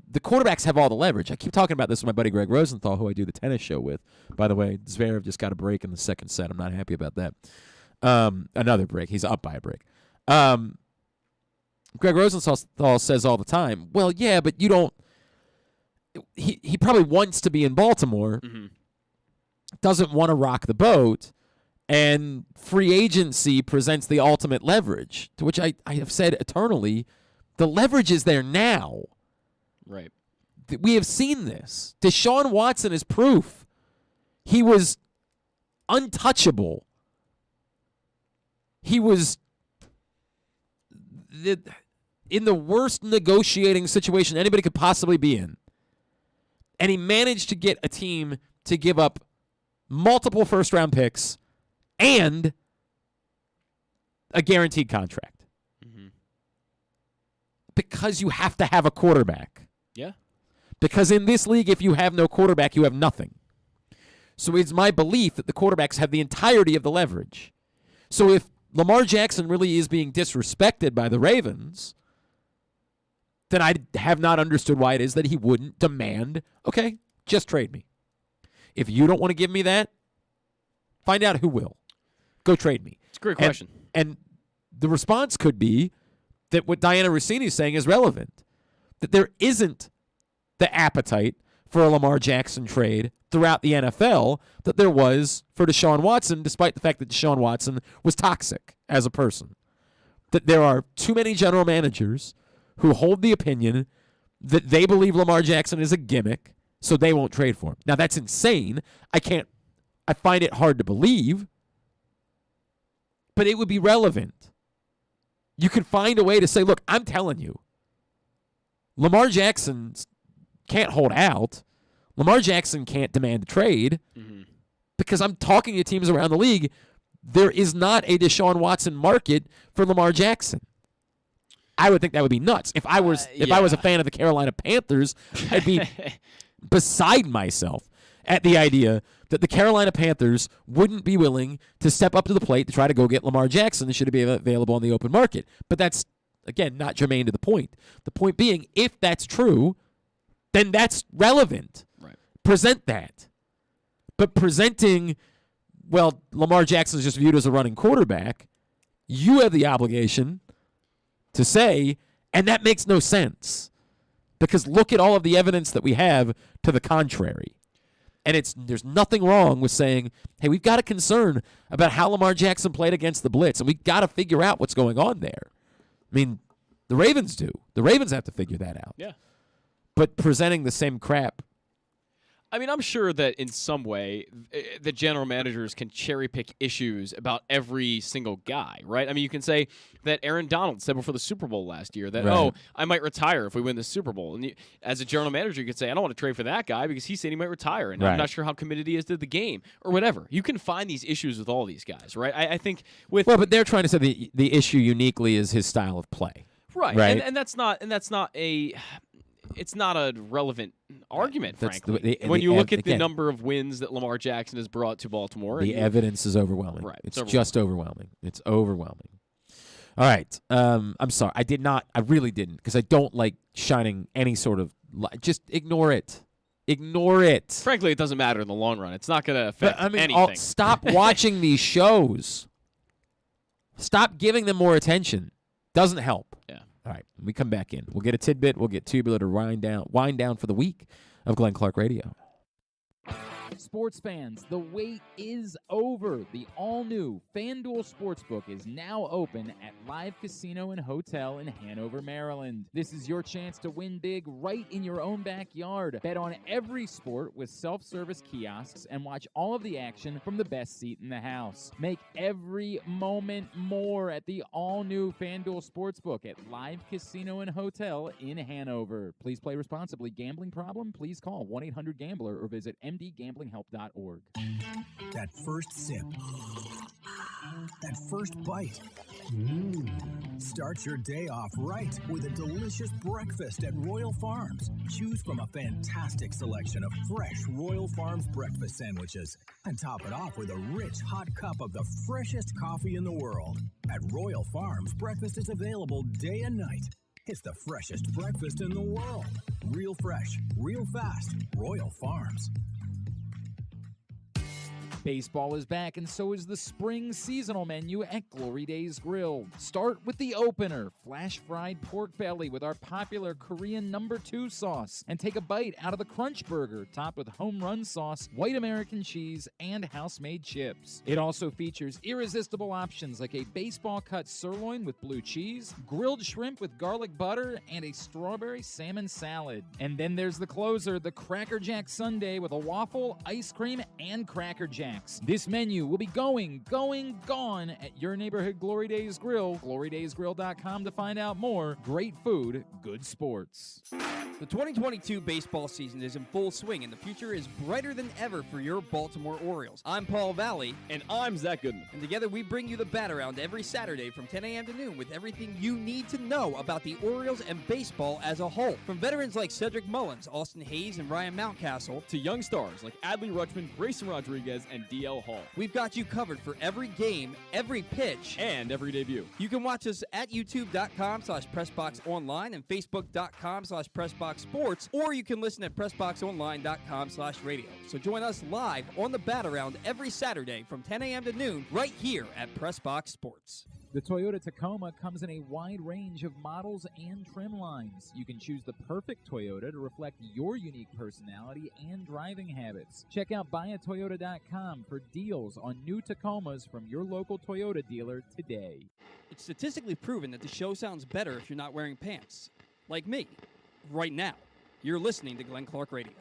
The quarterbacks have all the leverage. I keep talking about this with my buddy Greg Rosenthal, who I do the tennis show with. By the way, Zverev just got a break in the second set. I'm not happy about that. Another break. He's up by a break. Greg Rosenthal says all the time, well, yeah, but you don't – he probably wants to be in Baltimore, doesn't want to rock the boat, and free agency presents the ultimate leverage, to which I have said eternally, the leverage is there now. Right. We have seen this. Deshaun Watson is proof. He was untouchable. He was in the worst negotiating situation anybody could possibly be in. And he managed to get a team to give up multiple first-round picks and a guaranteed contract. Because you have to have a quarterback. Yeah. Because in this league, if you have no quarterback, you have nothing. So it's my belief that the quarterbacks have the entirety of the leverage. So if Lamar Jackson really is being disrespected by the Ravens, then I have not understood why it is that he wouldn't demand, okay, just trade me. If you don't want to give me that, find out who will. Go trade me. It's a great question. And the response could be that what Diana Rossini is saying is relevant, that there isn't the appetite for a Lamar Jackson trade throughout the NFL that there was for Deshaun Watson, despite the fact that Deshaun Watson was toxic as a person. That there are too many general managers who hold the opinion that they believe Lamar Jackson is a gimmick, so they won't trade for him. Now, that's insane. I find it hard to believe, but it would be relevant. You could find a way to say, look, I'm telling you, Lamar Jackson can't hold out. Lamar Jackson can't demand a trade because I'm talking to teams around the league. There is not a Deshaun Watson market for Lamar Jackson. I would think that would be nuts. If I was a fan of the Carolina Panthers, I'd be beside myself at the idea that the Carolina Panthers wouldn't be willing to step up to the plate to try to go get Lamar Jackson and should be available on the open market. But that's, again, not germane to the point. The point being, if that's true, then that's relevant. Right. Present that. But presenting, well, Lamar Jackson is just viewed as a running quarterback, you have the obligation to say, and that makes no sense. Because look at all of the evidence that we have to the contrary. And there's nothing wrong with saying, hey, we've got a concern about how Lamar Jackson played against the blitz, and we've got to figure out what's going on there. I mean, the Ravens do. The Ravens have to figure that out. Yeah. But presenting the same crap. I mean, I'm sure that in some way the general managers can cherry pick issues about every single guy, right? I mean, you can say that Aaron Donald said before the Super Bowl last year that, right. I might retire if we win the Super Bowl. And as a general manager, you could say, I don't want to trade for that guy because he said he might retire, and I'm not sure how committed he is to the game or whatever. You can find these issues with all these guys, right? I think with well, but they're trying to say the issue uniquely is his style of play, right? And that's not a. It's not a relevant argument, frankly. When you look at the number of wins that Lamar Jackson has brought to Baltimore. The evidence is overwhelming. Right. It's just overwhelming. It's overwhelming. All right. I'm sorry. I really didn't, because I don't like shining any sort of light. Just ignore it. Ignore it. Frankly, it doesn't matter in the long run. It's not going to affect anything. Stop watching these shows. Stop giving them more attention. Doesn't help. Yeah. All right, when we come back in, we'll get a tidbit, we'll get Tubular to wind down for the week of Glenn Clark Radio. Sports fans, the wait is over. The all-new FanDuel Sportsbook is now open at Live Casino and Hotel in Hanover, Maryland. This is your chance to win big right in your own backyard. Bet on every sport with self-service kiosks and watch all of the action from the best seat in the house. Make every moment more at the all-new FanDuel Sportsbook at Live Casino and Hotel in Hanover. Please play responsibly. Gambling problem? Please call 1-800-GAMBLER or visit mdgamblinghelp.org. That first sip, that first bite, Start your day off right with a delicious breakfast at Royal Farms. Choose from a fantastic selection of fresh Royal Farms breakfast sandwiches and top it off with a rich hot cup of the freshest coffee in the world. At Royal Farms, breakfast is available day and night. It's the freshest breakfast in the world. Real fresh, real fast. Royal Farms. Baseball is back, and so is the spring seasonal menu at Glory Days Grill. Start with the opener, flash-fried pork belly with our popular Korean No. 2 sauce, and take a bite out of the Crunch Burger, topped with home run sauce, white American cheese, and house-made chips. It also features irresistible options like a baseball-cut sirloin with blue cheese, grilled shrimp with garlic butter, and a strawberry salmon salad. And then there's the closer, the Cracker Jack Sundae with a waffle, ice cream, and Cracker Jack. This menu will be gone at your neighborhood Glory Days Grill. GloryDaysGrill.com to find out more. Great food, good sports. The 2022 baseball season is in full swing, and the future is brighter than ever for your Baltimore Orioles. I'm Paul Valley. And I'm Zack Goodman. And together we bring you the Bat Around every Saturday from 10 a.m. to noon with everything you need to know about the Orioles and baseball as a whole. From veterans like Cedric Mullins, Austin Hayes, and Ryan Mountcastle, to young stars like Adley Rutschman, Grayson Rodriguez, and DL Hall. We've got you covered for every game, every pitch, and every debut. You can watch us at youtube.com/PressBoxOnline and Facebook.com/PressBoxSports, or you can listen at PressBoxOnline.com/radio. So join us live on the Bat Around every Saturday from 10 a.m. to noon right here at PressBox Sports. The Toyota Tacoma comes in a wide range of models and trim lines. You can choose the perfect Toyota to reflect your unique personality and driving habits. Check out buyatoyota.com for deals on new Tacomas from your local Toyota dealer today. It's statistically proven that the show sounds better if you're not wearing pants. Like me, right now. You're listening to Glenn Clark Radio.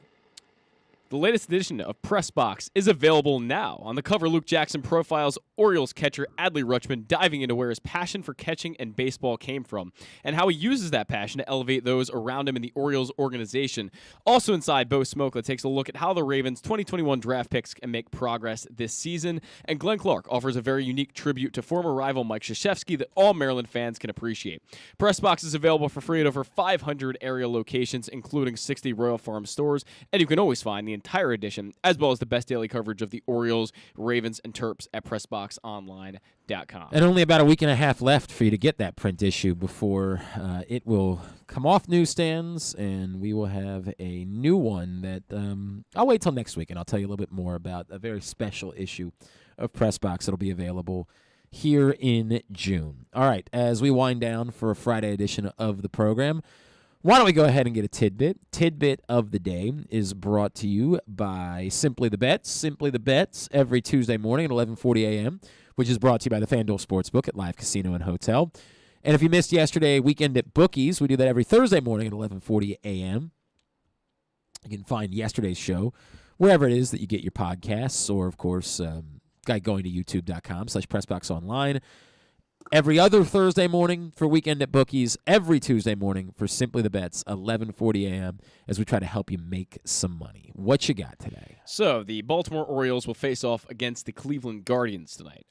The latest edition of Press Box is available now. On the cover, Luke Jackson profiles Orioles catcher Adley Rutschman, diving into where his passion for catching and baseball came from, and how he uses that passion to elevate those around him in the Orioles organization. Also inside, Bo Smoke takes a look at how the Ravens' 2021 draft picks can make progress this season, and Glenn Clark offers a very unique tribute to former rival Mike Krzyzewski that all Maryland fans can appreciate. Press Box is available for free at over 500 area locations, including 60 Royal Farm stores, and you can always find the entire edition, as well as the best daily coverage of the Orioles, Ravens, and Terps at PressBoxOnline.com. And only about a week and a half left for you to get that print issue before it will come off newsstands, and we will have a new one that I'll wait till next week, and I'll tell you a little bit more about a very special issue of PressBox that'll be available here in June. All right, as we wind down for a Friday edition of the program, why don't we go ahead and get a tidbit? Tidbit of the day is brought to you by Simply the Bets. Simply the Bets every Tuesday morning at 11:40 a.m., which is brought to you by the FanDuel Sportsbook at Live Casino and Hotel. And if you missed yesterday, Weekend at Bookies, we do that every Thursday morning at 11:40 a.m. You can find yesterday's show wherever it is that you get your podcasts, or, of course, by going to youtube.com/PressBoxOnline. Every other Thursday morning for Weekend at Bookies, every Tuesday morning for Simply the Bets, 11:40 a.m., as we try to help you make some money. What you got today? So the Baltimore Orioles will face off against the Cleveland Guardians tonight.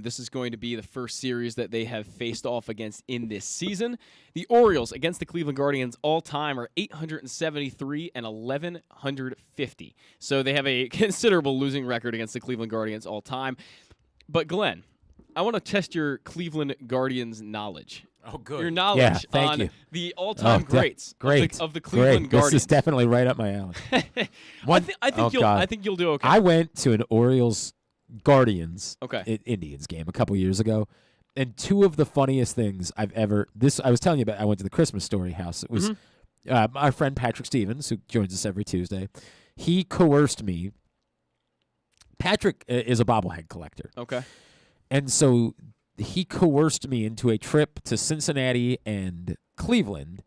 This is going to be the first series that they have faced off against in this season. The Orioles against the Cleveland Guardians all-time are 873 and 1,150. So they have a considerable losing record against the Cleveland Guardians all-time. But Glenn, I want to test your Cleveland Guardians knowledge. Oh, good. Your knowledge thank on you. the all-time greats of the Cleveland Great. Guardians. This is definitely right up my alley. I think you'll do okay. I went to an Orioles Guardians Indians game a couple years ago, and two of the funniest things I've ever I was telling you about. I went to the Christmas Story house. It was our friend Patrick Stevens, who joins us every Tuesday. He coerced me. Patrick is a bobblehead collector. Okay. And so he coerced me into a trip to Cincinnati and Cleveland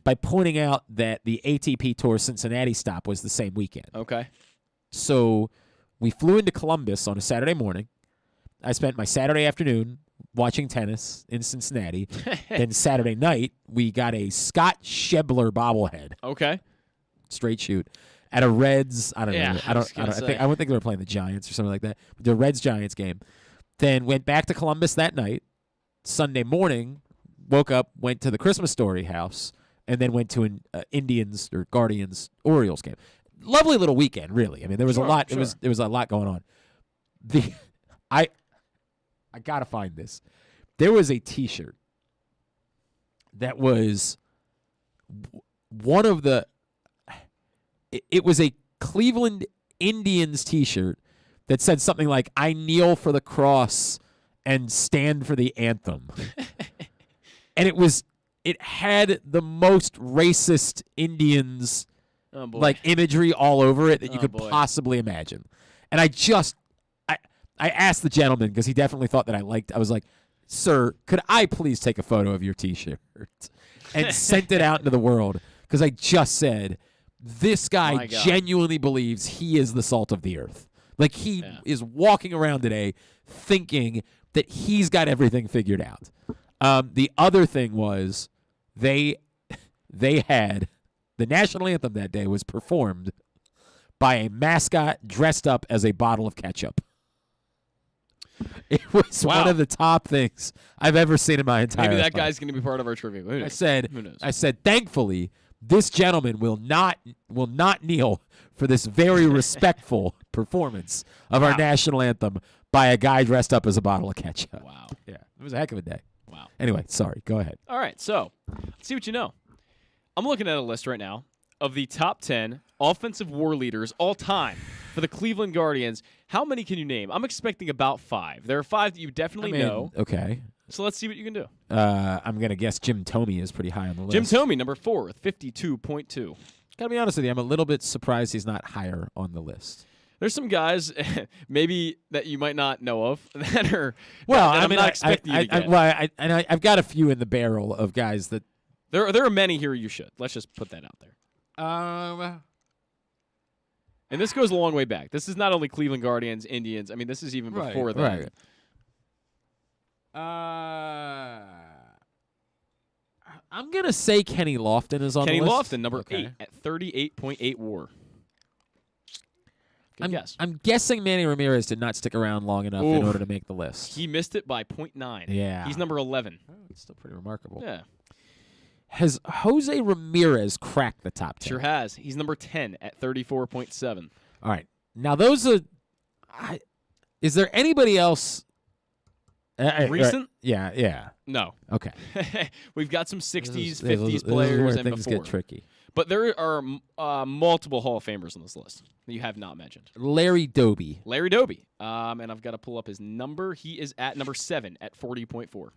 by pointing out that the ATP Tour Cincinnati stop was the same weekend. Okay. So we flew into Columbus on a Saturday morning. I spent my Saturday afternoon watching tennis in Cincinnati. Then Saturday night, we got a Scott Schebler bobblehead. Okay. Straight shoot. At a Reds, I don't know. I don't think they were playing the Giants or something like that. The Reds-Giants game. Then went back to Columbus that night, Sunday morning, woke up, went to the Christmas Story house, and then went to an Indians or Guardians Orioles game. Lovely little weekend, really. I mean, there was a lot. Sure. There was a lot going on. I gotta find this. There was a T-shirt that was one of the. It was a Cleveland Indians T-shirt that said something like, "I kneel for the cross and stand for the anthem," and it had the most racist Indians like imagery all over it that you could possibly imagine. And I asked the gentleman, because he definitely thought that I was like, "Sir, could I please take a photo of your T-shirt?" and sent it out into the world, because I just said, this guy genuinely believes he is the salt of the earth. Like, he is walking around today thinking that he's got everything figured out. The other thing was they had the national anthem that day was performed by a mascot dressed up as a bottle of ketchup. It was one of the top things I've ever seen in my entire life. Maybe that guy's going to be part of our trivia. Who knows? Who knows? I said, thankfully, this gentleman will not kneel for this very respectful performance of our national anthem by a guy dressed up as a bottle of ketchup. Wow. Yeah, it was a heck of a day. Wow. Anyway, sorry. Go ahead. All right, so let's see what you know. I'm looking at a list right now of the top 10 offensive war leaders all time for the Cleveland Guardians. How many can you name? I'm expecting about 5. There are 5 that you definitely know. Okay. So let's see what you can do. I'm going to guess Jim Thome is pretty high on the list. Jim Thome, number 4 with 52.2. Gotta be honest with you, I'm a little bit surprised he's not higher on the list. There's some guys maybe that you might not know of that are I'm not expecting you to get. I've got a few in the barrel of guys that there are many here you should. Let's just put that out there. And this goes a long way back. This is not only Cleveland Guardians, Indians. I mean, this is even before that. Right. I'm going to say Kenny Lofton is on the list. Kenny Lofton, number 8 at 38.8 WAR. Good guess. I'm guessing Manny Ramirez did not stick around long enough in order to make the list. He missed it by 0.9. Yeah. He's number 11. Oh, it's still pretty remarkable. Yeah. Has Jose Ramirez cracked the top 10? Sure has. He's number 10 at 34.7. All right. Now, those are is there anybody else recent? Yeah. No. Okay. We've got some 60s, 50s this is players where and things before. Get tricky. But there are multiple Hall of Famers on this list that you have not mentioned. Larry Doby. And I've got to pull up his number. He is at number 7 at 40.4.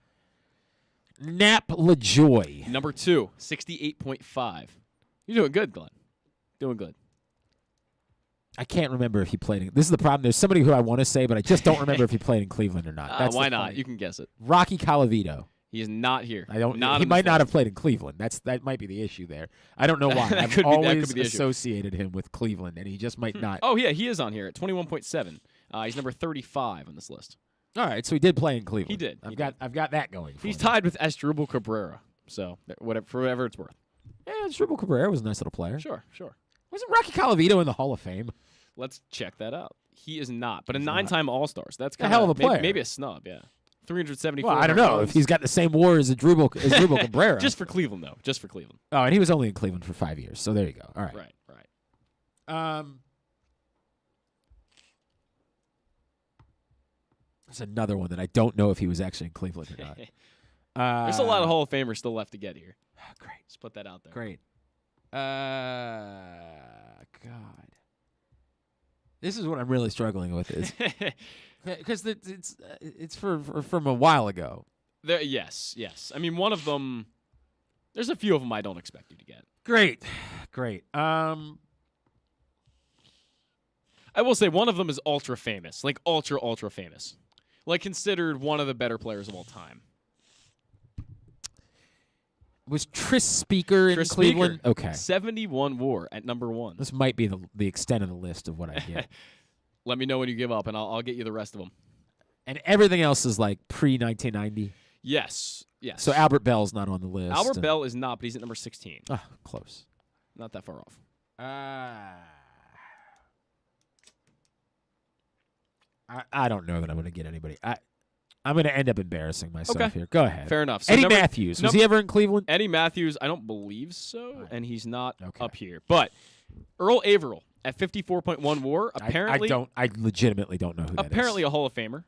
Nap LaJoy. Number 2, 68.5. You're doing good, Glenn. Doing good. I can't remember if he played in. This is the problem. There's somebody who I want to say, but I just don't remember if he played in Cleveland or not. That's why not? You can guess it. Rocky Colavito. He is not here. He might not have played in Cleveland. That might be the issue there. I don't know why. I've always associated him with Cleveland, and he just might not. Oh yeah, he is on here at 21.7. He's number 35 on this list. All right, so he did play in Cleveland. He did. I've got that going. He's tied with Asdrubal Cabrera. So for whatever it's worth. Yeah, Asdrubal Cabrera was a nice little player. Sure. Wasn't Rocky Colavito in the Hall of Fame? Let's check that out. He is not, but a 9-time All-Star. So that's a hell of a player. Maybe a snub. Yeah. 374. Well, I don't know if he's got the same WAR as Asdrubal Cabrera. Just for Cleveland, though. Just for Cleveland. Oh, and he was only in Cleveland for 5 years. So there you go. All right. Right. There's another one that I don't know if he was actually in Cleveland or not. There's a lot of Hall of Famers still left to get here. Great. Let's put that out there. Great. God. This is what I'm really struggling with is because it's from a while ago. Yes. I mean, one of them. There's a few of them I don't expect you to get. Great. I will say one of them is ultra famous, like ultra famous, like considered one of the better players of all time. Was Tris Speaker in Cleveland? Okay. 71 WAR at number 1. This might be the extent of the list of what I get. Let me know when you give up, and I'll get you the rest of them. And everything else is like pre-1990? Yes. So Albert Bell's not on the list. Albert Bell is not, but he's at number 16. Oh, close. Not that far off. I don't know that I'm going to get anybody. I'm going to end up embarrassing myself here. Go ahead. Fair enough. So Eddie Matthews. Was he ever in Cleveland? Eddie Matthews, I don't believe so, and he's not up here. But Earl Averill at 54.1 WAR, apparently. I legitimately don't know who that is. Apparently a Hall of Famer.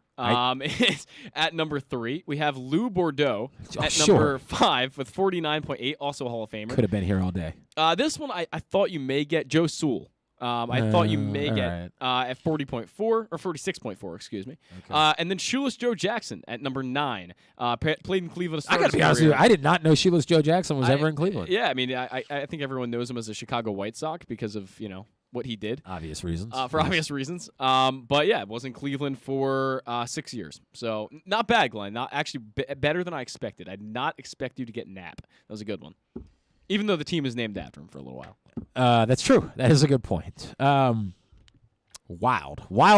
Is at number 3. We have Lou Bordeaux at number 5 with 49.8, also a Hall of Famer. Could have been here all day. This one I thought you may get Joe Sewell. I thought you may get at 40.4 or 46.4, excuse me. Okay. And then Shoeless Joe Jackson at number 9. Played in Cleveland. I got to be honest with you. I did not know Shoeless Joe Jackson was ever in Cleveland. Yeah, I mean, I think everyone knows him as a Chicago White Sox because of, what he did. Obvious reasons. For obvious reasons. But yeah, was in Cleveland for 6 years. So not bad, Glenn. Not actually better than I expected. I did not expect you to get Knapp. That was a good one. Even though the team is named after him for a little while. That's true. That is a good point. Wild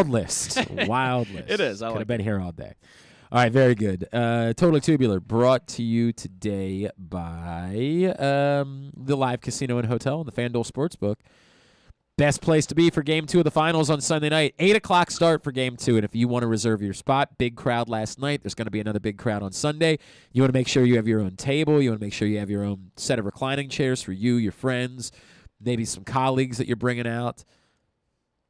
list. Wild list. It is. Could have been here all day. All right, very good. Totally Tubular, brought to you today by the Live Casino and Hotel and the FanDuel Sportsbook. Best place to be for Game 2 of the Finals on Sunday night. 8 o'clock start for Game 2, and if you want to reserve your spot, big crowd last night. There's going to be another big crowd on Sunday. You want to make sure you have your own table. You want to make sure you have your own set of reclining chairs for you, your friends, maybe some colleagues that you're bringing out.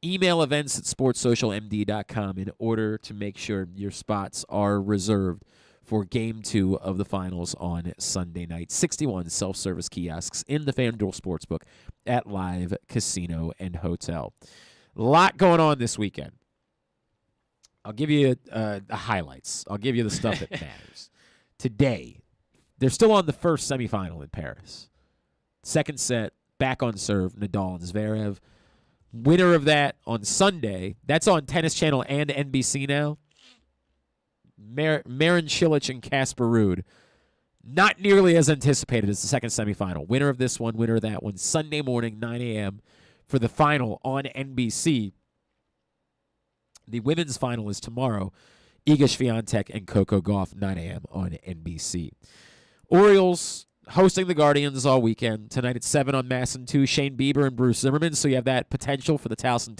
Email events at sportssocialmd.com in order to make sure your spots are reserved for Game 2 of the Finals on Sunday night. 61 self-service kiosks in the FanDuel Sportsbook at Live Casino and Hotel. A lot going on this weekend. I'll give you the highlights. I'll give you the stuff that matters. Today, they're still on the first semifinal in Paris. Second set, back on serve, Nadal and Zverev. Winner of that on Sunday. That's on Tennis Channel and NBC now. Marin Cilic and Casper Ruud. Not nearly as anticipated as the second semifinal. Winner of this one, winner of that one. Sunday morning, 9 a.m. for the final on NBC. The women's final is tomorrow. Iga Swiatek and Coco Gauff, 9 a.m. on NBC. Orioles hosting the Guardians all weekend. Tonight at 7 on MASN 2, Shane Bieber and Bruce Zimmerman. So you have that potential for the Towson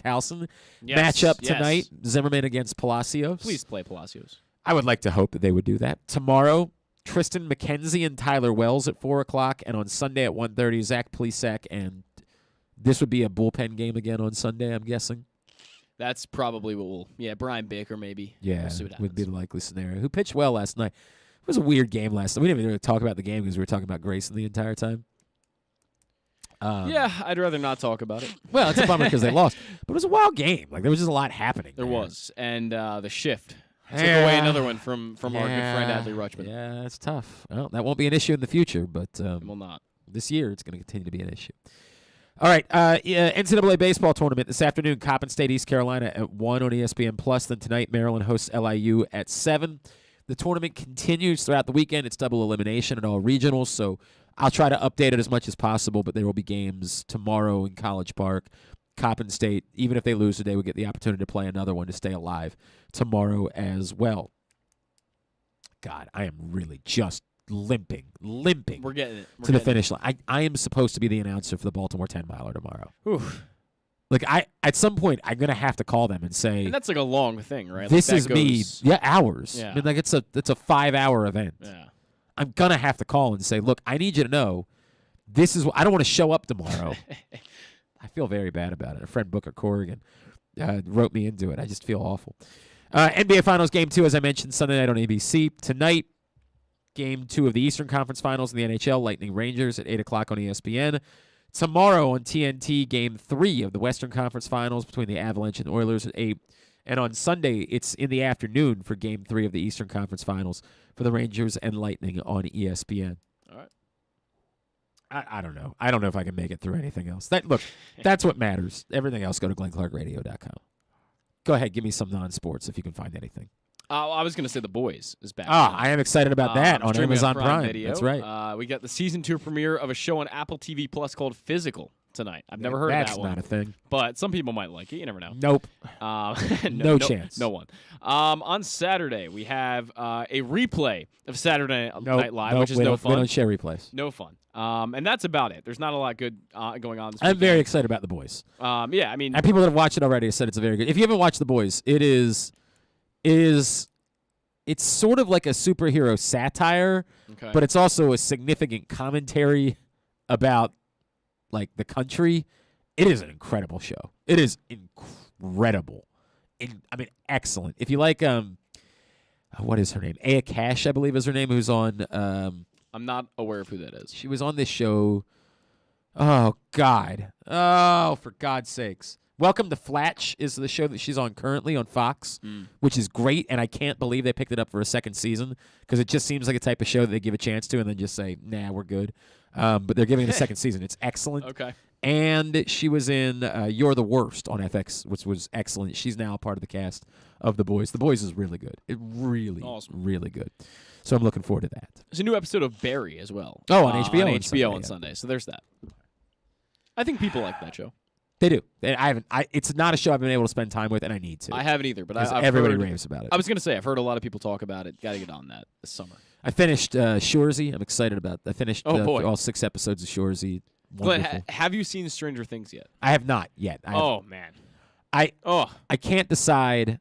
matchup tonight. Zimmerman against Palacios. Please play Palacios. I would like to hope that they would do that. Tomorrow, Tristan McKenzie and Tyler Wells at 4 o'clock. And on Sunday at 1:30, Zach Plesac. And this would be a bullpen game again on Sunday, I'm guessing. That's probably what we'll... Yeah, Brian Baker maybe. Yeah, we'll see what would be the likely scenario. Who pitched well last night. It was a weird game last night. We didn't even really talk about the game because we were talking about Grayson the entire time. Yeah, I'd rather not talk about it. Well, it's a bummer because they lost. But it was a wild game. Like, there was just a lot happening. There was. And the shift took away another one from our good friend Adley Rutschman. Yeah, that's tough. Well, that won't be an issue in the future, but it will not. This year it's going to continue to be an issue. All right, NCAA baseball tournament this afternoon, Coppin State, East Carolina at 1 on ESPN+. Then tonight, Maryland hosts LIU at 7. The tournament continues throughout the weekend. It's double elimination in all regionals, so I'll try to update it as much as possible, but there will be games tomorrow in College Park. Coppin State, even if they lose today, will get the opportunity to play another one to stay alive tomorrow as well. God, I am really just limping We're getting it. to the finish line. I am supposed to be the announcer for the Baltimore 10-miler tomorrow. Oof. Like, at some point, I'm going to have to call them and say... And that's like a long thing, right? This like is me. Yeah, hours. Yeah. I mean, like, it's a 5-hour event. Yeah. I'm going to have to call and say, look, I need you to know, this is... I don't want to show up tomorrow. I feel very bad about it. A friend, Booker Corrigan, wrote me into it. I just feel awful. NBA Finals Game 2, as I mentioned, Sunday night on ABC. Tonight, Game 2 of the Eastern Conference Finals in the NHL, Lightning Rangers at 8 o'clock on ESPN. Tomorrow on TNT, Game 3 of the Western Conference Finals between the Avalanche and Oilers at 8. And on Sunday, it's in the afternoon for Game 3 of the Eastern Conference Finals for the Rangers and Lightning on ESPN. All right. I don't know. I don't know if I can make it through anything else. Look, that's what matters. Everything else, go to GlennClarkRadio.com. Go ahead, give me some non-sports if you can find anything. I was going to say The Boys is back. I am excited about that on Amazon Prime. Video. That's right. We got the season 2 premiere of a show on Apple TV Plus called Physical tonight. I've never heard of that one. That's not a thing. But some people might like it. You never know. Nope. No chance. No one. On Saturday, we have a replay of Saturday Night Live, which is no fun. We don't share replays. No fun. And that's about it. There's not a lot good going on this I'm weekend. very excited about The Boys. Yeah, I mean... And people that have watched it already have said it's a very good... If you haven't watched The Boys, it is it's sort of like a superhero satire, Okay. but it's also a significant commentary about like the country. It is an incredible show. It is incredible. Excellent. If you like, what is her name? Aya Cash, I believe, is her name. Who's on? I'm not aware of who that is. She was on this show. Oh God. Oh, for God's sakes. Welcome to Flatch is the show that she's on currently on Fox, which is great, and I can't believe they picked it up for a second season because it just seems like a type of show that they give a chance to and then just say, nah, we're good. But they're giving it a second season. It's excellent. Okay. And she was in You're the Worst on FX, which was excellent. She's now part of the cast of The Boys. The Boys is really good. It really, really good. So I'm looking forward to that. There's a new episode of Barry as well. Oh, on HBO on on HBO Sunday, on Sunday. So there's that. I think people like that show. They do. It's not a show I've been able to spend time with, and I need to. I haven't either, but everybody raves about it. I was going to say, I've heard a lot of people talk about it. Got to get on that this summer. I finished Shoresy. I'm excited about it. I finished all 6 episodes of Shoresy. Glenn, have you seen Stranger Things yet? I have not yet. Man. I can't decide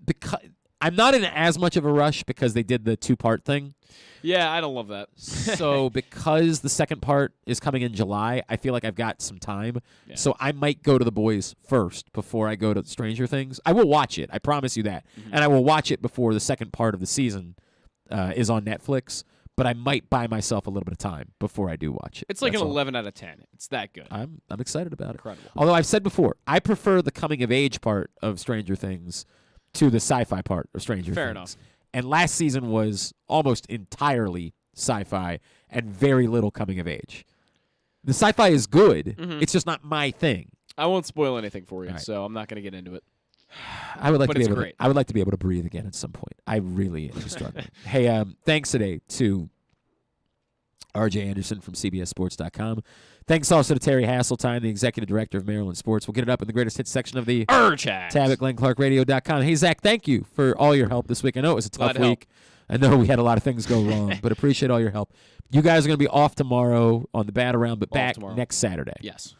because I'm not in as much of a rush because they did the 2-part thing. Yeah, I don't love that. So because the second part is coming in July, I feel like I've got some time. Yeah. So I might go to The Boys first before I go to Stranger Things. I will watch it. I promise you that. Mm-hmm. And I will watch it before the second part of the season is on Netflix. But I might buy myself a little bit of time before I do watch it. It's like That's an all. 11 out of 10. It's that good. I'm excited about Incredible. it. Although I've said before, I prefer the coming of age part of Stranger Things to the sci-fi part of Stranger Things. Fair enough. And last season was almost entirely sci-fi and very little coming of age. The sci-fi is good. Mhm. It's just not my thing. I won't spoil anything for you, All right. so I'm not going to get into it. I would like But to be it's able great. I would like to be able to breathe again at some point. I really am struggling. Hey, thanks today to RJ Anderson from CBSSports.com. Thanks also to Terry Hasseltine, the executive director of Maryland Sports. We'll get it up in the greatest hits section of the Urchat. tab at GlennClarkRadio.com. Hey, Zach, thank you for all your help this week. I know it was a Glad tough to help. week. I know we had a lot of things go wrong, but appreciate all your help. You guys are going to be off tomorrow on the Bat Around, but Off back tomorrow. next Saturday. Yes.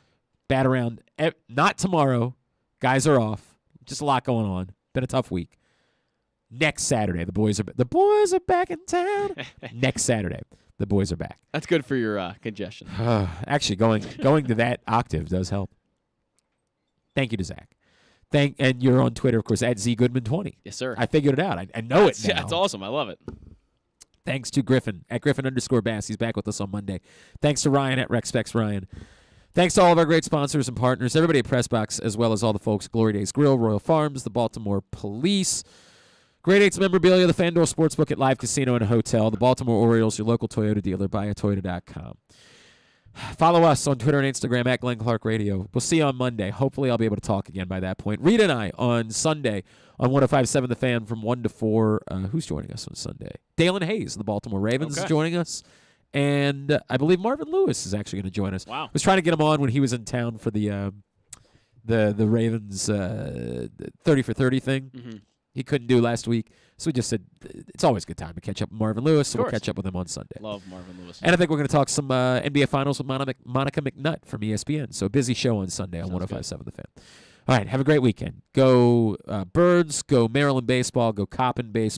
Bat Around, not tomorrow. Guys are off. Just a lot going on. Been a tough week. Next Saturday, the boys are back in town. Next Saturday, the boys are back. That's good for your congestion. Actually, going to that octave does help. Thank you to Zach. And you're on Twitter, of course, at ZGoodman20. Yes, sir. I figured it out. I know it now. That's awesome. I love it. Thanks to Griffin at Griffin_Bass. He's back with us on Monday. Thanks to Ryan at RexSpexRyan. Thanks to all of our great sponsors and partners, everybody at PressBox, as well as all the folks at Glory Days Grill, Royal Farms, the Baltimore Police, Grade 8's memorabilia, the FanDuel Sportsbook at Live Casino and Hotel, the Baltimore Orioles, your local Toyota dealer, buyatoyota.com. Follow us on Twitter and Instagram at Glenn Clark Radio. We'll see you on Monday. Hopefully I'll be able to talk again by that point. Rita and I on Sunday on 105.7 The Fan from 1 to 4. Who's joining us on Sunday? Dalen Hayes, the Baltimore Ravens, is joining us. And I believe Marvin Lewis is actually going to join us. Wow. I was trying to get him on when he was in town for the Ravens 30 for 30 thing. Mm-hmm. He couldn't do last week. So we just said it's always a good time to catch up with Marvin Lewis, so we'll catch up with him on Sunday. Love Marvin Lewis. And I think we're going to talk some NBA Finals with Monica McNutt from ESPN. So busy show on Sunday on 105.7 The Fan. All right, have a great weekend. Go Birds, go Maryland baseball, go Coppin baseball.